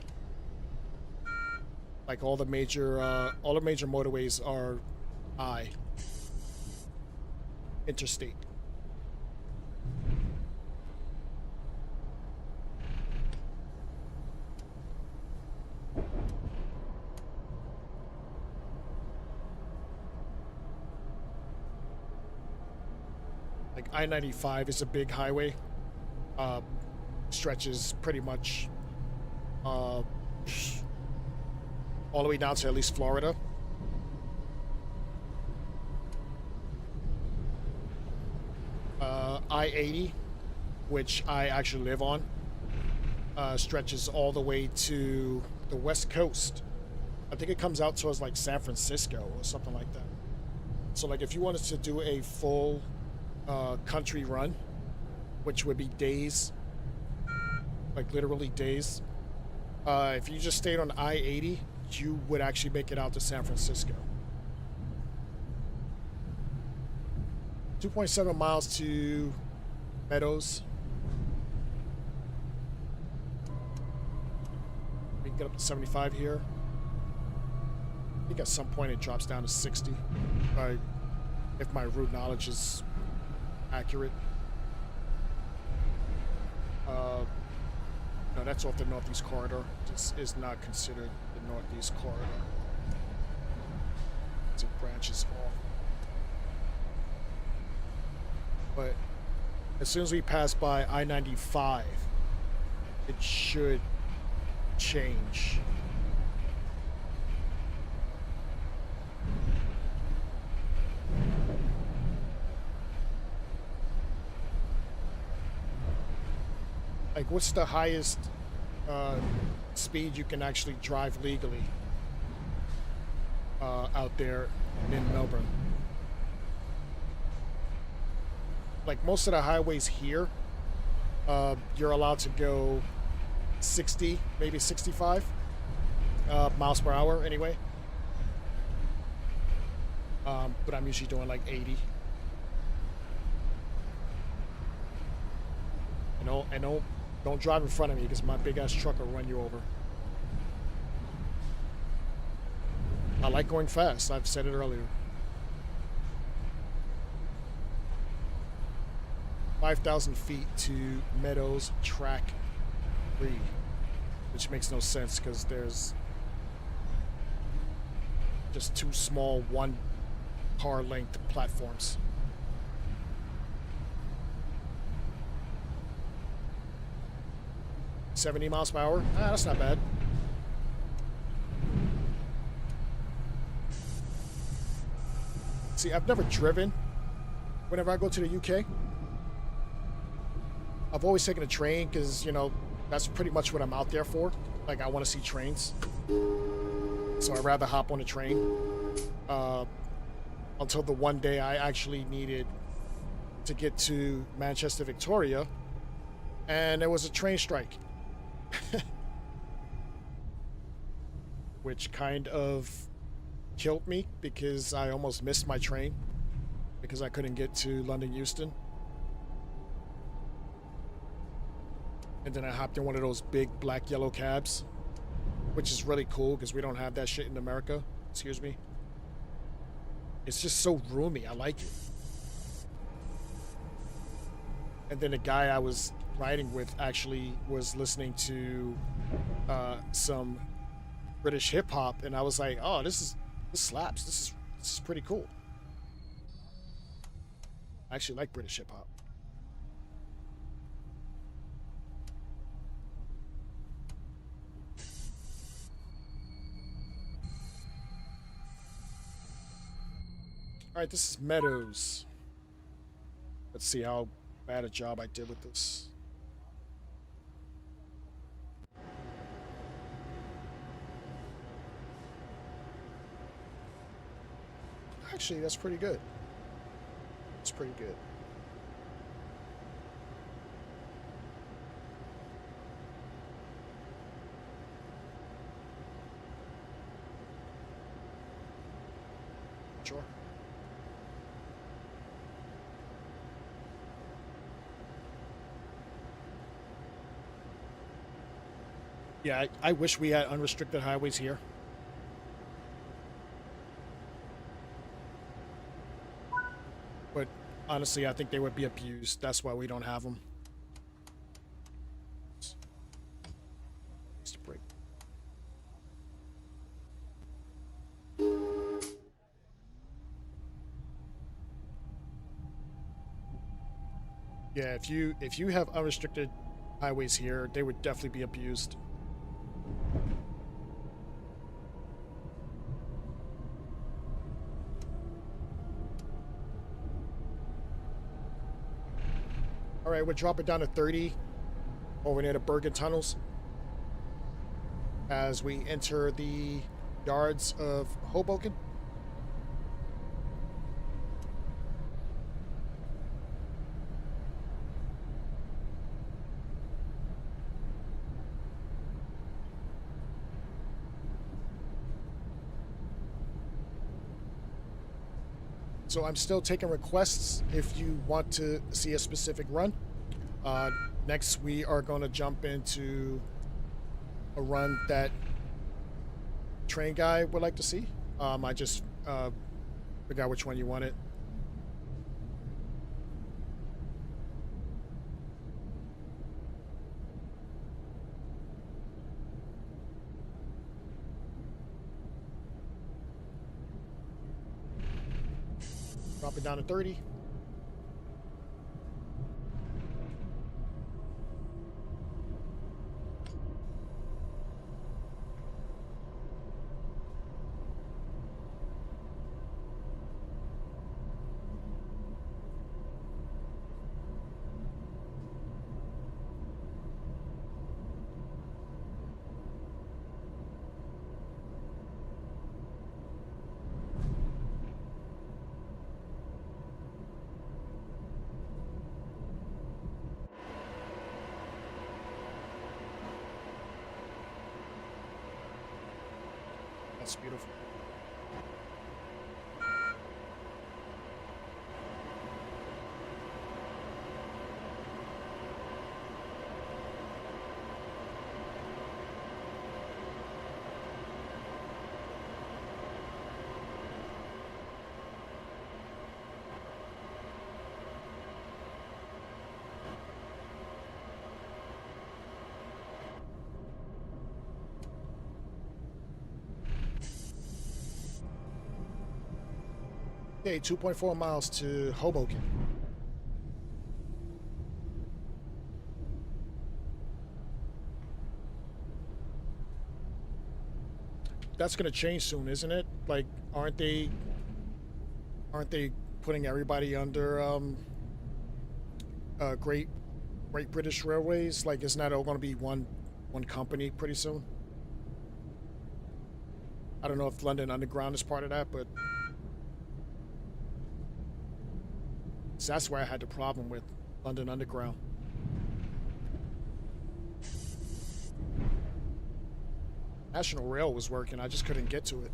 Like all the major motorways are I. Interstate. Like I-95 is a big highway. Stretches pretty much all the way down to at least Florida. I-80, which I actually live on, stretches all the way to the West Coast. I think it comes out towards like San Francisco or something like that. So like if you wanted to do a full country run, which would be days, like literally days, if you just stayed on I-80, you would actually make it out to San Francisco. 2.7 miles to Meadows. We can get up to 75 here. I think at some point it drops down to 60. If my route knowledge is accurate. No, that's off the Northeast Corridor. This is not considered the Northeast Corridor. It branches off. But as soon as we pass by I-95, it should change. Like, what's the highest speed you can actually drive legally out there in Melbourne? Like, most of the highways here, you're allowed to go 60, maybe 65 miles per hour anyway. But I'm usually doing like 80. And don't drive in front of me because my big ass truck will run you over. I like going fast. I've said it earlier. 5,000 feet to Meadows Track 3, which makes no sense because there's just two small one-car length platforms. 70 miles per hour? Ah, that's not bad. See, I've never driven whenever I go to the UK. I've always taken a train because, you know, that's pretty much what I'm out there for. Like, I want to see trains. So I'd rather hop on a train. Until the one day I actually needed to get to Manchester, Victoria, and there was a train strike. Which kind of killed me because I almost missed my train because I couldn't get to London Euston. And then I hopped in one of those big black yellow cabs, which is really cool because we don't have that shit in America. Excuse me. It's just so roomy. I like it. And then the guy I was riding with actually was listening to some British hip hop, and I was like, "Oh, this slaps. This is pretty cool." I actually like British hip hop. All right, this is Meadows. Let's see how bad a job I did with this. Actually, that's pretty good. It's pretty good. Sure. Yeah, I wish we had unrestricted highways here. But honestly, I think they would be abused. That's why we don't have them. Needs to break. Yeah, if you have unrestricted highways here, they would definitely be abused. All right, we're dropping down to 30 over near the Bergen tunnels as we enter the yards of Hoboken. So I'm still taking requests if you want to see a specific run. Next, we are going to jump into a run that train guy would like to see. I just forgot which one you wanted. Drop it down to 30. That's beautiful. Okay, 2.4 miles to Hoboken. That's gonna change soon, isn't it? Like, aren't they Aren't they putting everybody under Great British Railways? Like, isn't that all going to be one company pretty soon? I don't know if London Underground is part of that, but so that's where I had the problem with London Underground. National Rail was working, I just couldn't get to it.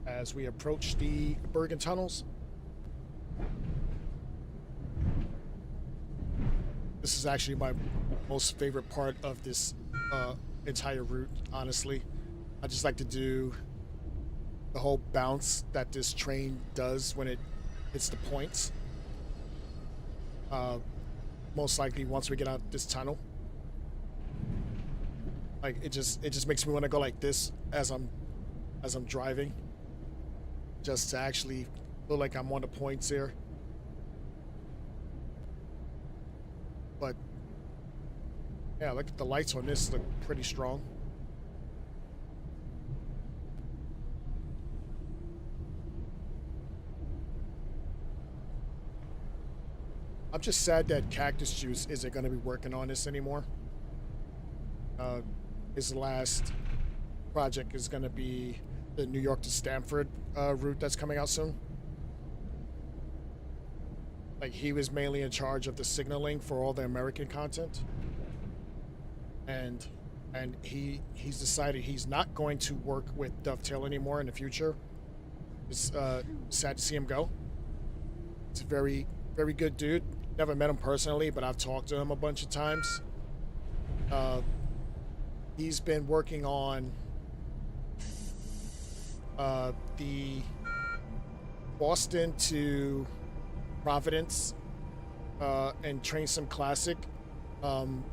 As we approach the Bergen tunnels, this is actually my most favorite part of this entire route, honestly. I just like to do the whole bounce that this train does when it hits the points. Most likely once we get out this tunnel. Like it just makes me want to go like this as I'm driving. Just to actually feel like I'm on the points here. But yeah, look at the lights on this, look pretty strong. I'm just sad that Cactus Juice isn't going to be working on this anymore. His last project is going to be the New York to Stamford route that's coming out soon. Like, he was mainly in charge of the signaling for all the American content, and he's decided he's not going to work with Dovetail anymore in the future. It's sad to see him go. It's a very good dude. Never met him personally, but I've talked to him a bunch of times. He's been working on the Boston to Providence and Train Sim Classic, and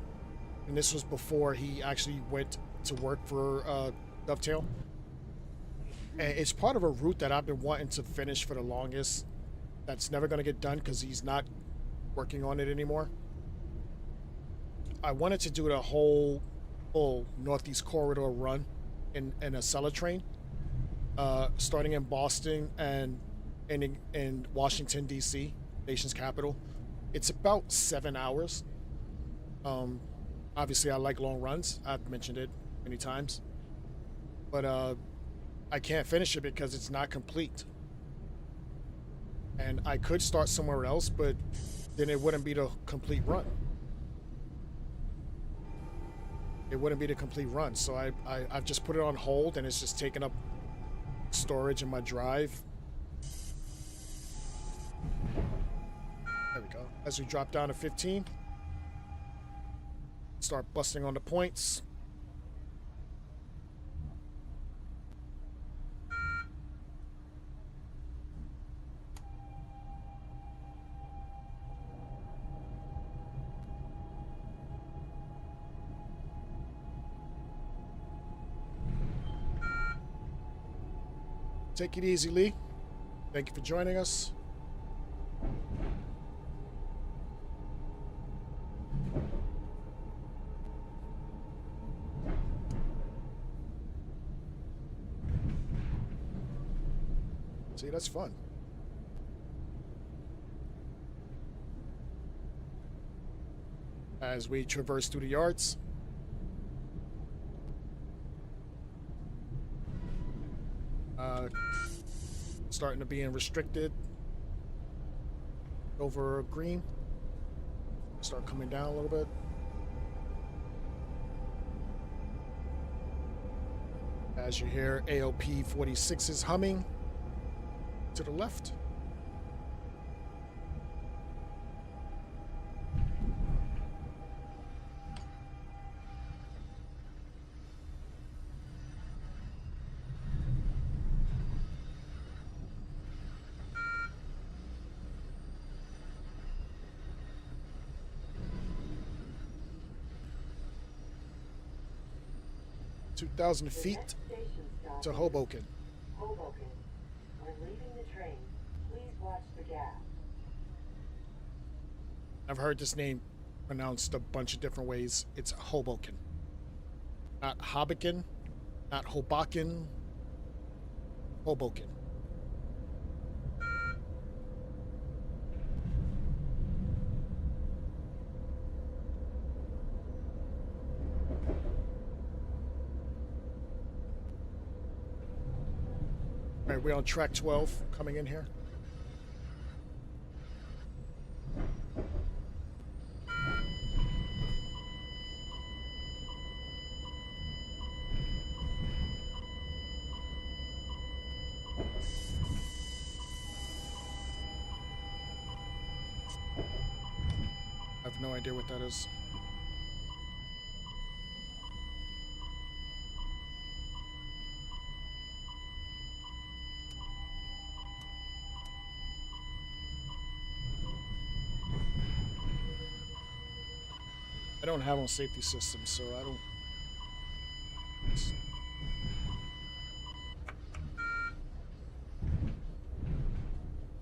this was before he actually went to work for Dovetail. And it's part of a route that I've been wanting to finish for the longest. That's never going to get done because he's not working on it anymore. I wanted to do the whole Northeast Corridor run in a Acela train, starting in Boston and ending in Washington, D.C., nation's capital. It's about 7 hours. Obviously, I like long runs. I've mentioned it many times. But I can't finish it because it's not complete. And I could start somewhere else, but then it wouldn't be the complete run. It wouldn't be the complete run. So I've just put it on hold, and it's just taking up storage in my drive. There we go. As we drop down to 15, start busting on the points. Take it easy, Lee. Thank you for joining us. See, that's fun. As we traverse through the yards. Starting to be restricted over green. Start coming down a little bit. As you hear AOP 46 is humming to the left. $2,000 feet to Hoboken. Hoboken. When leaving the train, please Watch the gap. I've heard this name pronounced a bunch of different ways. It's Hoboken. Not Hoboken, not Hoboken, Hoboken. All right, we're on track 12 coming in here. I have no idea what that is. I don't have on safety systems, so I don't.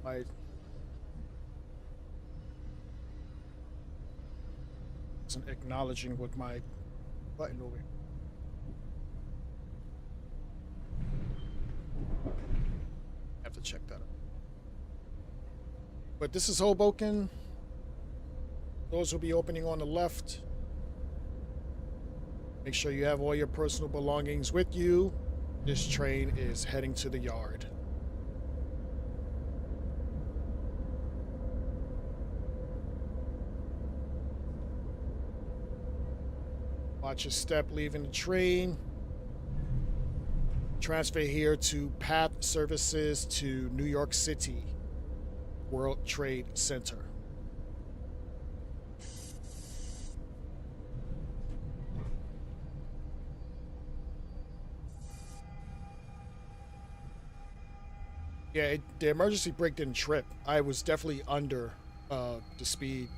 I wasn't acknowledging with my button over here. I have to check that out. But this is Hoboken. Doors will be opening on the left. Make sure you have all your personal belongings with you. This train is heading to the yard. Watch your step leaving the train. Transfer here to Path Services to New York City World Trade Center. Yeah, the emergency brake didn't trip. I was definitely under the speed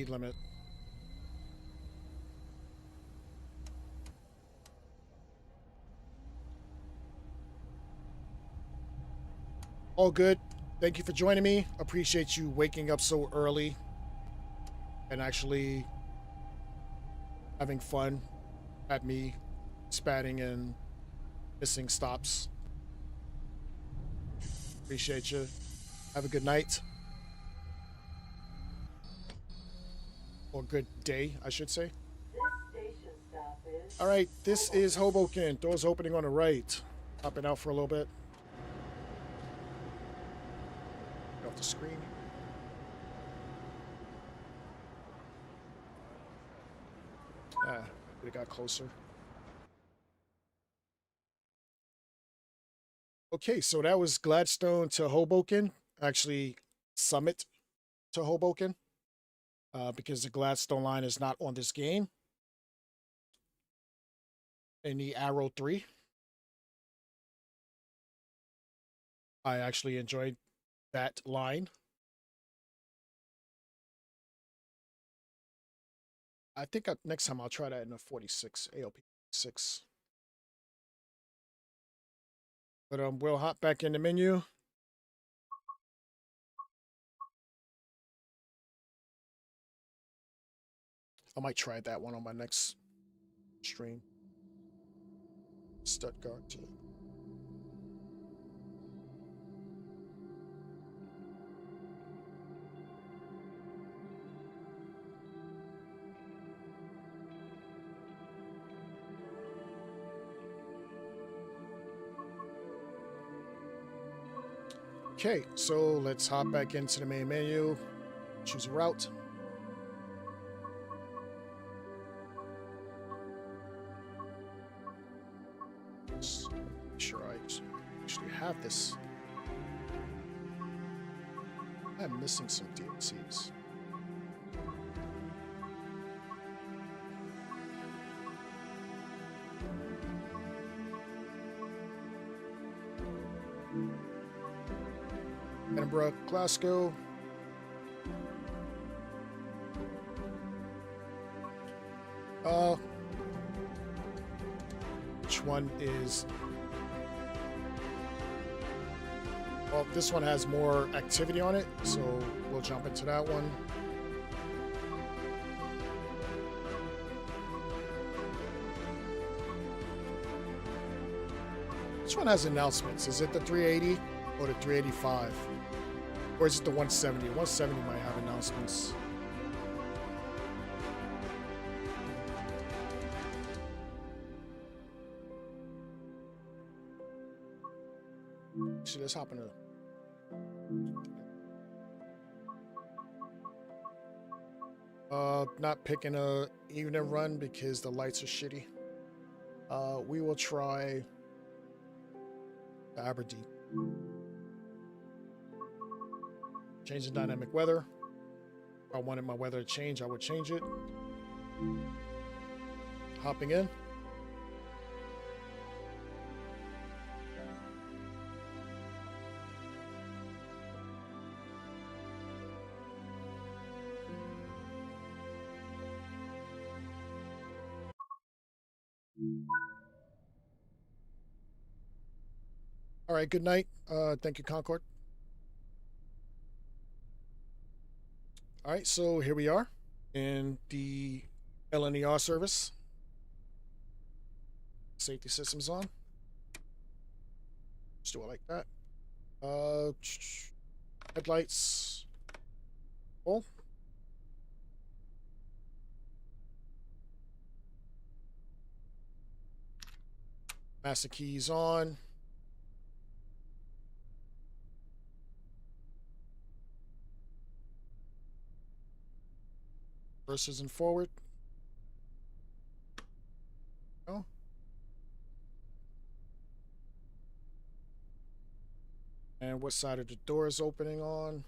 limit. All good. Thank you for joining me. Appreciate you waking up so early and actually having fun at me spatting and missing stops. Appreciate you. Have a good night. Or good day, I should say. This station stop is... All right, this is Hoboken. Doors opening on the right. Hopping out for a little bit. Get off the screen. It got closer. Okay, so that was Gladstone to Hoboken. Actually, Summit to Hoboken. Because the Gladstone line is not on this game. In the Arrow 3. I actually enjoyed that line. I think next time I'll try that in a 46, ALP 6. But we'll hop back in the menu. I might try that one on my next stream. Stuttgart. Okay, so let's hop back into the main menu. Choose a route. Let's make sure I actually have this. I'm missing some DLCs. Edinburgh, Glasgow. Which one is Well, this one has more activity on it, so we'll jump into that one. Which one has announcements? Is it the 380 or the 385? Or is it the 170? 170 might have announcements. Actually, let's hop into. Not picking a evening run because the lights are shitty. We will try the Aberdeen. Change the dynamic weather. If I wanted my weather to change, I would change it. Hopping in. All right, good night. Thank you, Concord. All right, so here we are in the LNER service. Safety systems on. Let's do it like that. Headlights. Full. Master keys on. Versus and forward. Oh. And what side of the door is opening on?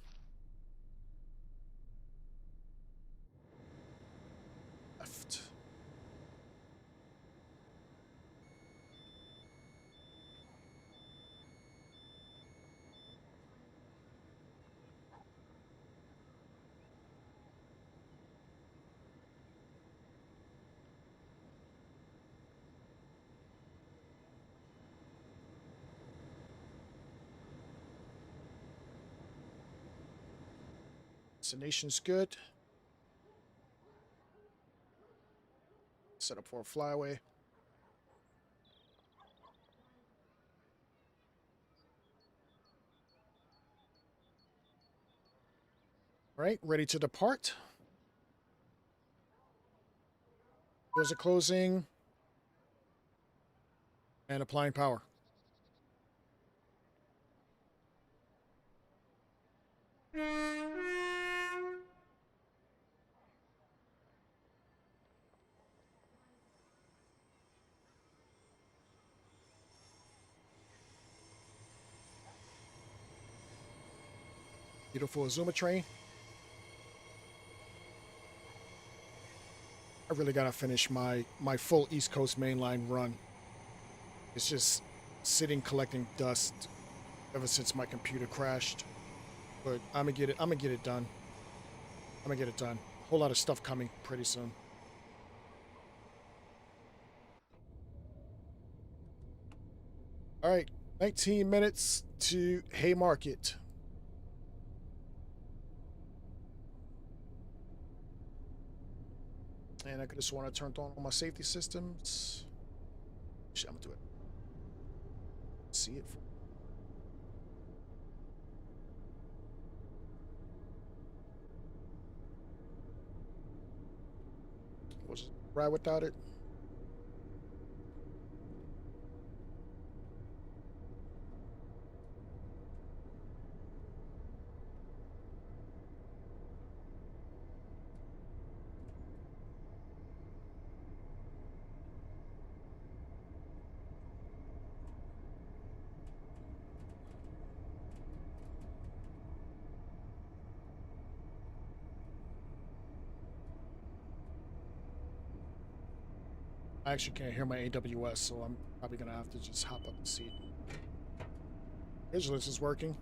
Left. Destination's good. Set up for a flyaway. All right, ready to depart. Doors are closing. And applying power. Beautiful Azuma train. I really gotta finish my full East Coast mainline run. It's just sitting collecting dust ever since my computer crashed. But I'm gonna get it. I'm gonna get it done. I'm gonna get it done. A whole lot of stuff coming pretty soon. All right, 19 minutes to Haymarket. And I could have sworn I turned on all my safety systems. Actually, I'm gonna do it. See it. We'll just ride without it. I actually can't hear my AWS, so I'm probably gonna have to just hop up the seat. Vigilance is working.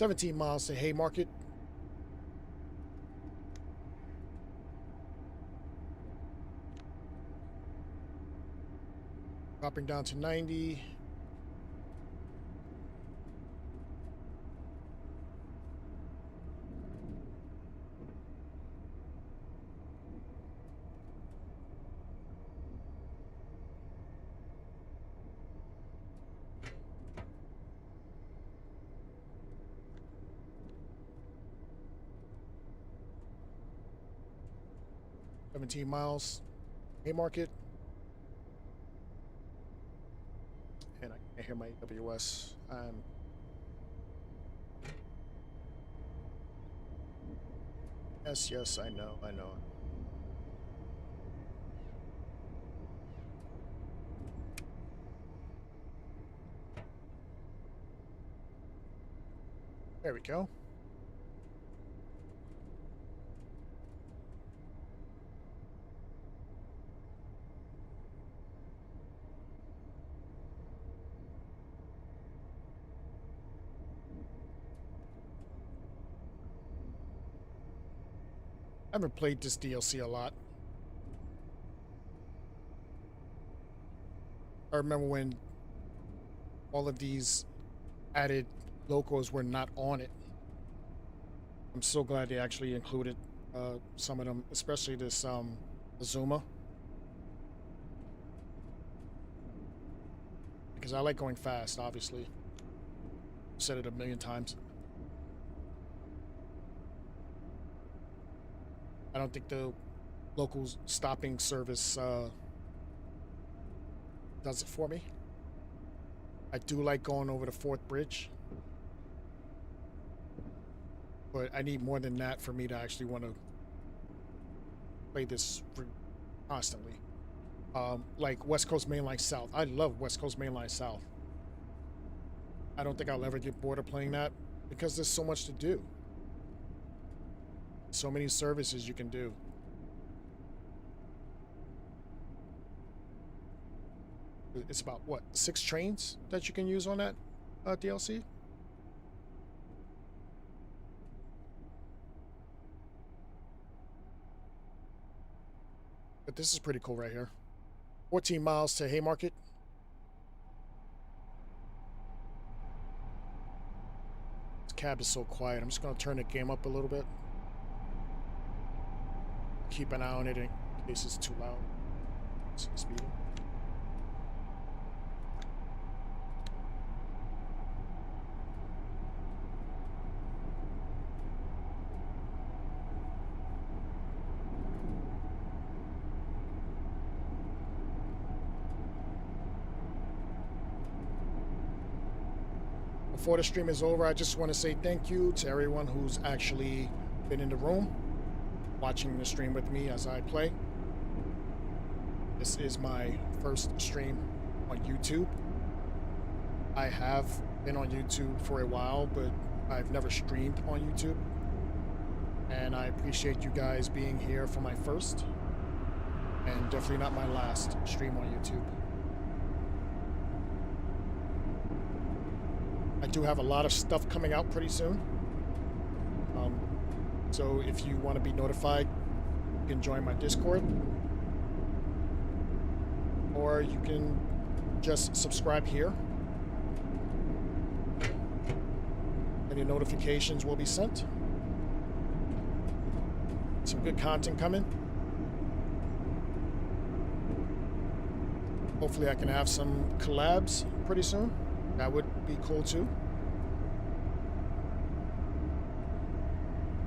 17 miles to Haymarket. Dropping down to 90. $17 miles, Haymarket. And I can't hear my AWS. Yes, I know. There we go. I haven't played this DLC a lot. I remember when all of these added locals were not on it. I'm so glad they actually included some of them, especially this Azuma. Because I like going fast, obviously. I've said it a million times. I don't think the local stopping service does it for me. I do like going over the 4th bridge, but I need more than that for me to actually want to play this constantly. Like West Coast Mainline South. I love West Coast Mainline South. I don't think I'll ever get bored of playing that because there's so much to do. So many services you can do. It's about, what, 6 trains that you can use on that DLC? But this is pretty cool right here. 14 miles to Haymarket. This cab is so quiet. I'm just going to turn the game up a little bit. Keep an eye on it in case it's too loud. Speeding. Before the stream is over, I just want to say thank you to everyone who's actually been in the room watching the stream with me as I play. This is my first stream on YouTube. I have been on YouTube for a while, but I've never streamed on YouTube. And I appreciate you guys being here for my first, and definitely not my last stream on YouTube. I do have a lot of stuff coming out pretty soon. So if you want to be notified, you can join my Discord. Or you can just subscribe here. And your notifications will be sent. Some good content coming. Hopefully I can have some collabs pretty soon. That would be cool too.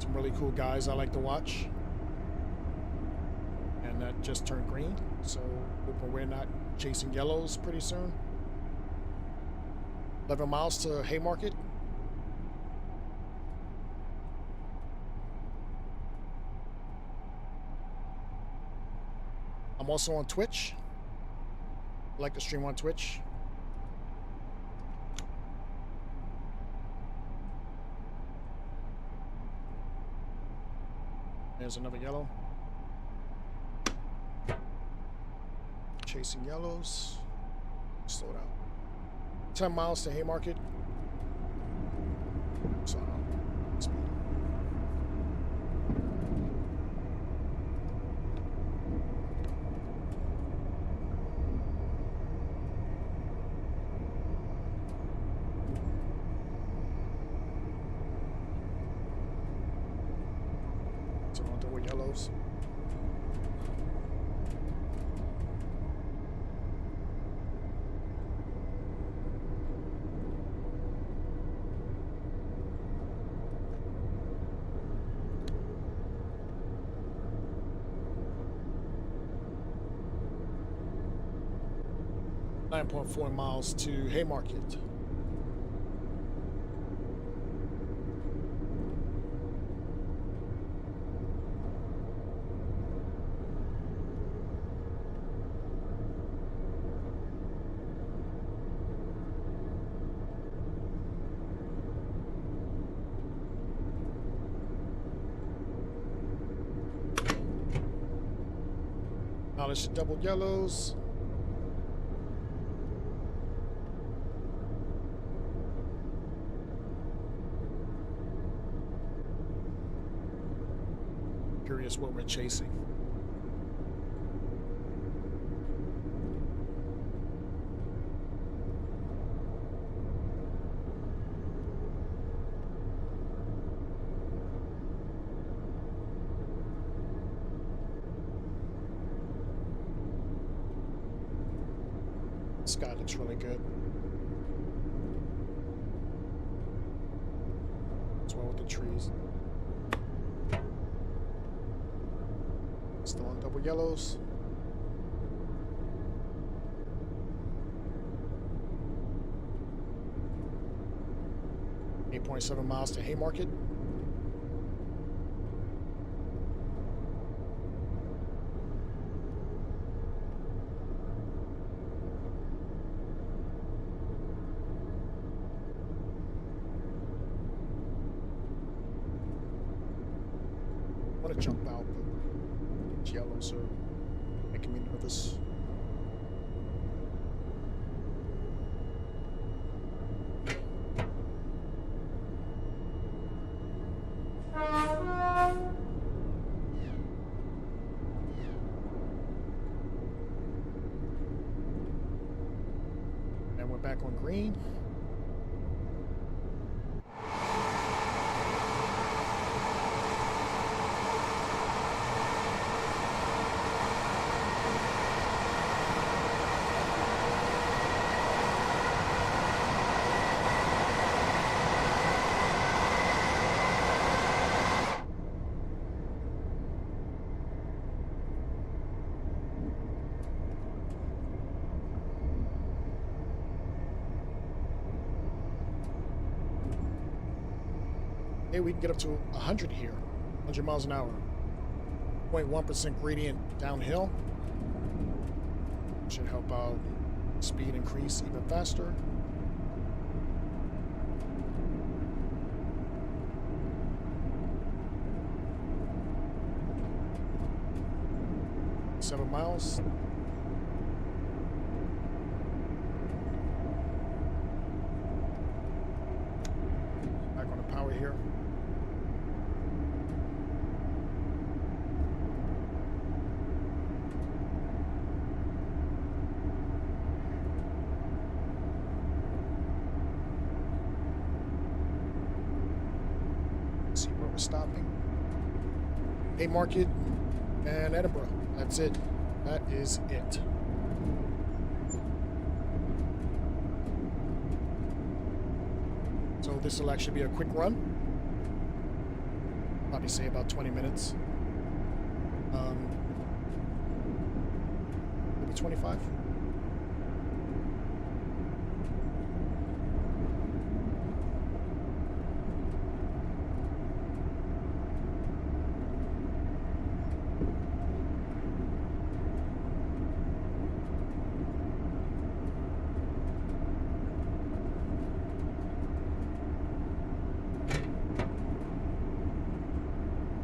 Some really cool guys I like to watch. And that just turned green, so hoping we're not chasing yellows pretty soon. 11 miles to Haymarket. I'm also on Twitch. I like to stream on Twitch. There's another yellow. Chasing yellows. Slow down. 10 miles to Haymarket. So, speed. So on double yellows. $9.4 miles to Haymarket. Polish double yellows. Curious what we're chasing. Sky looks really good. As well with the trees. Still on double yellows. $8.7 miles to Haymarket. I want to jump out, but yellows are making me nervous. And we're back on green. Hey, we can get up to 100 here. 100 miles an hour. 0.1% gradient downhill. Should help out speed increase even faster. Seven miles. Back on the power here. See where we're stopping. Haymarket and Edinburgh. That's it. That is it. So this will actually be a quick run. Probably say about 20 minutes. Maybe 25.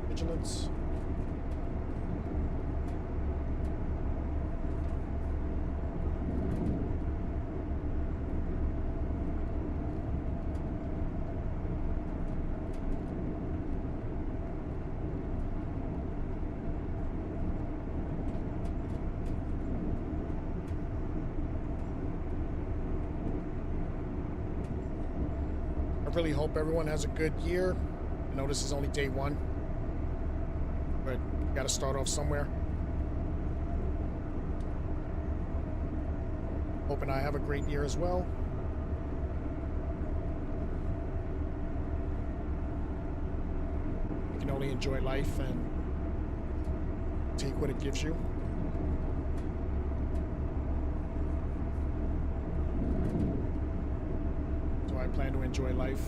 Vigilance. I really hope everyone has a good year. I know this is only day one, but you got to start off somewhere. Hoping I have a great year as well. You can only enjoy life and take what it gives you. So I plan to enjoy life.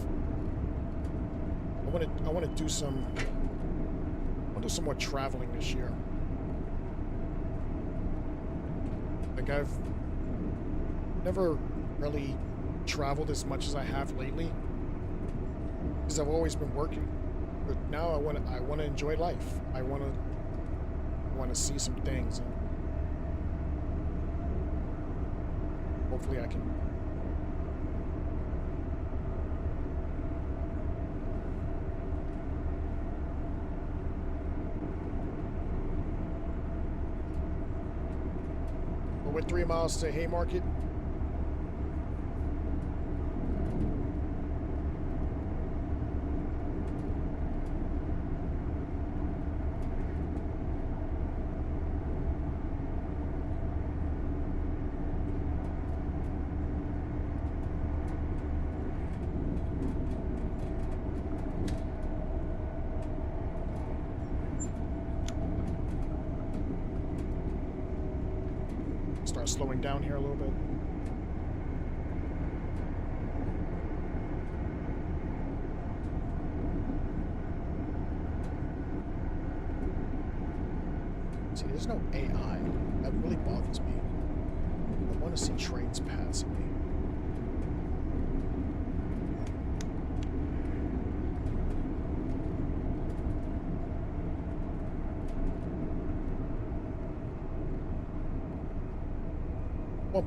I want to do some more traveling this year. Like I've never really traveled as much as I have lately because I've always been working. But now I want to enjoy life. I want to see some things, and hopefully I can. We're 3 miles to Haymarket. Start slowing down here a little bit. See, there's no AI. That really bothers me. I want to see trains passing me.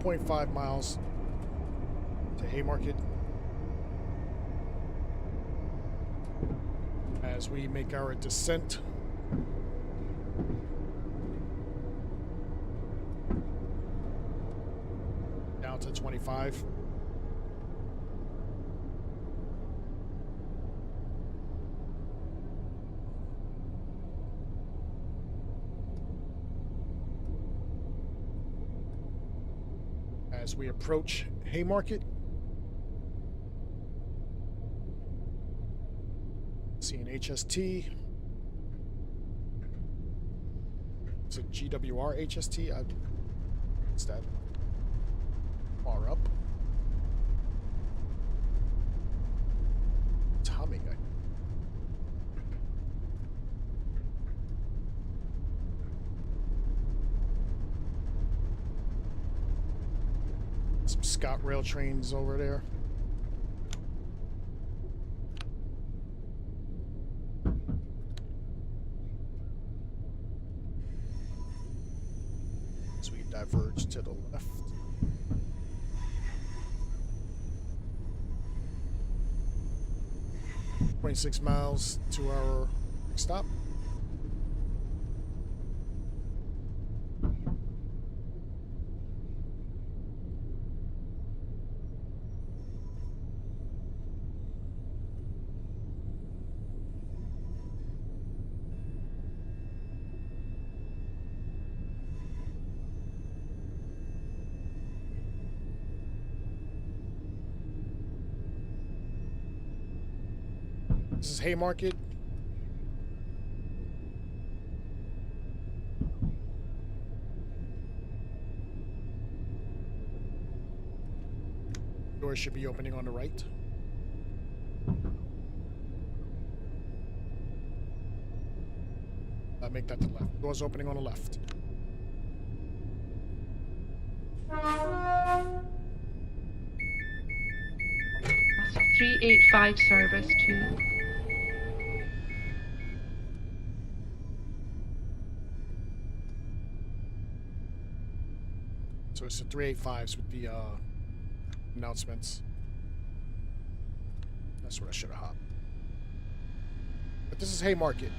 .5 miles to Haymarket as we make our descent. Down to 25. As we approach Haymarket, see an HST. It's a GWR HST. What's that? Far up. Tommy guy. Some Scott rail trains over there. So we diverge to the left. .6 miles to our next stop. This is Haymarket. Doors should be opening on the right. Make that the left. Doors opening on the left. That's 385 service to So it's the 385s with the announcements. That's where I should have hopped. But this is Haymarket.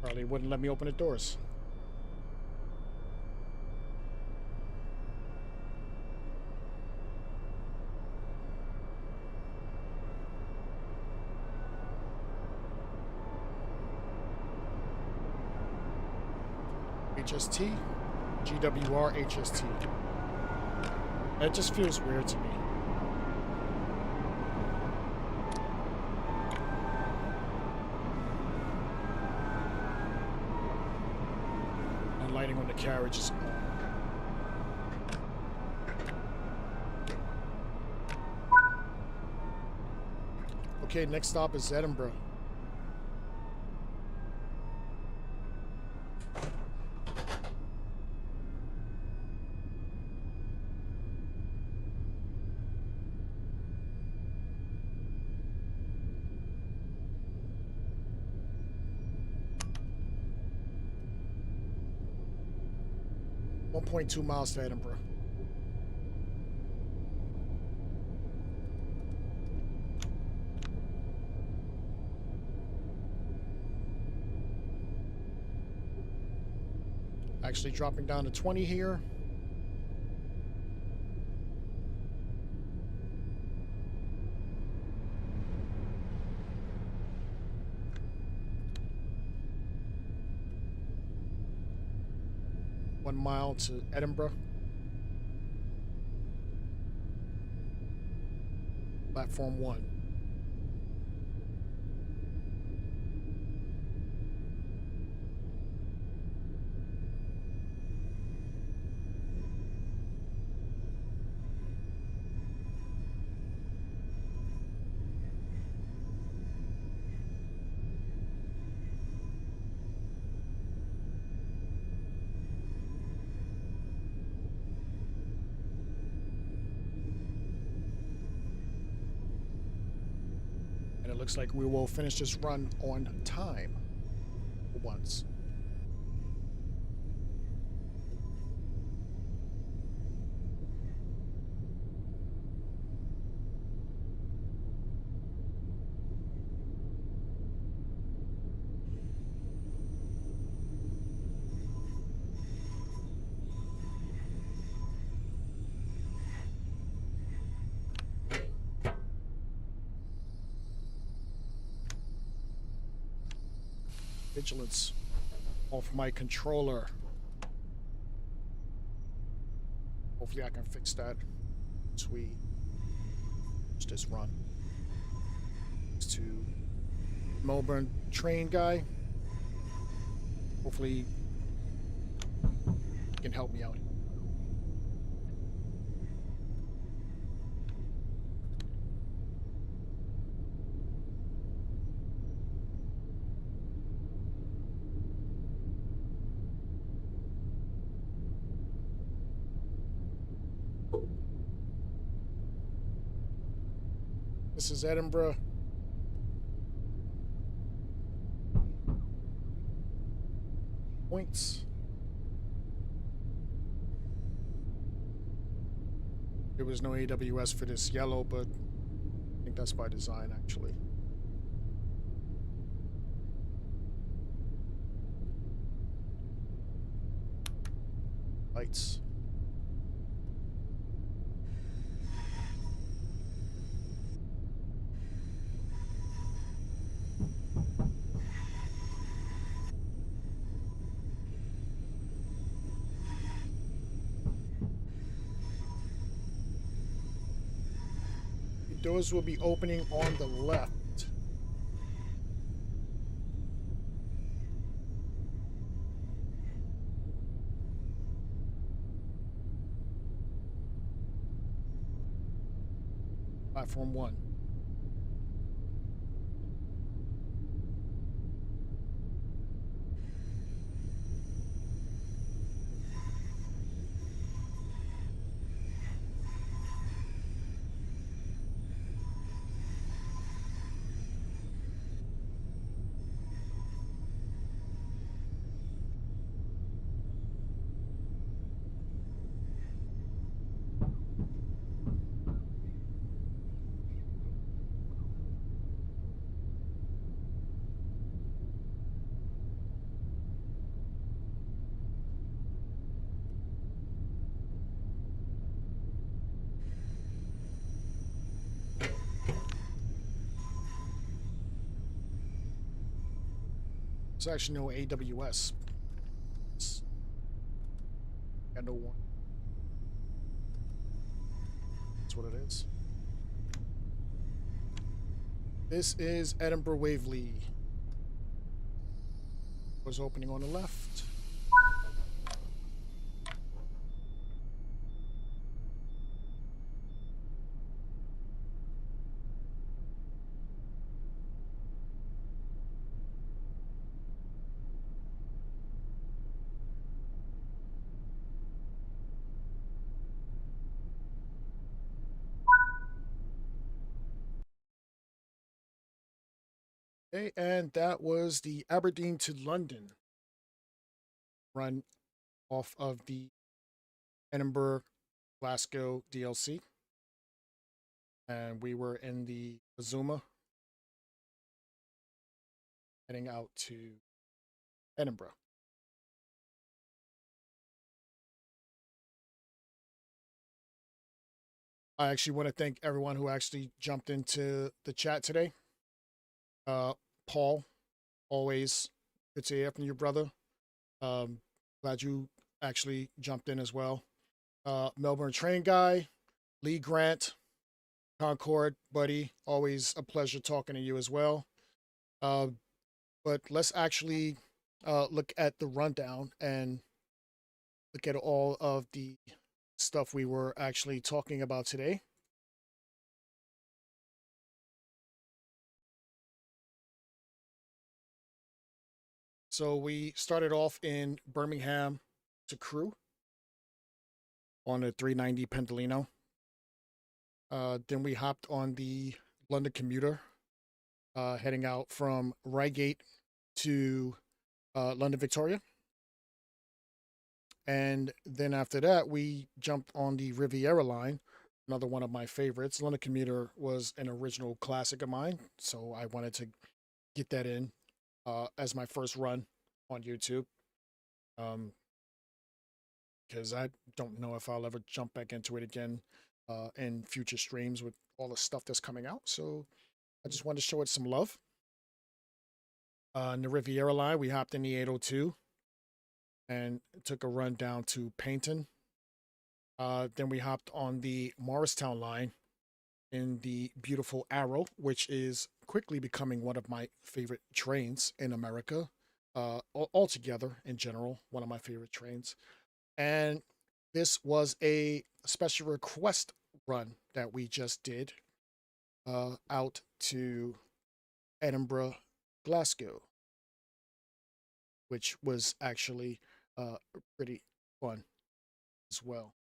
Probably wouldn't let me open the doors. HST, GWR, HST. That just feels weird to me. And lighting on the carriage is on. Okay, next stop is Edinburgh. .2 miles to Edinburgh. Actually dropping down to 20 here. One mile to Edinburgh. Platform 1. And it looks like we will finish this run on time for once. Vigilance off my controller. Hopefully I can fix that once we finish this run. Thanks to Melbourne train guy. Hopefully he can help me out. This is Edinburgh. Points. There was no AWS for this yellow, but I think that's by design, actually. Lights. Doors will be opening on the left. Platform 1. There's actually no AWS. Got no one. That's what it is. This is Edinburgh Waverley. Was opening on the left. Okay, and that was the Aberdeen to London run off of the Edinburgh Glasgow DLC. And we were in the Azuma heading out to Edinburgh. I actually want to thank everyone who actually jumped into the chat today. Paul, always good to hear from you, brother. Glad you actually jumped in as well. Melbourne Train Guy, Lee Grant, Concord, buddy, always a pleasure talking to you as well. But let's actually look at the rundown and look at all of the stuff we were actually talking about today. So we started off in Birmingham to Crewe on a 390 Pendolino. Then we hopped on the London commuter, heading out from Reigate to London Victoria. And then after that, we jumped on the Riviera line, another one of my favorites. London commuter was an original classic of mine, so I wanted to get that in as my first run on YouTube. Because I don't know if I'll ever jump back into it again in future streams with all the stuff that's coming out. So I just wanted to show it some love. In the Riviera line, we hopped in the 802 and took a run down to Paignton. Then we hopped on the Morristown line in the beautiful Arrow, which is quickly becoming one of my favorite trains in America. Altogether, in general, one of my favorite trains. And this was a special request run that we just did out to Edinburgh, Glasgow, which was actually pretty fun as well.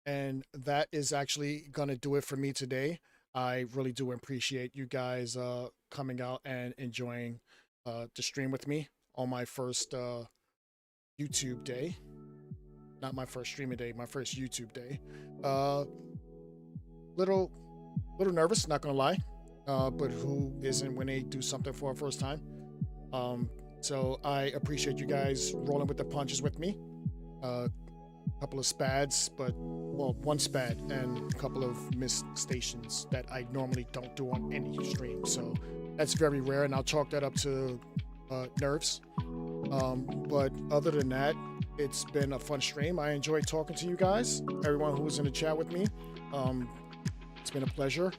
And that is actually going to do it for me today. I really do appreciate you guys coming out and enjoying the stream with me on my first YouTube day. Not my first streaming day, my first YouTube day. Little nervous, not gonna lie. But who isn't when they do something for a first time? So I appreciate you guys rolling with the punches with me. Couple of spads, but well, one spad and a couple of missed stations that I normally don't do on any stream. So that's very rare, and I'll chalk that up to nerves. But other than that, it's been a fun stream. I enjoyed talking to you guys, everyone who was in the chat with me. It's been a pleasure.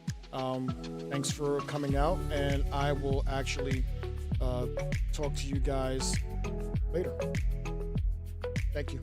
Thanks for coming out, and I will actually talk to you guys later. Thank you.